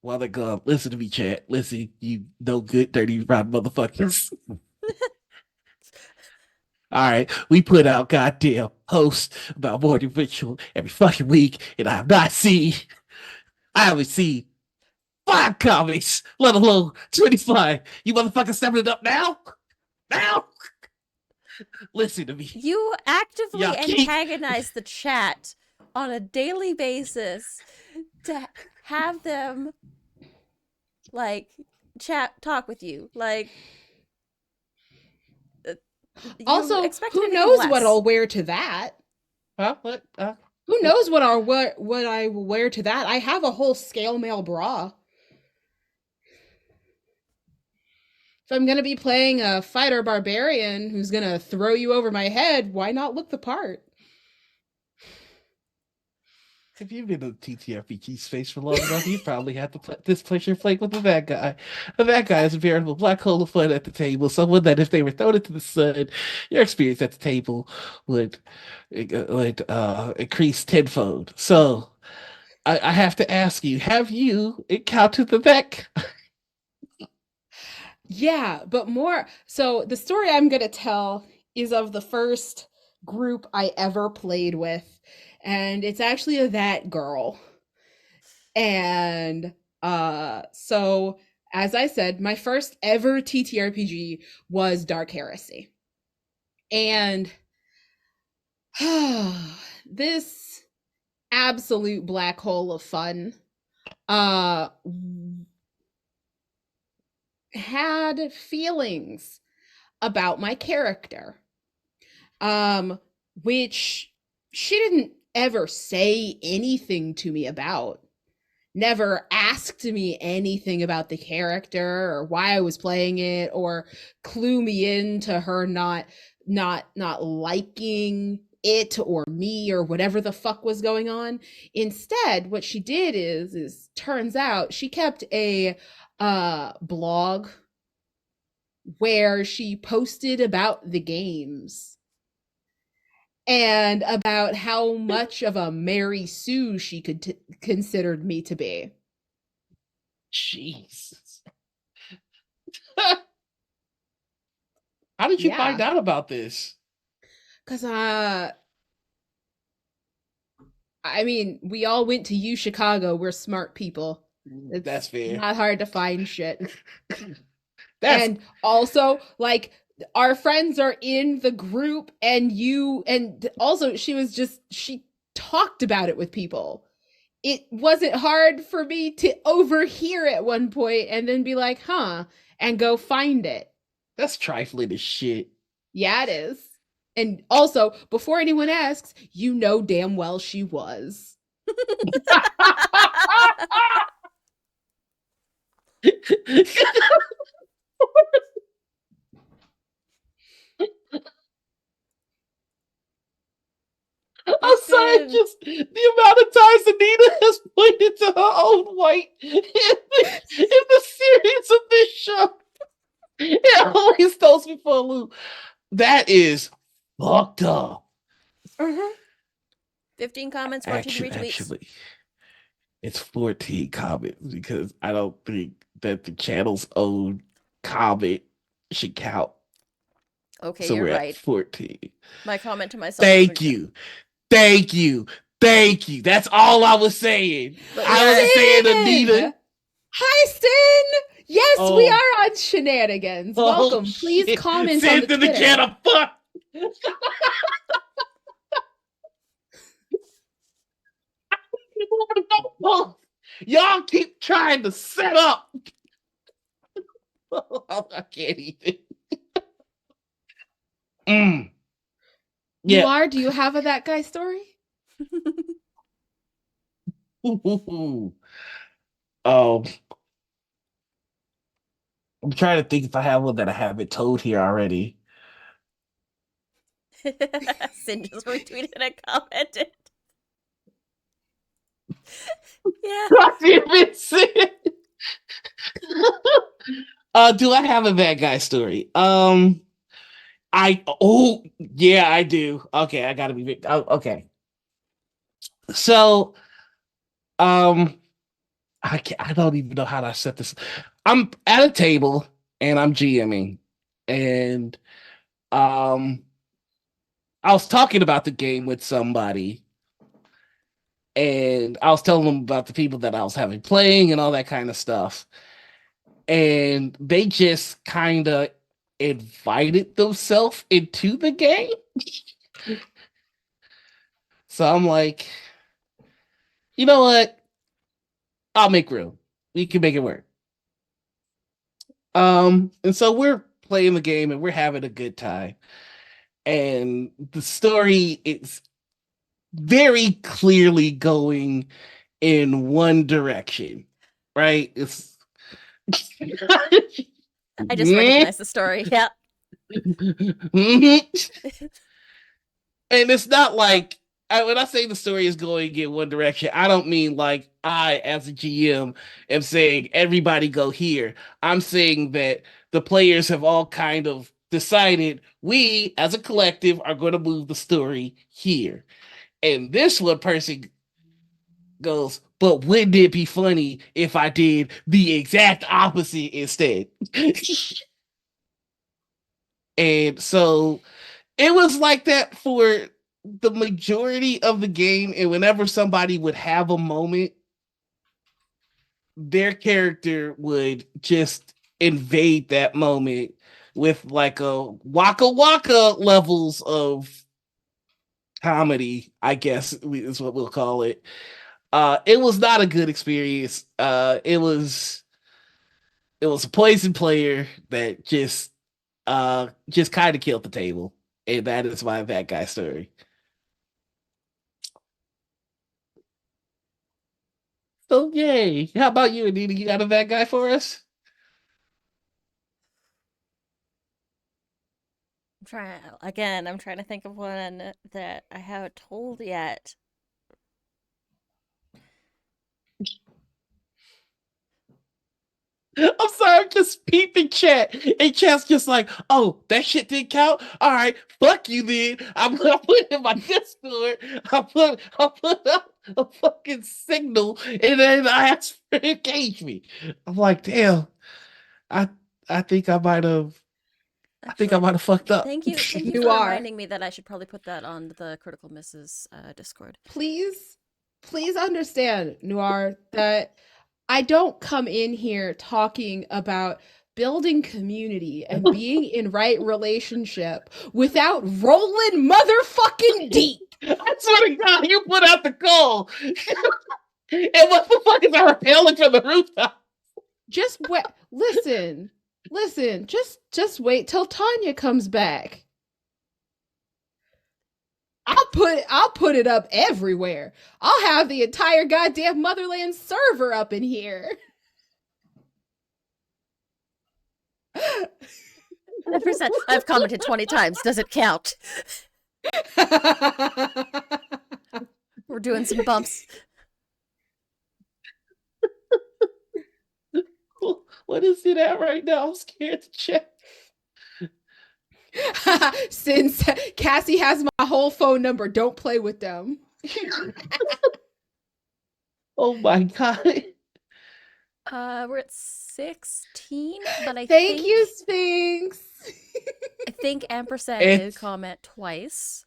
While they're gone, listen to me, chat. Listen, you no good, dirty, rotten motherfuckers. All right, we put out goddamn posts about morning ritual every fucking week, and I haven't seen 5 comics, let alone 25. You motherfuckers stepping it up now? Now? Listen to me. You actively Yeah, antagonize the chat on a daily basis to have them like talk with you. Like Also, who knows what I'll wear to that? Huh? What? Who knows what I will wear to that? I have a whole scale mail bra. If I'm gonna be playing a fighter barbarian who's gonna throw you over my head, why not look the part? If you've been in the TTRPG space for long enough, you probably have to this pleasure playing with the bad guy. The bad guy is a veritable black hole of fun at the table. Someone that, if they were thrown into the sun, your experience at the table would increase tenfold. So, I have to ask you: have you encountered the Vec? Yeah, but more. So the story I'm going to tell is of the first group I ever played with, and it's actually a that girl. And so as I said, my first ever TTRPG was Dark Heresy. And this absolute black hole of fun uh had feelings about my character, which she didn't ever say anything to me about, never asked me anything about the character or why I was playing it, or clue me into her not liking it or me or whatever the fuck was going on. Instead, what she did is turns out she kept a blog where she posted about the games and about how much of a Mary Sue she considered me to be. Jesus. How did you find out about this? Because I mean, we all went to U Chicago. We're smart people. That's fair. Not hard to find shit. And also, like, our friends are in the group, and also she talked about it with people. It wasn't hard for me to overhear at one point and then be like, huh, and go find it. That's trifling as shit. Yeah, it is. And also, before anyone asks, you know damn well she was. I'm sorry, just the amount of times Anita has pointed to her own white in the series of this show. It always throws me for a loop. That is fucked up. 15 comments, 14 retweets. Actually, it's 14 comments because I don't think that the channel's own comment should count. Okay, so you're we're right. At 14. My comment to myself. Thank you. That's all I was saying. But I was saying, Anita. Hi, Sin. Yes, we are on shenanigans. Welcome. Please shit. comment Sin's on the in the can of fuck. Y'all keep trying to set up. I can't even. You are? Do you have a that guy story? Oh, I'm trying to think if I have one that I haven't told here already. Sin just retweeted and commented. Yeah. God damn it, Sin. Do I have a bad guy story? I do. Okay, I gotta be okay. So, I don't even know how to set this. I'm at a table and I'm GMing, and I was talking about the game with somebody, and I was telling them about the people that I was having playing and all that kind of stuff, and they just kind of invited themselves into the game. So I'm like, you know what? I'll make room. We can make it work. And so we're playing the game and we're having a good time. And the story is very clearly going in one direction, right? It's I just recognize the story. Yeah. And it's not like when I say the story is going in one direction, I don't mean like I, as a GM, am saying everybody go here. I'm saying that the players have all kind of decided we, as a collective, are going to move the story here. And this one person goes, but wouldn't it be funny if I did the exact opposite instead? And so it was like that for the majority of the game. And whenever somebody would have a moment, their character would just invade that moment with like a waka waka levels of comedy, I guess is what we'll call it. It was not a good experience. It was a poison player that just kind of killed the table. And that is my bad guy story. So yay. How about you, Anita? You got a bad guy for us? I'm trying to think of one that I haven't told yet. I'm sorry, I'm just peeping chat. And chat's just like, oh, that shit didn't count? All right, fuck you then. I'm gonna put it in my Discord. I'll put up a fucking signal and then I ask for engagement. I'm like, damn, I I think I might have fucked up. Thank you You for are. reminding me that I should probably put that on the Critical Misses Discord. Please understand, Noir, that I don't come in here talking about building community and being in right relationship without rolling motherfucking deep. I swear to God, you put out the call. And what the fuck is I rappelling from the rooftop? Just wait. Listen. Just wait till Tanya comes back. I'll put it up everywhere. I'll have the entire goddamn Motherland server up in here. 100%. I've commented 20 times. Does it count? We're doing some bumps. What is it at right now? I'm scared to check. Since Cassie has my whole phone number, don't play with them. Oh my God. We're at 16, but I Thank think you, Sphinx. I think Ampersand It's- did comment twice.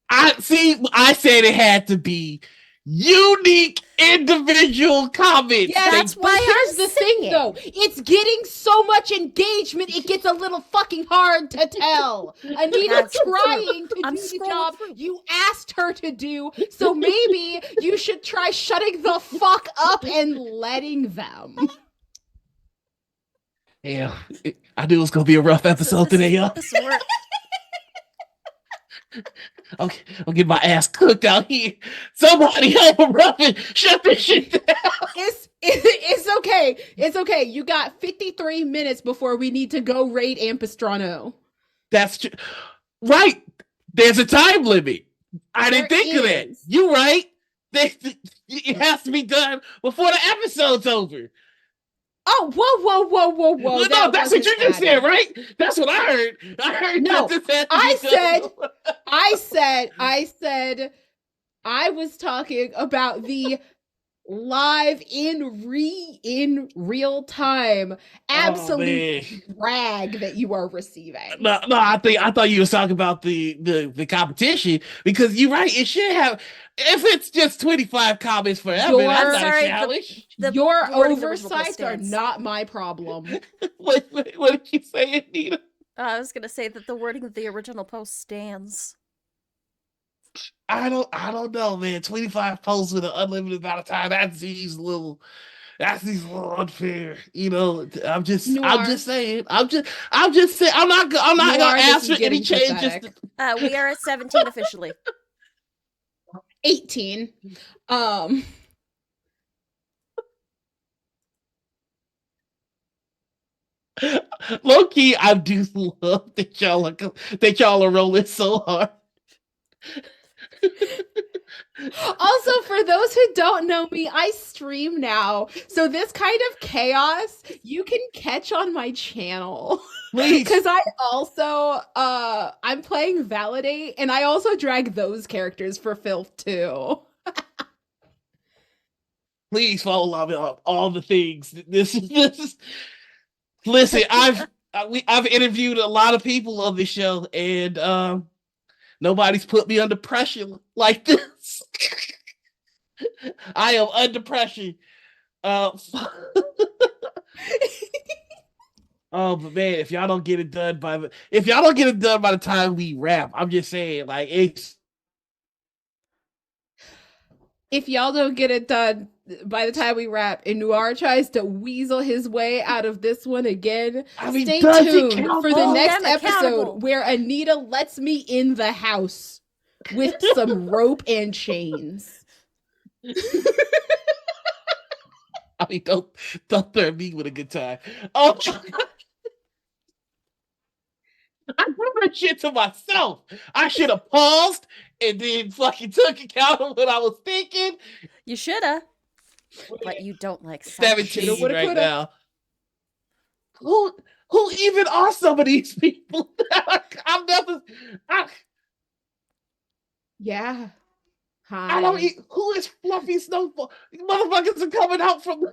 I said it had to be unique individual comments. Yes, That's but why here's I'm the thing, saying. though. It's getting so much engagement, it gets a little fucking hard to tell. Anita's That's true. trying to I'm do the scrolling job through. you asked her to do, so maybe you should try shutting the fuck up and letting them. Damn, I knew it was gonna be a rough episode today, y'all. This work. Okay, I'll get my ass cooked out here. Somebody help him, Ruffin. Shut this shit down. It's okay. It's okay. You got 53 minutes before we need to go raid Ampistrano. That's true. Right. There's a time limit. I didn't There think of that. is. You right. It has to be done before the episode's over. Oh, whoa. Well, no, that's what you just said, right? That's what I heard. I heard No, that this had to I be done. I said I was talking about the live in real time absolute drag that you are receiving. No, I thought you was talking about the competition, because you're right. It should have. If it's just 25 comments forever, Your- that's not Sorry, a challenge. Your wording of the original post oversights are stands. not my problem. What did you say, Anita? I was gonna say that the wording of the original post stands. I don't know, man. 25 posts with an unlimited amount of time. That seems a little unfair. You know, I'm just saying. I'm just saying. I'm not Noir, gonna this ask is for any getting changes. pathetic. We are at 17 officially. 18. Low key, I do love that y'all are rolling so hard. Also, for those who don't know me, I stream now. So this kind of chaos you can catch on my channel. Please. Because I also I'm playing Validate and I also drag those characters for filth too. Please follow me on all the things. This is listen, I've interviewed a lot of people on this show, and nobody's put me under pressure like this. I am under pressure. Oh, but man, if y'all don't get it done by the time we wrap, I'm just saying, like, it's If y'all don't get it done by the time we wrap and Noir tries to weasel his way out of this one again, stay tuned for the next episode where Anita lets me in the house with some rope and chains. I mean, don't threaten me with a good time. Oh, I did that shit to myself. I should have paused and then fucking took account of what I was thinking. You shoulda, but you don't like 17 right now. Who even are some of these people? I've never. Yeah. I don't eat. Who is Fluffy Snowball? Motherfuckers are coming out from.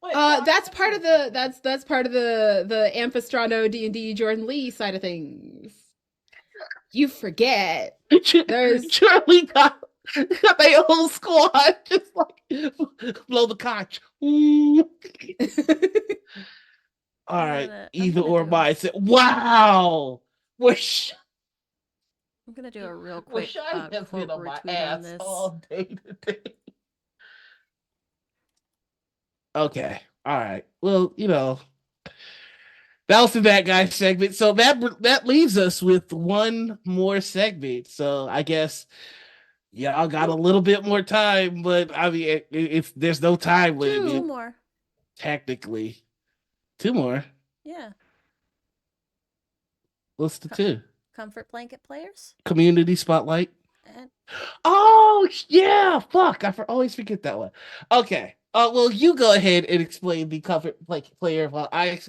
That's part of the that's part of the Amphistrano D&D Jordan Lee side of things. You forget. There's Charlie got their whole squad just like blow the conch. All right, either or mindset. Wow. I'm gonna do a real quick quote been on my retweet ass on this. all day today. Okay. All right. Well, that was the That Guy segment. So that leaves us with one more segment. So I guess y'all got a little bit more time, but I mean, if there's no time limit. 2 more. Technically. 2 more. Yeah. What's the 2? Comfort blanket players. Community spotlight. And Oh yeah, fuck! I always forget that one. Okay. Well, you go ahead and explain the comfort player while I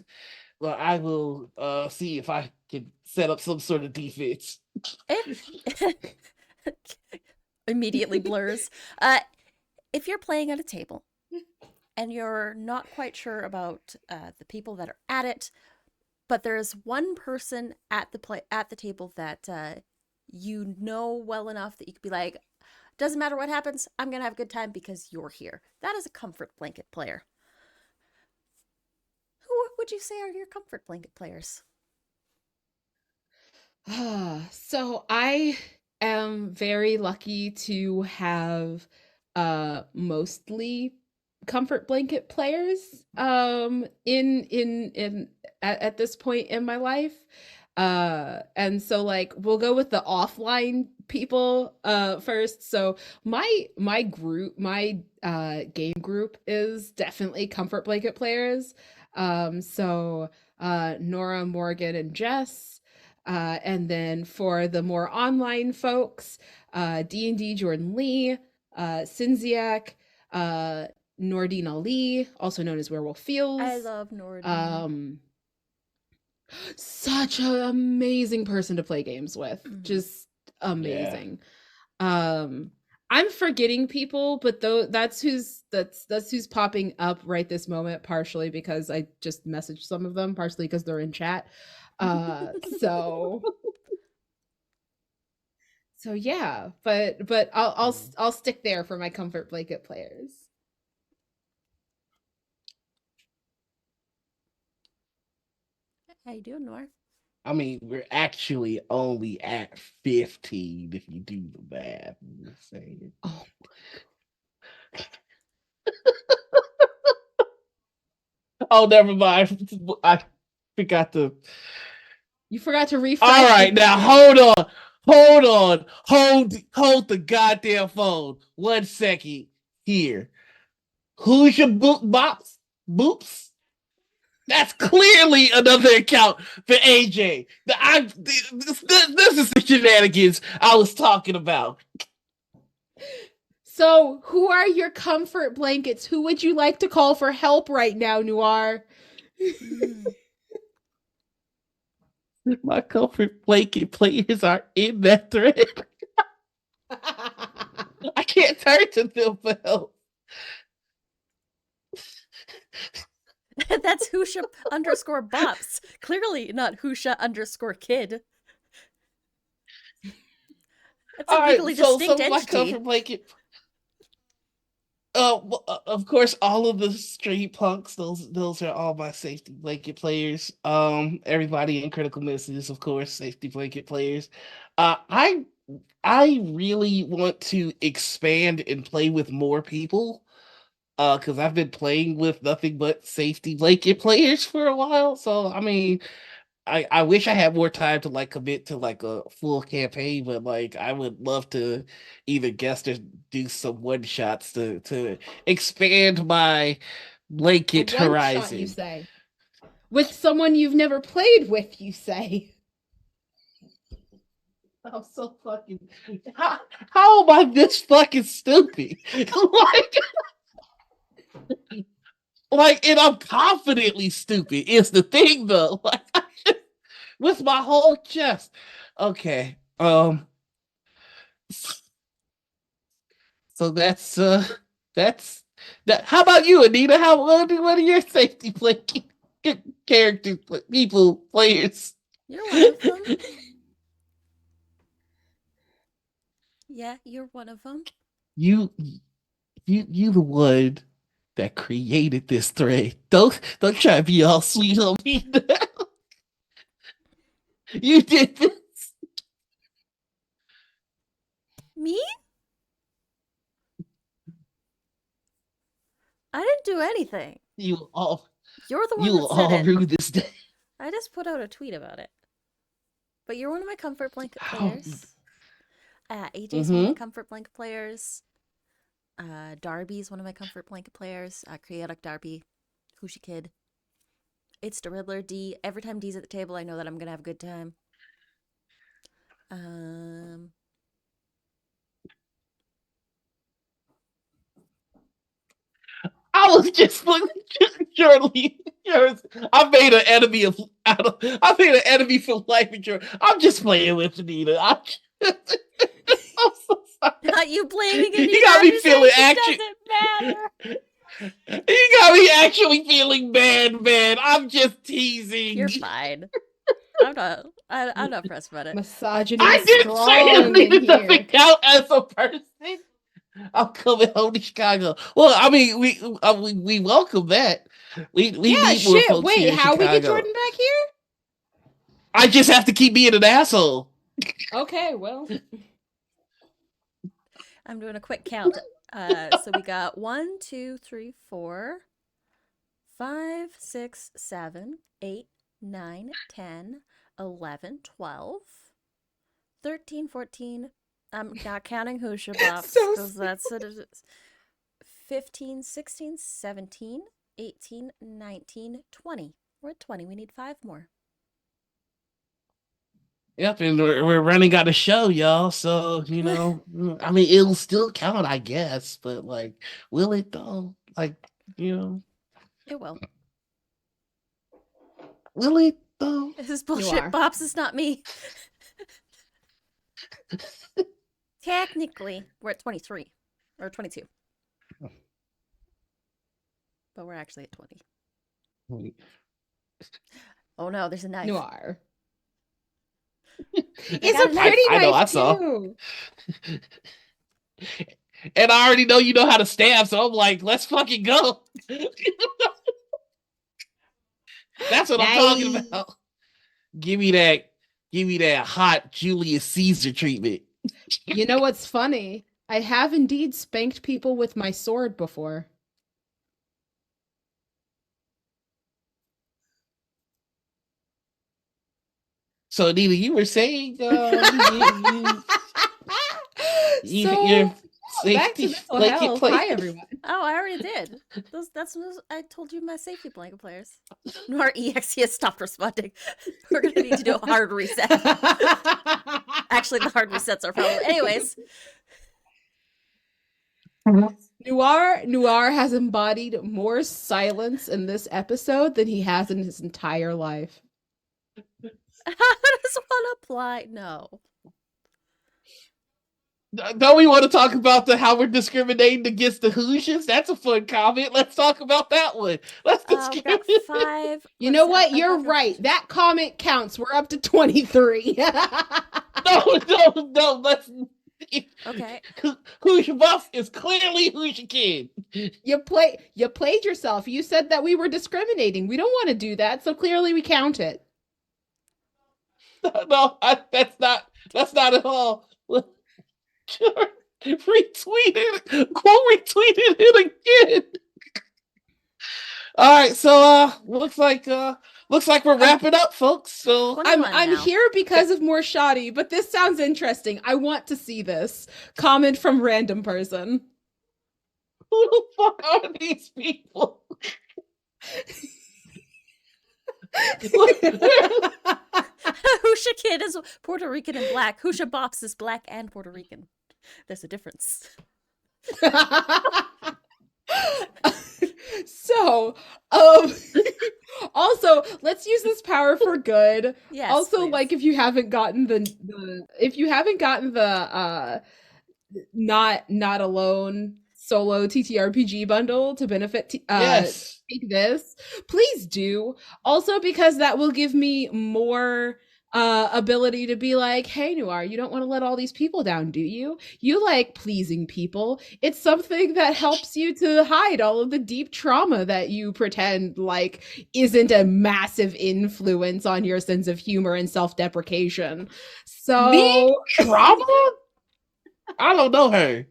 will see if I can set up some sort of defense. Immediately blurs. If you're playing at a table and you're not quite sure about the people that are at it, but there is one person at the table that you know well enough that you could be like, doesn't matter what happens, I'm gonna have a good time because you're here. That is a comfort blanket player. Who would you say are your comfort blanket players? So I am very lucky to have mostly comfort blanket players in at this point in my life. And so like we'll go with the offline people first. So my group, my game group is definitely comfort blanket players. So Nora, Morgan, and Jess. And then for the more online folks, D&D Jordan Lee, Sinziak, Nordine Ali, also known as Werewolf Fields. I love Nordine. Such an amazing person to play games with. Mm-hmm. Just amazing. Yeah. I'm forgetting people, but that's who's popping up right this moment, partially because I just messaged some of them, partially because they're in chat. So yeah, but I'll stick there for my comfort blanket players. How you doing, Nor? I mean, we're actually only at 15 if you do the math. I'm just saying. Oh my God. Oh, never mind. I forgot to. You forgot to refresh. All right, now hold on. Hold the goddamn phone. 1 second here. Who's your boops? That's clearly another account for AJ. This is the shenanigans I was talking about. So, who are your comfort blankets? Who would you like to call for help right now, Noir? My comfort blanket players are in that thread. I can't turn to them for help. That's Husha underscore bops. Clearly not Husha underscore kid. It's a legally distinct my entity. comfort blanket. Of course, all of the street punks. Those are all my safety blanket players. Everybody in Critical Misses, of course, safety blanket players. I really want to expand and play with more people. Because I've been playing with nothing but safety blanket players for a while. So I mean, I wish I had more time to like commit to like a full campaign, but like I would love to either guest or do some one shots to expand my blanket One shot, you horizon. say? With someone you've never played with, you say? I'm so fucking. How am I this fucking stupid? And I'm confidently stupid. Is the thing though? Like, with my whole chest. Okay. So that's that. How about you, Anita? What are your safety play characters, people, players? You're one of them. Yeah, you're one of them. You the one that created this thread. Don't try to be all sweet on me now. You did this. Me? I didn't do anything. You're the one that said it. rue this day. I just put out a tweet about it. But you're one of my comfort blanket players. AJ's one of my comfort blanket players. Darby's one of my comfort blanket players. Chaotic Darby. Husha Kid. It's the Riddler. D. Every time D's at the table, I know that I'm gonna have a good time. I was just surely. I made an enemy I made an enemy for life. I'm just playing with Anita. I'm so sorry. Not you blaming Anita. You got me feeling actually. Doesn't matter. You got me actually feeling bad, man. I'm just teasing. You're fine. I'm not pressed about it. Misogyny I is didn't strong say in Anita here. doesn't count as a person. I'm coming home to Chicago. Well, I mean, we welcome that. We need more folks Wait, here in how we get Chicago. Jordan back here? I just have to keep being an asshole. Okay, well. I'm doing a quick count. So we got 1, 2, 3, 4, 5, 6, 7, 8, 9, 10, 11, 12, 13, 14. I'm not counting Husha buffs because that's it. 15, 16, 17, 18, 19, 20. We're at 20. We need 5 more. Yep, and we're running out of show, y'all. So, you know, I mean, it'll still count, I guess. But, like, will it, though? Like, you know. It will. Will it, though? This is bullshit. Bops is not me. Technically, we're at 23. Or 22. But we're actually at 20. Wait. Oh, no, there's a knife. Noir. It's a pretty knife, I know, I saw. And I already know you know how to stab, so I'm like, let's fucking go. That's what I'm talking about. Give me that hot Julius Caesar treatment. You know what's funny? I have indeed spanked people with my sword before. So, Anita, you were saying Back to Safety mental blanket health. play. Hi, everyone. Oh, I already did. I told you my safety blanket players. Nor EXE has stopped responding. We're gonna need to do a hard reset. Actually, the hard resets are probably. Anyways, Noir has embodied more silence in this episode than he has in his entire life. how does one apply? No. Don't we want to talk about how we're discriminating against the Hoosians? That's a fun comment. Let's talk about that one. Let's We got discriminate. 5. You know what? You're right. That comment counts. We're up to 23. No. Let's. Okay. Hoosier Buff is clearly Hoosier Kid. You played yourself. You said that we were discriminating. We don't want to do that, so clearly we count it. No, that's not at all. Retweeted, quote retweeted it again. All right, so looks like we're wrapping up, folks. So I'm here because of more shoddy, but this sounds interesting. I want to see this. Comment from random person. Who the fuck are these people? Husha Kid is Puerto Rican and black. Husha Bops is black and Puerto Rican. There's a difference. So, also, let's use this power for good. Yes. Also, please. like if you haven't gotten the not alone solo TTRPG bundle to benefit yes. take this, please do. Also, because that will give me more ability to be like, hey Noir, you don't want to let all these people down, do you? You like pleasing people. It's something that helps you to hide all of the deep trauma that you pretend like isn't a massive influence on your sense of humor and self-deprecation. So Me? Trauma? I don't know her.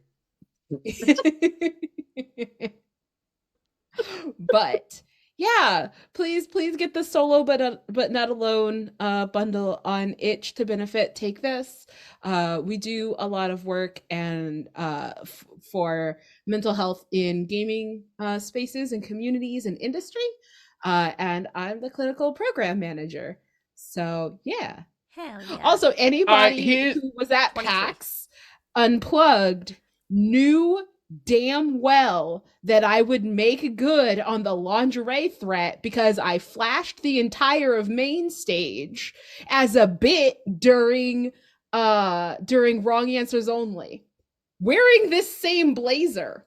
But yeah, please get the solo but not alone bundle on itch to benefit take this. We do a lot of work and for mental health in gaming spaces and communities and industry, and I'm the clinical program manager, so yeah. Hell yeah. Also, anybody who was at 23. PAX Unplugged knew damn well that I would make good on the lingerie threat because I flashed the entire of main stage as a bit during wrong answers only, wearing this same blazer,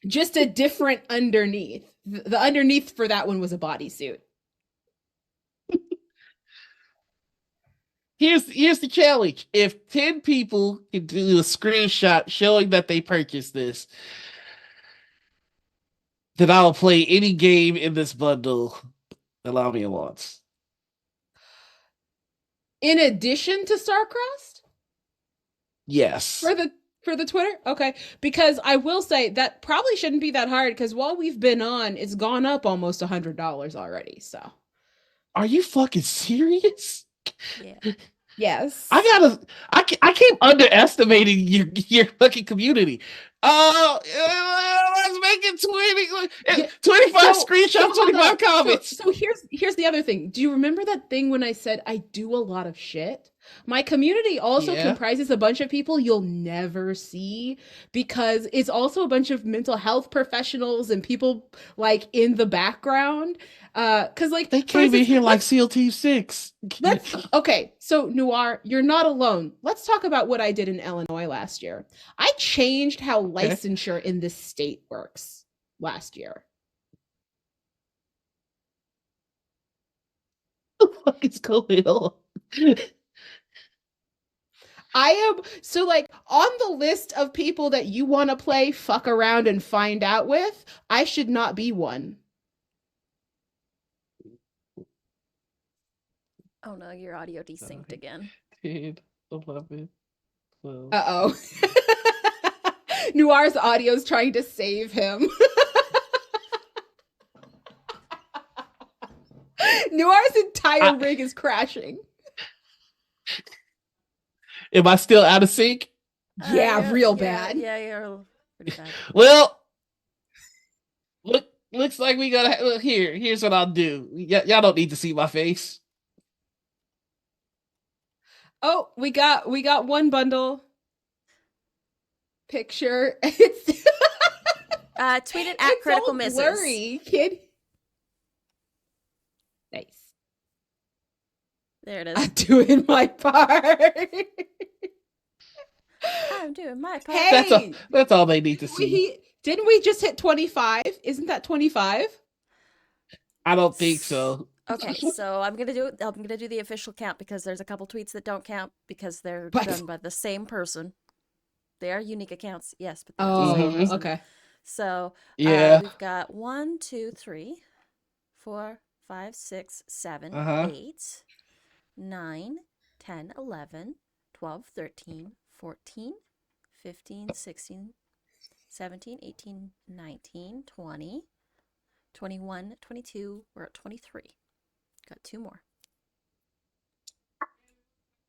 just a different underneath. The underneath for that one was a bodysuit. Here's the challenge. If 10 people can do a screenshot showing that they purchased this, then I'll play any game in this bundle. Allow me once. In addition to Starcrossed? Yes. For the Twitter? Okay. Because I will say that probably shouldn't be that hard because while we've been on, it's gone up almost $100 already. So are you fucking serious? Yeah. Yes. I keep underestimating your fucking community. Let's make it 25 screenshots, 25 comments. So here's the other thing. Do you remember that thing when I said I do a lot of shit? My community also comprises a bunch of people you'll never see because it's also a bunch of mental health professionals and people like in the background. Cause like they came in here like SEAL Team 6. Okay, so Noir, you're not alone. Let's talk about what I did in Illinois last year. I changed how licensure in this state works last year. What the fuck is going on? I am so like on the list of people that you want to play fuck around and find out with, I should not be one. Oh no, your audio desynced again. 10, 11, 12. Uh-oh. Noir's audio's trying to save him. Noir's entire rig is crashing. Am I still out of sync? Yeah, real yeah, bad. Yeah, you're pretty bad. Well, looks like we gotta look here. Here's what I'll do. Y'all don't need to see my face. Oh, we got one bundle picture. It's Tweet it at it's Critical all Misses. blurry, kid. Nice. There it is. I'm doing my part. I'm doing my part. Hey, That's all they need to see. Didn't we just hit 25? Isn't that 25? I don't think so. Okay, so I'm gonna do the official count because there's a couple tweets that don't count because they're What? done by the same person. They are unique accounts, yes, but Oh, the same person. okay. So Yeah. we've got 1, 2, 3, 4, 5, 6, 7, Uh-huh. 8, 9, 10, 11, 12, 13, 14, 15, 16, 17, 18, 19, 20, 21, 22. We're at 23. Got 2 more.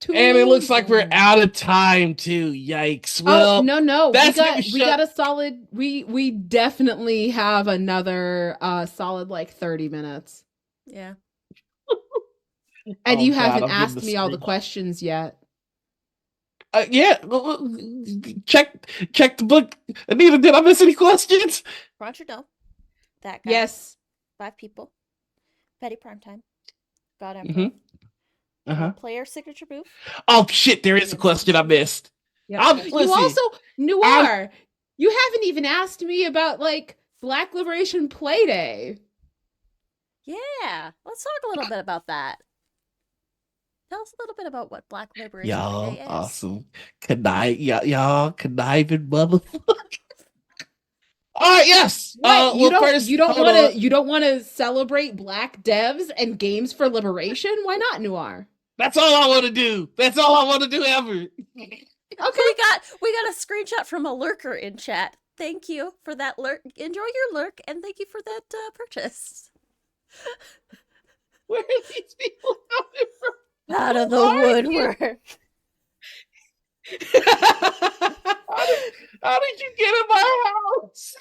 And it looks like we're out of time too. Yikes. Oh, Well, no. that's We got a solid we definitely have another solid like 30 minutes. Yeah. And you God, haven't I'm getting asked me all the screen. questions yet. Yeah. Check the book. Anita, did I miss any questions? Roger, no. That guy. Yes. 5 people. Petty Primetime. God Emperor. Mm-hmm. Uh-huh. Player signature booth. Oh shit, there is a question I missed. Yep. You also, Noir, you haven't even asked me about like Black Liberation Play Day. Yeah. Let's talk a little bit about that. Tell us a little bit about what Black Liberation Play Day is. Awesome. Y'all conniving motherfucker. All right, yes. What? You don't want to celebrate Black devs and games for liberation? Why not, Noir? That's all I want to do. That's all I want to do ever. Okay, we got a screenshot from a lurker in chat. Thank you for that lurk. Enjoy your lurk, and thank you for that purchase. Where are these people coming from? Out of the woodwork. How did you get in my house?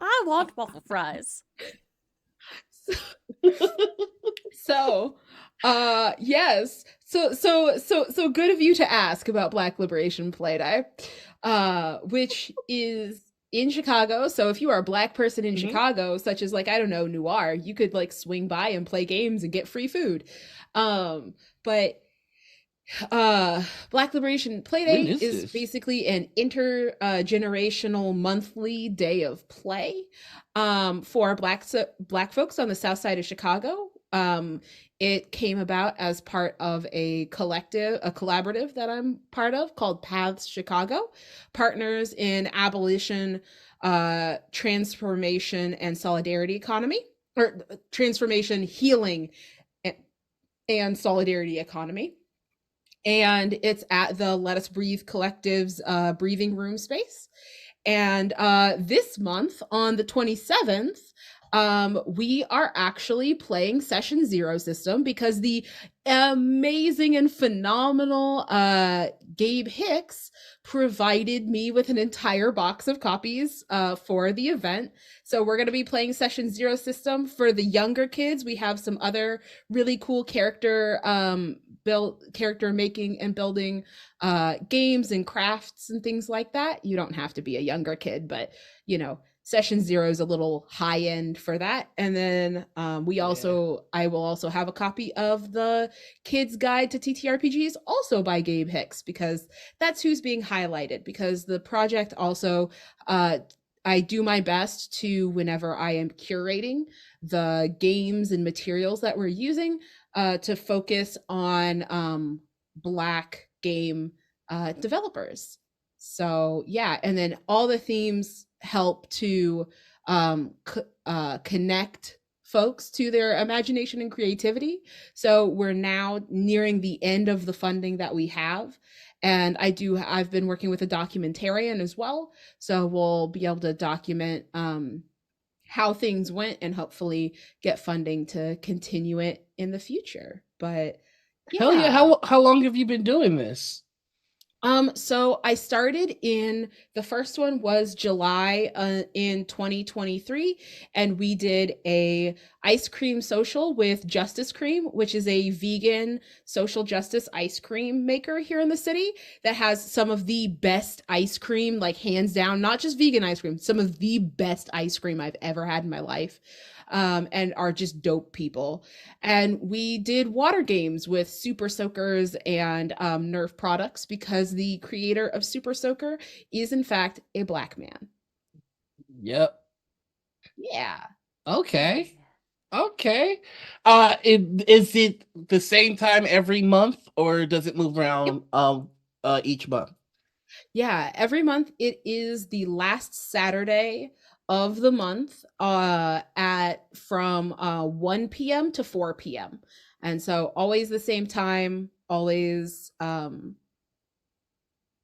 I want waffle fries. So, yes. So good of you to ask about Black Liberation Play Day, which is in Chicago. So if you are a Black person in Chicago, such as like, I don't know, Noir, you could like swing by and play games and get free food. But Black Liberation Play Day is basically an intergenerational monthly day of play for Black folks on the South Side of Chicago. It came about as part of a collaborative that I'm part of called Paths Chicago, Partners in Abolition, Transformation, and Solidarity Economy, or Transformation, Healing, and Solidarity Economy. And it's at the Let Us Breathe Collective's breathing room space. And this month on the 27th, we are actually playing Session Zero System because the amazing and phenomenal Gabe Hicks provided me with an entire box of copies for the event. So we're going to be playing Session Zero System. For the younger kids, we have some other really cool character making and building games and crafts and things like that. You don't have to be a younger kid, but you know, Session Zero is a little high end for that. And then I will also have a copy of the Kids Guide to TTRPGs, also by Gabe Hicks, because that's who's being highlighted. Because the project also, I do my best to, whenever I am curating the games and materials that we're using, to focus on Black game developers. So yeah, and then all the themes help to connect folks to their imagination and creativity. So we're now nearing the end of the funding that we have. And I've been working with a documentarian as well. So we'll be able to document how things went and hopefully get funding to continue it in the future. But hell yeah, how long have you been doing this? So I started in the first one was July in 2023, and we did a ice cream social with Justice Cream, which is a vegan social justice ice cream maker here in the city that has some of the best ice cream, like hands down, not just vegan ice cream, some of the best ice cream I've ever had in my life. And are just dope people. And we did water games with Super Soakers and Nerf products because the creator of Super Soaker is, in fact, a black man. Yep. Yeah. Okay. Okay. Is it the same time every month, or does it move Yep. around each month? Yeah. Every month, it is the last Saturday of the month at from 1 p.m. to 4 p.m. And so always the same time, always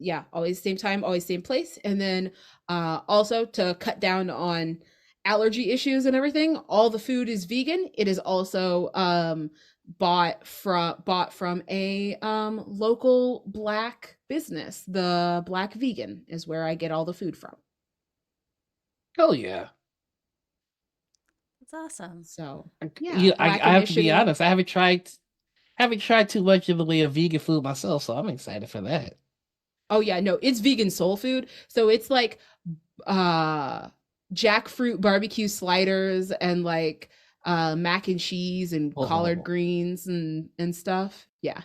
yeah, always same time, always same place. And then also to cut down on allergy issues and everything, all the food is vegan. It is also bought from a local black business. The Black Vegan is where I get all the food from. Oh yeah. That's awesome. So yeah, You, Black I have to be Initiative. honest. I haven't tried too much in the way of vegan food myself, so I'm excited for that. Oh yeah, no, it's vegan soul food. So it's like uh jackfruit barbecue sliders and like mac and cheese and collard Oh. greens and stuff. Yeah.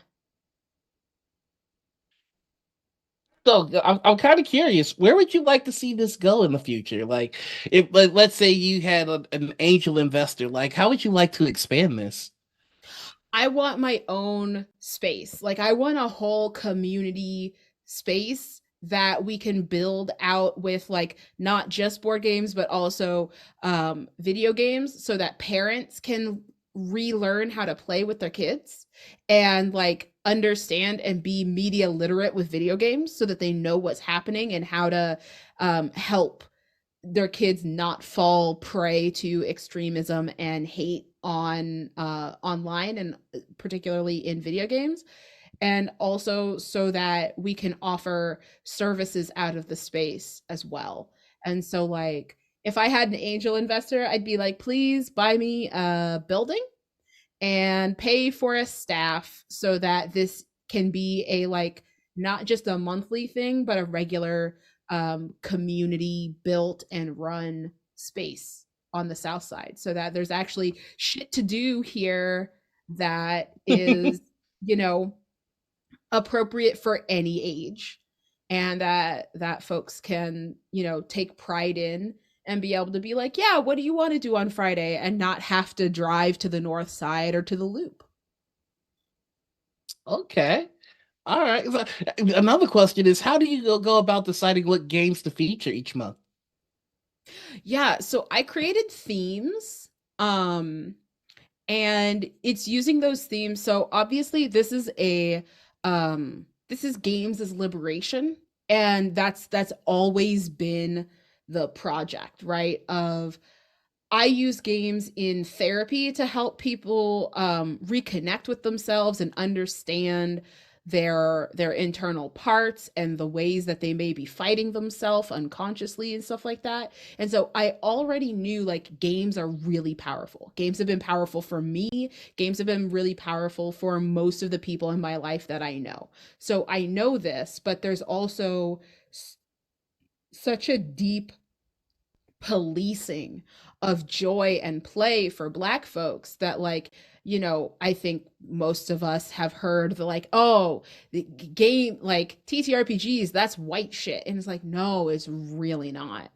So I'm kind of curious. Where would you like to see this go in the future? Like, if let's say you had an angel investor, like, how would you like to expand this? I want my own space. Like I want a whole community space that we can build out with like not just board games but also video games so that parents can relearn how to play with their kids and like understand and be media literate with video games so that they know what's happening and how to help their kids not fall prey to extremism and hate on online and particularly in video games, and also so that we can offer services out of the space as well. And so like if I had an angel investor, I'd be like, please buy me a building and pay for a staff so that this can be a like not just a monthly thing but a regular community built and run space on the south side so that there's actually shit to do here that is, you know, appropriate for any age, and that folks can, you know, take pride in and be able to be like, yeah, what do you want to do on Friday, and not have to drive to the north side or to the loop. Okay. All right. So, another question is, how do you go about deciding what games to feature each month? Yeah, so I created themes. And it's using those themes. So obviously this is games as liberation, and that's always been the project, right? Of I use games in therapy to help people reconnect with themselves and understand their internal parts and the ways that they may be fighting themselves unconsciously and stuff like that. And so I already knew like games are really powerful. Games have been powerful for me. Games have been really powerful for most of the people in my life that I know. So I know this, but there's also such a deep policing of joy and play for black folks that like, you know, I think most of us have heard the like, oh, the game like TTRPGs, that's white shit, and it's like, no, it's really not.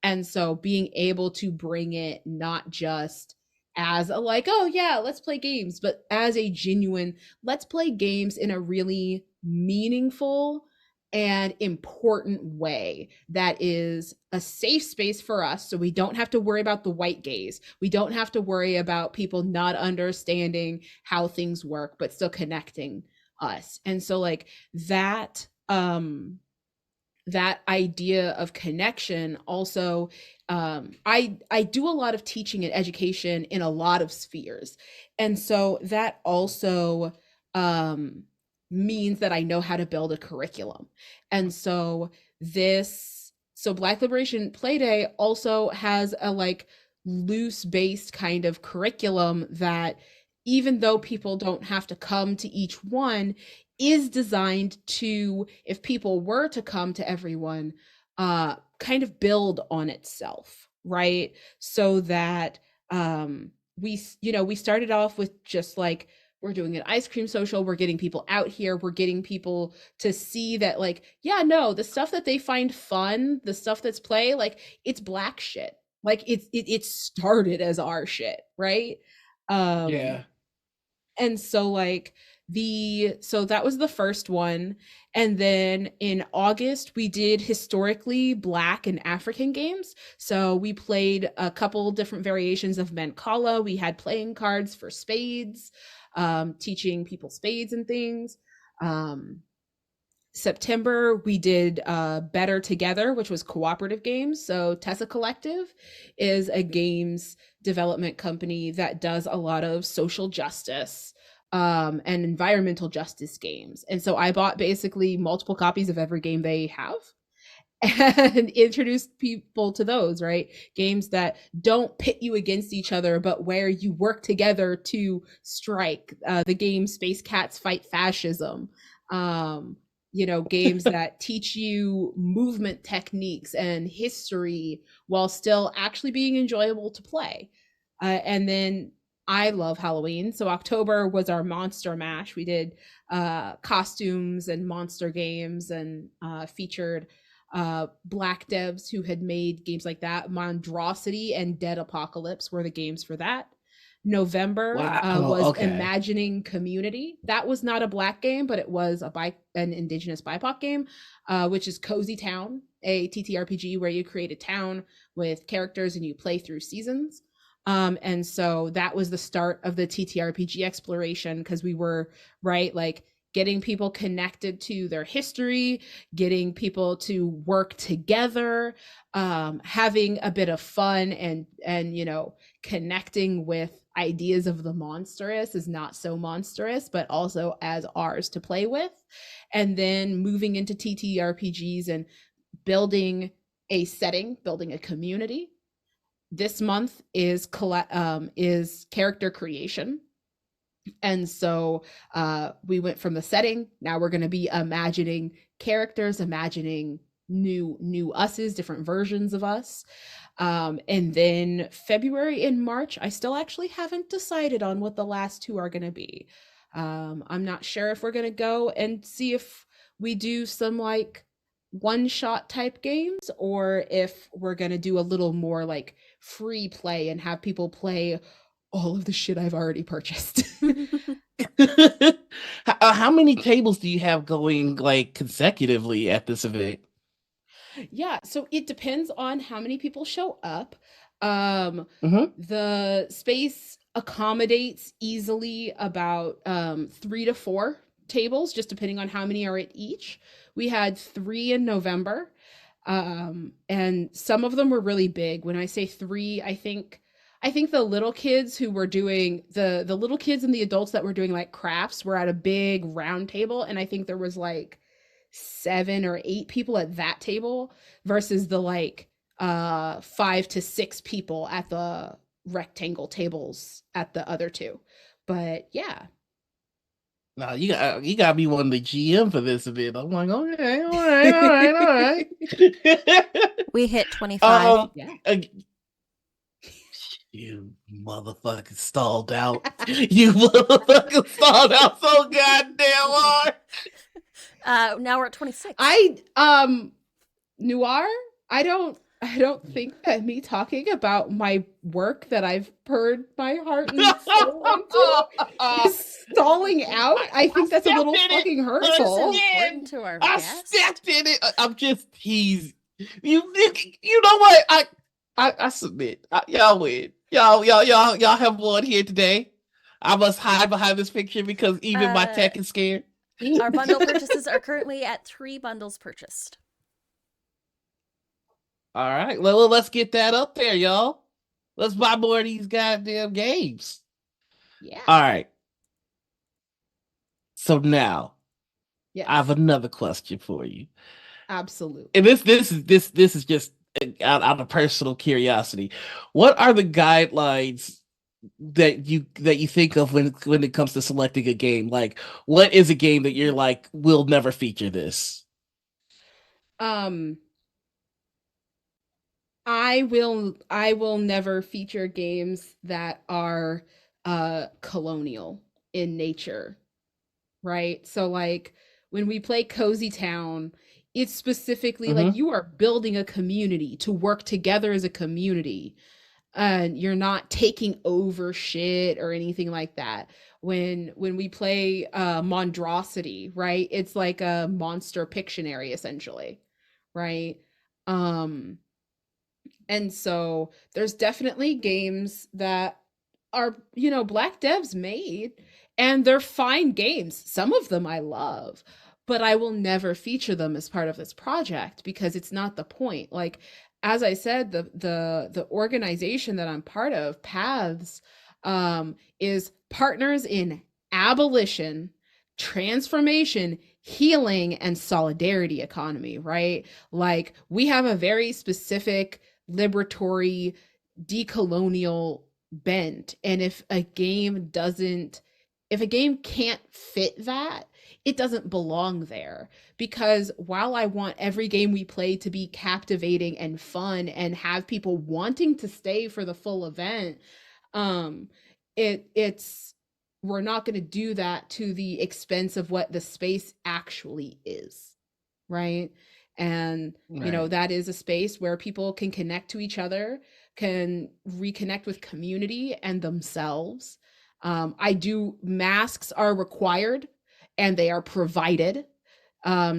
And so being able to bring it not just as a like, oh yeah, let's play games, but as a genuine let's play games in a really meaningful and important way that is a safe space for us, so we don't have to worry about the white gaze, we don't have to worry about people not understanding how things work but still connecting us. And so like that that idea of connection also, I do a lot of teaching and education in a lot of spheres, and so that also um means that I know how to build a curriculum. And so Black Liberation Playday also has a like loose based kind of curriculum that, even though people don't have to come to each one, is designed to, if people were to come to everyone, kind of build on itself, right? So that we started off with just like, we're doing an ice cream social, we're getting people out here, we're getting people to see that, like, yeah, no, the stuff that they find fun, the stuff that's play, like, it's Black shit, like it started as our shit, right? Yeah. And so like so that was the first one. And then in August we did historically Black and African games. So we played a couple different variations of Mancala. We had playing cards for spades, teaching people spades and things. September we did Better Together, which was cooperative games. So Tessa Collective is a games development company that does a lot of social justice and environmental justice games. And so I bought basically multiple copies of every game they have and introduced people to those, right? Games that don't pit you against each other, but where you work together to strike. The game Space Cats Fight Fascism. Games that teach you movement techniques and history while still actually being enjoyable to play. And then I love Halloween. So October was our Monster Mash. We did costumes and monster games and featured Black devs who had made games like that. Monstrosity and Dead Apocalypse were the games for that. November was Imagining Community. That was not a Black game, but it was an Indigenous BIPOC game, which is Cozy Town, a TTRPG where you create a town with characters and you play through seasons. And so that was the start of the TTRPG exploration, because we were, right, like getting people connected to their history, getting people to work together, having a bit of fun and connecting with ideas of the monstrous is not so monstrous, but also as ours to play with. And then moving into TTRPGs and building a setting, building a community. This month is character creation. And so we went from the setting. Now we're going to be imagining characters, imagining new uses, different versions of us. And then February and March, I still actually haven't decided on what the last two are going to be. I'm not sure if we're going to go and see if we do some like one-shot type games, or if we're going to do a little more like free play and have people play all of the shit I've already purchased. How many tables do you have going like consecutively at this event? Yeah, so it depends on how many people show up. Mm-hmm. The space accommodates easily about 3 to 4 tables, just depending on how many are at each. We had 3 in November, and some of them were really big. When I say 3, I think the little kids who were doing the little kids and the adults that were doing like crafts were at a big round table, and I think there was like 7 or 8 people at that table versus the like 5 to 6 people at the rectangle tables at the other two. But yeah. No, you gotta be one of the GM for this event. I'm like, okay, all right. We hit 25. Yeah. You motherfucking stalled out. You motherfucking stalled out so goddamn hard. Now we're at 26. Noir, I don't think that me talking about my work that I've poured my heart and soul into is stalling out. I think that's a little fucking hurtful. Important to our I guests. stepped in it. I'm just teasing. You know what? I submit. Y'all win. Y'all have won here today. I must hide behind this picture because even my tech is scared. Our bundle purchases are currently at 3 bundles purchased. All right. Well, let's get that up there, y'all. Let's buy more of these goddamn games. Yeah. All right. So now, I have Yes, another question for you. And absolutely. this is just out of personal curiosity. What are the guidelines that you think of when it comes to selecting a game? Like, what is a game that you're like, we'll never feature this? Um, I will never feature games that are colonial in nature, right? So like when we play Cozy Town, it's specifically like Mm-hmm. you are building a community to work together as a community, and you're not taking over shit or anything like that. When we play Monstrosity, right? It's like a monster Pictionary essentially, right? Um and so there's definitely games that are, Black devs made, and they're fine games. Some of them I love, but I will never feature them as part of this project because it's not the point. Like, as I said, the organization that I'm part of, Paths, is partners in abolition, transformation, healing, and solidarity economy, right? Like, we have a very specific liberatory decolonial bent, and if a game can't fit that, it doesn't belong there. Because while I want every game we play to be captivating and fun and have people wanting to stay for the full event, um it's we're not going to do that to the expense of what the space actually is, right? And Right. that is a space where people can connect to each other, can reconnect with community and themselves. I do Masks are required and they are provided.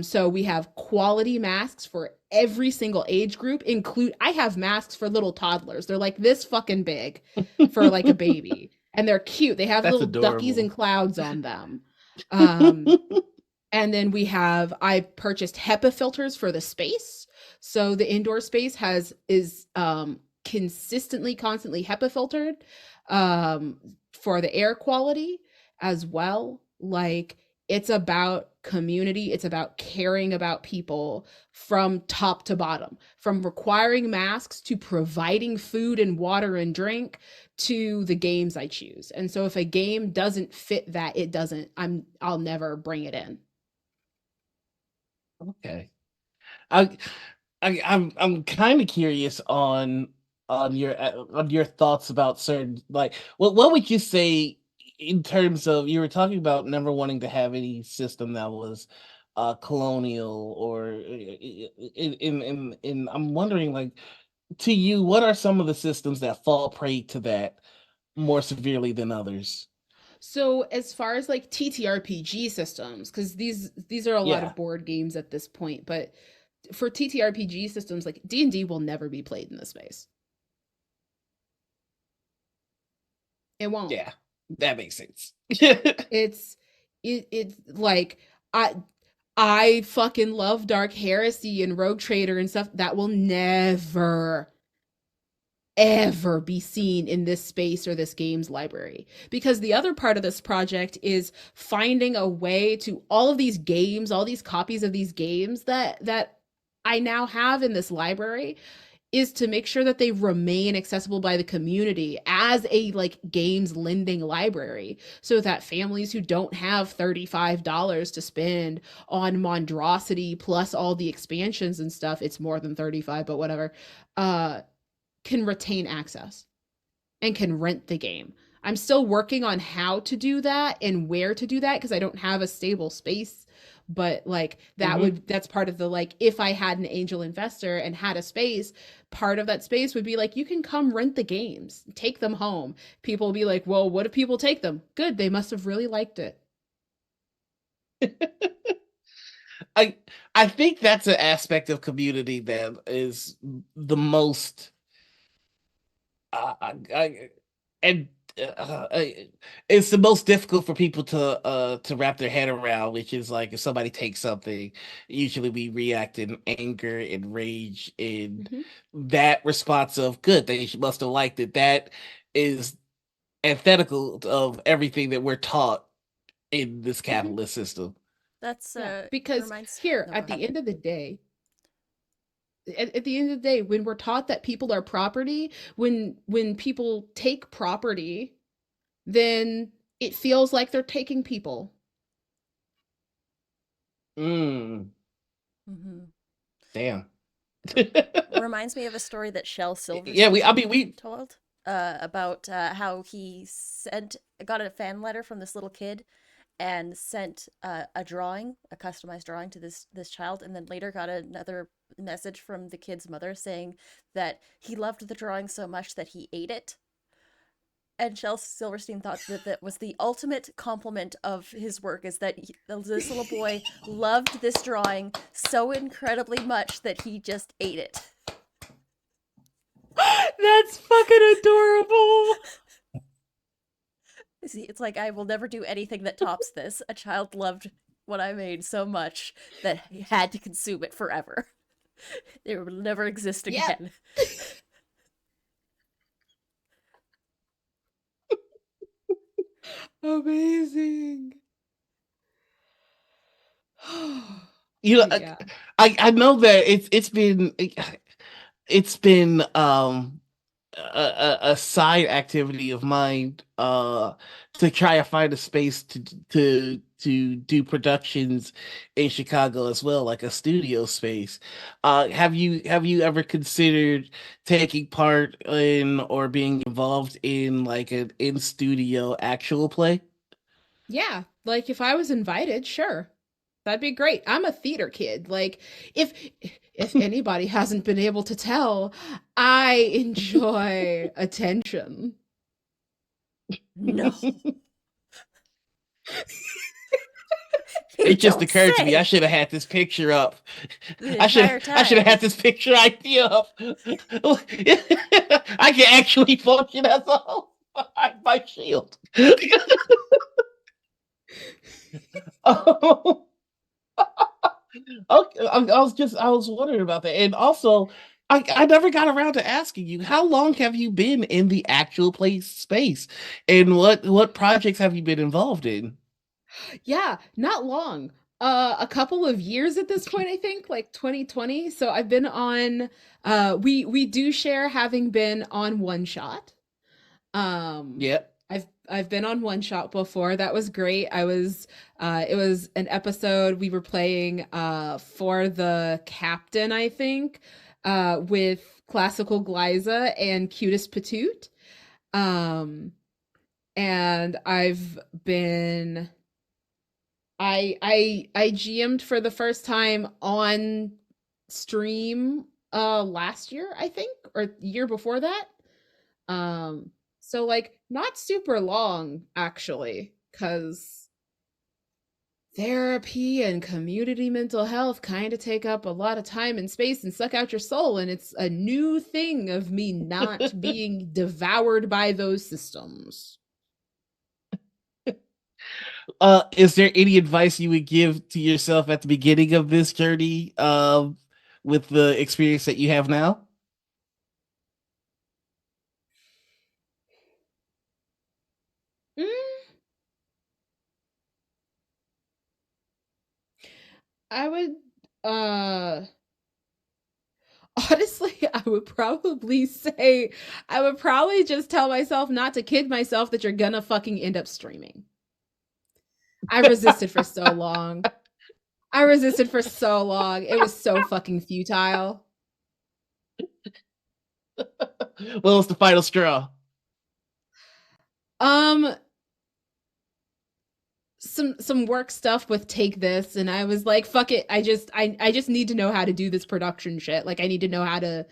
So we have quality masks for every single age group. Include I have masks for little toddlers. They're like this fucking big for like a baby, and they're cute. They have That's little duckies and adorable. clouds on them. Um, and then I purchased HEPA filters for the space. So the indoor space is consistently, constantly HEPA filtered, um, for the air quality as well. Like, it's about community, it's about caring about people from top to bottom, from requiring masks to providing food and water and drink to the games I choose. And so if a game doesn't fit that, it doesn't, I'll never bring it in. Okay. I, I'm kind of curious on your thoughts about certain, like, what would you say in terms of, you were talking about never wanting to have any system that was colonial or in I'm wondering, like, to you, what are some of the systems that fall prey to that more severely than others? So as far as like TTRPG systems, because these are a lot Yeah. of board games at this point, but for TTRPG systems, like D&D will never be played in this space. It won't. Yeah, that makes sense. It's it's like I I fucking love Dark Heresy and Rogue Trader and stuff that will never ever be seen in this space or this games library, because the other part of this project is finding a way to all of these games, all these copies of these games that I now have in this library, is to make sure that they remain accessible by the community as a like games lending library, so that families who don't have $35 to spend on Monstrosity plus all the expansions and stuff, it's more than 35 but whatever, uh can retain access and can rent the game. I'm still working on how to do that and where to do that because I don't have a stable space. But like Hmm. that's part of the, like, if I had an angel investor and had a space, part of that space would be like, you can come rent the games, take them home. People will be like, well, what if people take them? Good, they must have really liked it. I I think that's an aspect of community that is the most and it's the most difficult for people to wrap their head around, which is like, if somebody takes something, usually we react in anger and rage, and Mm-hmm. that response of good, they must have liked it, that is antithetical of everything that we're taught in this Mm-hmm. capitalist system. That's because reminds. here No, go at the ahead. end of the day, at the end of the day, when we're taught that people are property, when people take property, then it feels like they're taking people. Mm, Hmm. damn. Reminds me of a story that Shel Yeah, Silverstein we told about how he got a fan letter from this little kid and sent a drawing, a customized drawing to this child, and then later got another message from the kid's mother saying that he loved the drawing so much that he ate it. And Shel Silverstein thought that that was the ultimate compliment of his work, is that this little boy loved this drawing so incredibly much that he just ate it. That's fucking adorable. See, it's like, I will never do anything that tops this. A child loved what I made so much that he had to consume it forever. It will never exist Yeah. again. Amazing. you know Yeah. I know that it's been a side activity of mine to try to find a space to do productions in Chicago as well, like a studio space. Have you ever considered taking part in or being involved in like an in studio actual play? Yeah. Like if I was invited, sure. That'd be great. I'm a theater kid. Like if if anybody hasn't been able to tell, I enjoy attention. No. You It just don't occurred to me I say. should have had this picture up. The I should entire I should have time. had this picture idea up. I can actually function as my shield. Oh, okay, I was wondering about that, and also I never got around to asking you how long have you been in the actual place space, and what projects have you been involved in? Yeah, not long. A couple of years at this point, I think, like 2020. So I've been on we do share having been on One Shot. Um Yeah. I've been on One Shot before. That was great. I was it was an episode we were playing for the captain, I think, with Classical Glyza and Cutest Patoot. Um and I've been I GM'd for the first time on stream last year, I think, or year before that. Um so like not super long actually, cuz therapy and community mental health kind of take up a lot of time and space and suck out your soul, and it's a new thing of me not being devoured by those systems. Is there any advice you would give to yourself at the beginning of this journey, with the experience that you have now? Mm, I would uh honestly, I would probably just tell myself not to kid myself that you're gonna fucking end up streaming. I resisted for so long. I resisted for so long. It was so fucking futile. What was the final straw? Um, some work stuff with Take This, and I was like, fuck it. I just need to know how to do this production shit. Like I need to know how to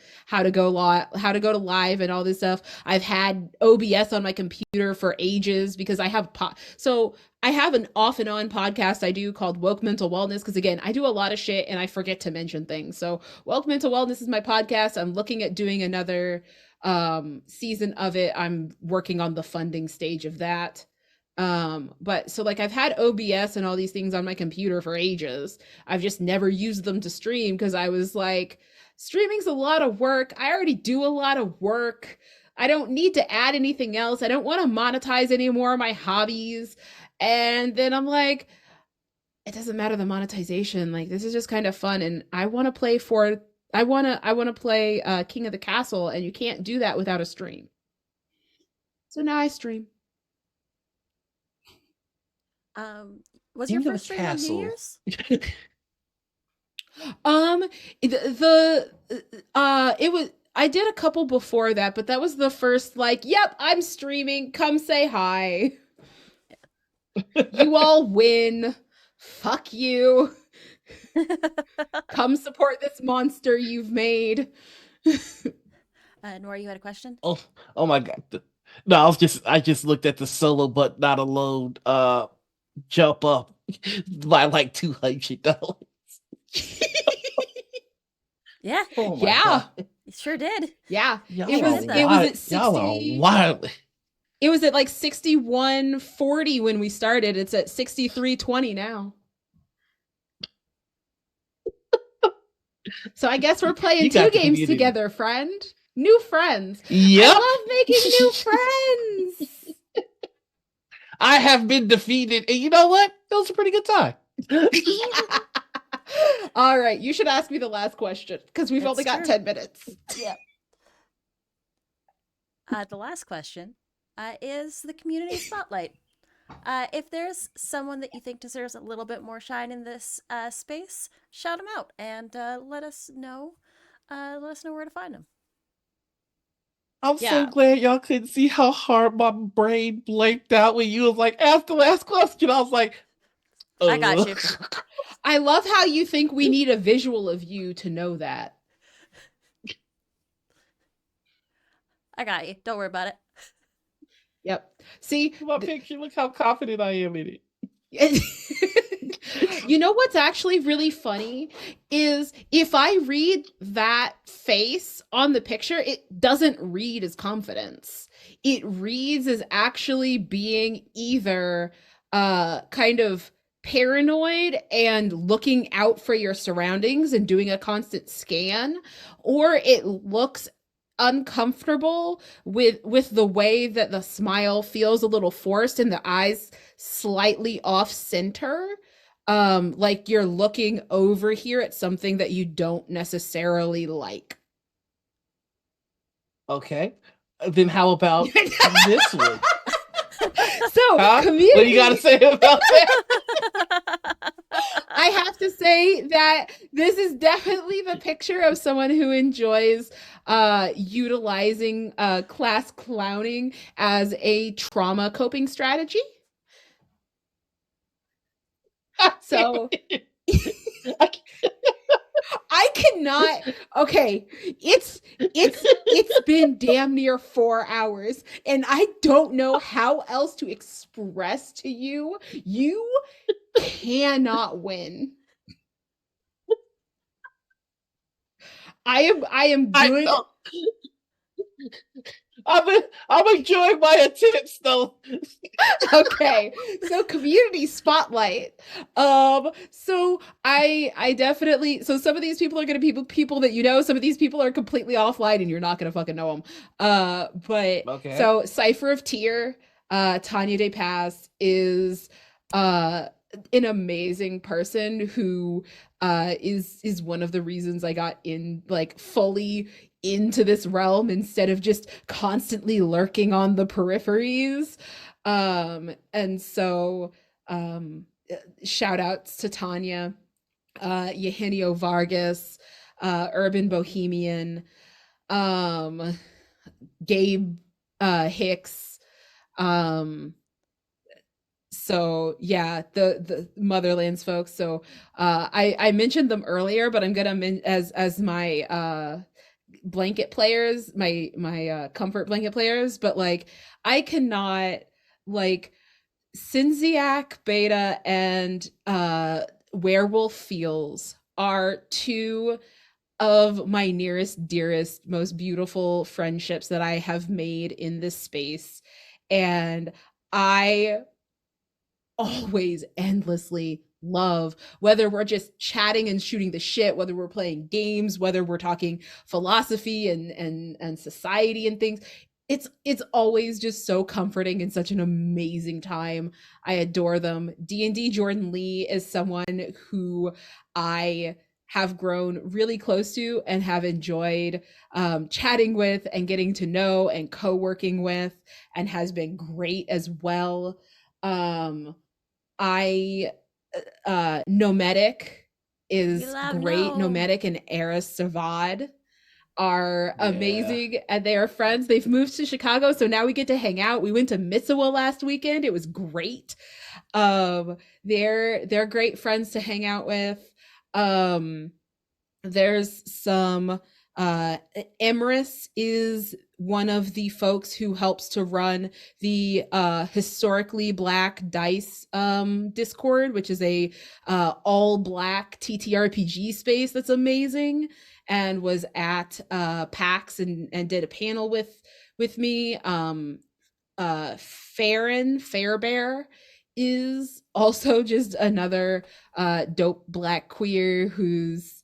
go to live and all this stuff. I've had OBS on my computer for ages because so I have an off and on podcast I do called Woke Mental Wellness, because again, I do a lot of shit and I forget to mention things. So Woke Mental Wellness is my podcast. I'm looking at doing another season of it. I'm working on the funding stage of that. But so like I've had OBS and all these things on my computer for ages. I've just never used them to stream because I was like, streaming's a lot of work. I already do a lot of work. I don't need to add anything else. I don't want to monetize any more of my hobbies. And then I'm like, it doesn't matter the monetization. Like this is just kind of fun, and I want to play King of the Castle, and you can't do that without a stream. So now I stream. Was King your of the first stream on New Castle. Year's? It was, I did a couple before that, but that was the first, like, yep, I'm streaming. Come say hi. You all win. Fuck you. Come support this monster you've made. Nora, you had a question? Oh my god. No, I just looked at the solo but not alone jump up by like $200. Yeah, Oh my Yeah. god. you sure did. Yeah. Y'all It was are it was at y'all are 60. wild. It was at like 61.40 when we started. It's at 63.20 now. So I guess we're playing You two got the games community. together, friend. New friends. Yep. I love making new friends. I have been defeated, and you know what? It was a pretty good time. All right, you should ask me the last question because we've That's only got true. 10 minutes. Yeah. The last question is the community spotlight. If there's someone that you think deserves a little bit more shine in this space, shout them out and let us know. Let us know where to find them. I'm so Yeah. glad y'all couldn't see how hard my brain blanked out when you was like, ask the last question. I was like, I got you. I love how you think we need a visual of you to know that. I got you. Don't worry about it. Yep. See, My picture, look how confident I am in it. you know what's actually really funny is if I read that face on the picture, it doesn't read as confidence. It reads as actually being either kind of paranoid and looking out for your surroundings and doing a constant scan, or it looks uncomfortable with the way that the smile feels a little forced and the eyes slightly off center, like you're looking over here at something that you don't necessarily like. Okay. Then how about this one? So Huh? community, What do you got to say about that? I have to say that this is definitely the picture of someone who enjoys utilizing class clowning as a trauma coping strategy. So I cannot. Okay, it's been damn near 4 hours, and I don't know how else to express to you. You cannot win. I am I good. know. I'm enjoying my attempts though. Okay, so community spotlight. So I definitely, so some of these people are gonna be people that you know, some of these people are completely offline and you're not gonna fucking know them. But Okay. so Cypher of Tyr, Tanya De Paz is an amazing person who is one of the reasons I got in, like, fully into this realm instead of just constantly lurking on the peripheries. And so shout outs to Tanya, Eugenio Vargas, Urban Bohemian, Gabe Hicks. So yeah, the Motherlands folks. So I mentioned them earlier, but I'm gonna as my blanket players, my comfort blanket players. But like, I cannot, like, Sinziak Beta and Werewolf Fields are two of my nearest, dearest, most beautiful friendships that I have made in this space, and I always endlessly love, whether we're just chatting and shooting the shit, whether we're playing games, whether we're talking philosophy and society and things. it's always just so comforting and such an amazing time. I adore them. D&D Jordan Lee is someone who I have grown really close to and have enjoyed chatting with and getting to know and co-working with, and has been great as well. I Nomadic We is love great. Gnome. Nomadic and Eris Savad are Yeah. amazing, and they are friends. They've moved to Chicago, so now we get to hang out. We went to Mitsuwa last weekend. It was great. They're great friends to hang out with. There's some Emrys is one of the folks who helps to run the historically black dice Discord, which is a all black TTRPG space that's amazing, and was at PAX and did a panel with me. Farron Fairbear is also just another dope black queer who's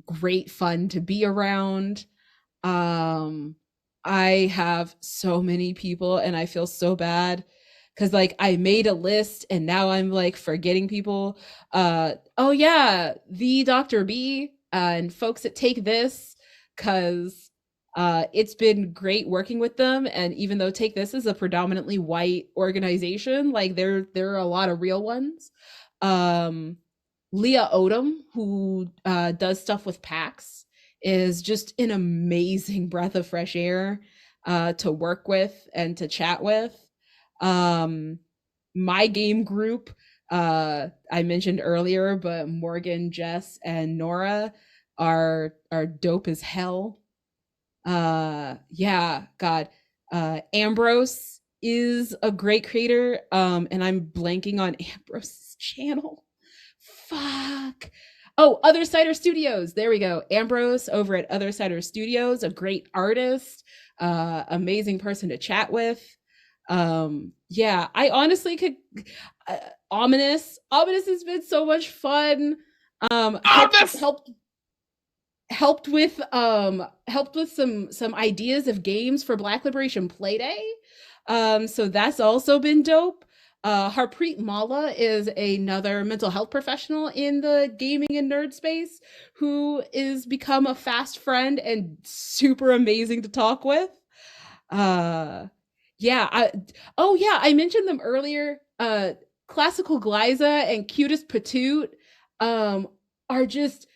great fun to be around. I have so many people and I feel so bad because like I made a list and now I'm like forgetting people. Oh yeah, the Dr. B and folks that Take This, because it's been great working with them. And even though Take This is a predominantly white organization, like there are a lot of real ones. Leah Odom, who does stuff with PAX, is just an amazing breath of fresh air to work with and to chat with. My game group, I mentioned earlier, but Morgan, Jess, and Nora are dope as hell. Yeah, God. Ambrose is a great creator, and I'm blanking on Ambrose's channel. Fuck. Oh, Other Cider Studios. There we go. Ambrose over at Other Cider Studios, a great artist, amazing person to chat with. Yeah, I honestly could. Ominous has been so much fun. Helped with some ideas of games for Black Liberation Playday. So that's also been dope. Harpreet Mala is another mental health professional in the gaming and nerd space who is become a fast friend and super amazing to talk with. I mentioned them earlier. Classical Glyza and Cutest Patoot are just,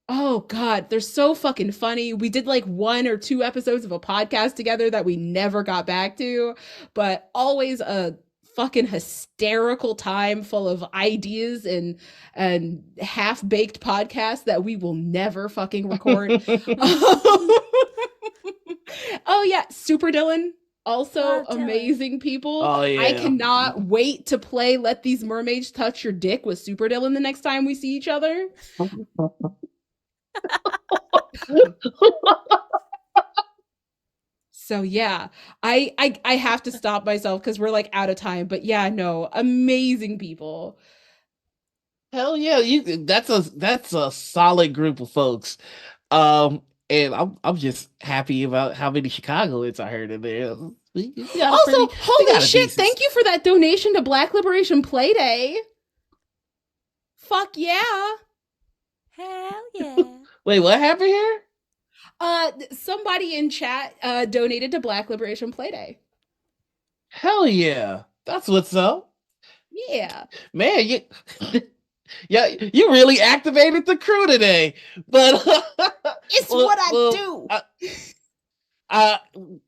oh god, they're so fucking funny. We did like 1 or 2 episodes of a podcast together that we never got back to, but always a fucking hysterical time full of ideas and half-baked podcasts that we will never fucking record. Oh yeah, Super Dylan, also Love Dylan. amazing people. Oh, yeah. I cannot wait to play Let These Mermaids Touch Your Dick with Super Dylan the next time we see each other. So yeah, I have to stop myself because we're like out of time. But yeah, no, amazing people. Hell yeah, that's a solid group of folks. And I'm just happy about how many Chicagoans I heard in there. Also, holy shit, thank you for that donation to Black Liberation Playday. Fuck yeah. Hell yeah. Wait, what happened here? Somebody in chat donated to Black Liberation Playday. Hell yeah. That's what's up. Yeah. Man, yeah, you really activated the crew today. But it's what I do.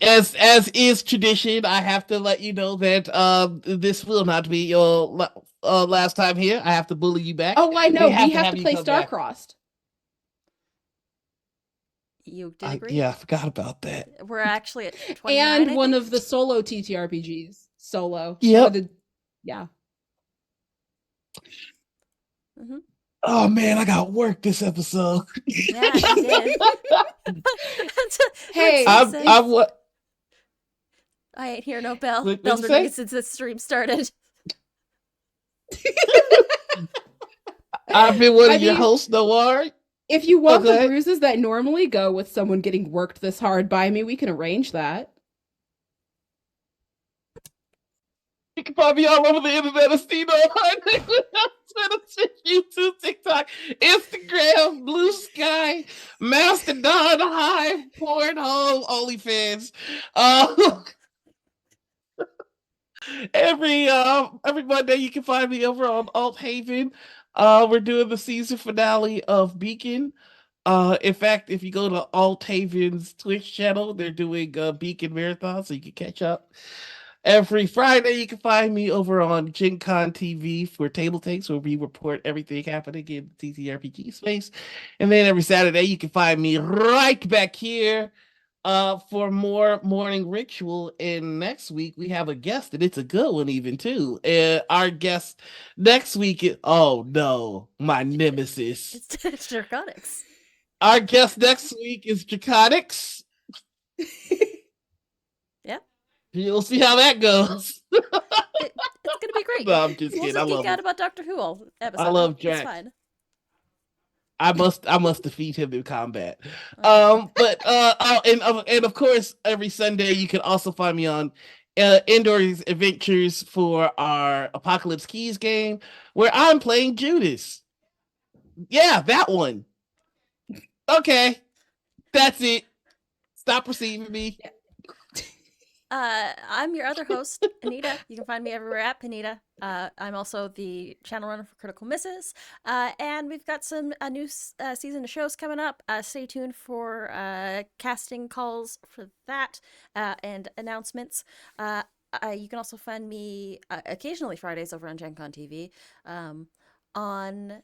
As is tradition, I have to let you know that this will not be your last time here. I have to bully you back. Oh, I know. We have to play come Starcrossed. You did agree? Yeah, I forgot about that. We're actually at 29, and one of the solo TTRPGs. Solo. Yep. Yeah. Mm-hmm. Oh man, I got work this episode. Yeah, you did. Hey, I'm what? I ain't hear no bell. What'd Bells you are ringing say? since this stream started. I've been one of your hosts, Noir. If you want the bruises that normally go with someone getting worked this hard by me, we can arrange that. You can find me all over the internet as Tino Twitter, YouTube, TikTok, Instagram, Blue Sky, Mastodon, Hive, Pornhole, OnlyFans. Every Monday you can find me over on Alt Haven. We're doing the season finale of Beacon. In fact, if you go to Alt Haven's Twitch channel, they're doing a Beacon marathon, so you can catch up. Every Friday, you can find me over on Gen Con TV for Table Takes, where we report everything happening in the TTRPG space. And then every Saturday, you can find me right back here for more morning ritual. And next week, we have a guest, and it's a good one, even too. Our guest next week is, oh no, my nemesis. It's Draconics. Our guest next week is Draconics. Yep. You'll see how that goes. It's gonna be great. No, I'm just We'll kidding. just I geek love out him. about Doctor Who all episode. I love It's Drax. fine. I must defeat him in combat. Okay. And of course, every Sunday you can also find me on Indoors Adventures for our Apocalypse Keys game, where I'm playing Judas. Yeah, that one. Okay, that's it. Stop receiving me. I'm your other host, Anita. You can find me everywhere at Panita. I'm also the channel runner for Critical Misses. And we've got some new season of shows coming up. Stay tuned for casting calls for that and announcements. You can also find me occasionally Fridays over on Gen Con TV. On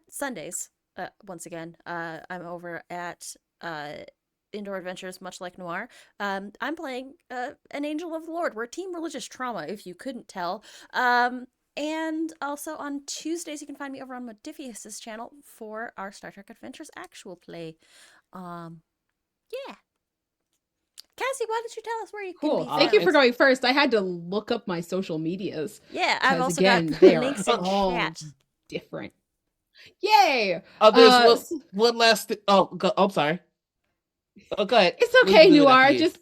Sundays, once again, I'm over at Indoor Adventures, much like Noir. I'm playing an Angel of the Lord. We're Team Religious Trauma, if you couldn't tell. And also on Tuesdays, you can find me over on Modifius's channel for our Star Trek Adventures actual play. Yeah. Cassie, why don't you tell us where you can Cool. be Thank you for found? going first. I had to look up my social medias. Yeah, I've 'cause also again, got they are links in all chat. different. Yay! There's one last. I'm sorry. Oh, go ahead. It's We can okay, do it Noir. after you. Just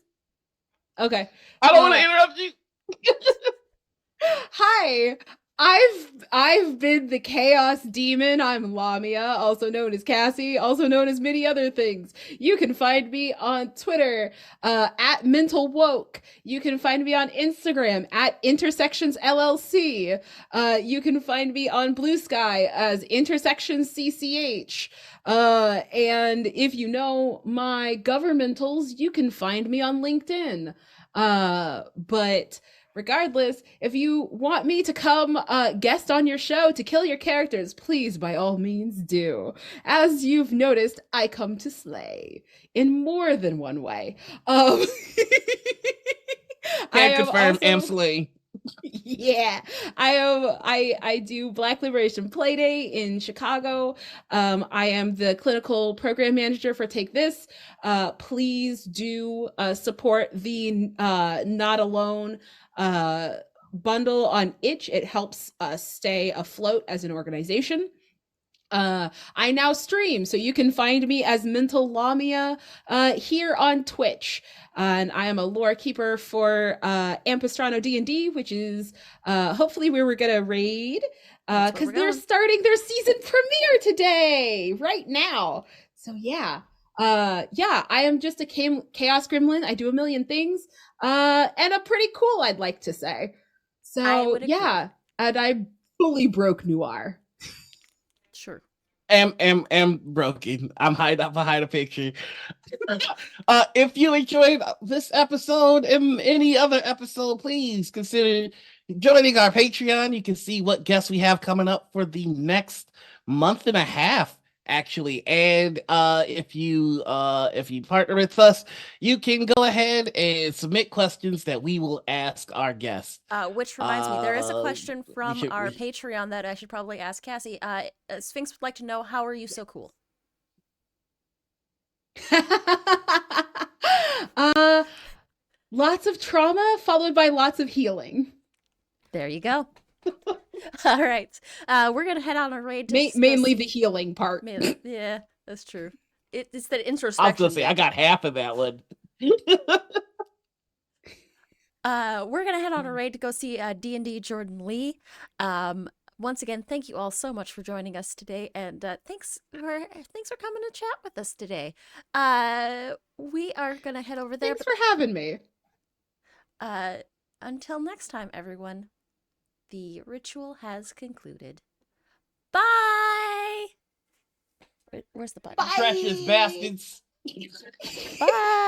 okay. I don't want to interrupt you. Hi. I've been the Chaos Demon. I'm Lamia, also known as Cassie, also known as many other things. You can find me on Twitter at Mental Woke. You can find me on Instagram at Intersections LLC. You can find me on Blue Sky as Intersections CCH. And if you know my governmentals, you can find me on LinkedIn. But regardless, if you want me to come guest on your show to kill your characters, please, by all means, do. As you've noticed, I come to slay in more than one way. Can confirm, am slaying. Yeah, I do Black Liberation Playday in Chicago. I am the clinical program manager for Take This. Please do support the Not Alone bundle on Itch. It helps us stay afloat as an organization. I now stream, so you can find me as Mental Lamia here on Twitch. And I am a lore keeper for Ampistrano D&D, which is hopefully where we're gonna raid because they're starting their season premiere today, right now. So yeah, I am just a chaos gremlin. I do a million things, and I'm pretty cool, I'd like to say. So yeah, and I fully broke Noir. Sure. Am broken. I'm hiding behind a picture. If you enjoyed this episode and any other episode, please consider joining our Patreon. You can see what guests we have coming up for the next month and a half, actually. And if you partner with us, you can go ahead and submit questions that we will ask our guests. Which reminds me, there is a question from our Patreon that I should probably ask Cassie. Sphinx would like to know, how are you so cool? Lots of trauma followed by lots of healing. There you go. All right. We're going to head on a raid. Mainly the healing part. Yeah, that's true. It's that introspection. I was going to say, I got half of that one. we're gonna head on a raid to go see D&D Jordan Lee. Once again, thank you all so much for joining us today, and thanks for coming to chat with us today. We are gonna head over there. Thanks for having me. Until next time, everyone. The ritual has concluded. Bye. Where's the button? Bye. Treacherous bastards. Bye.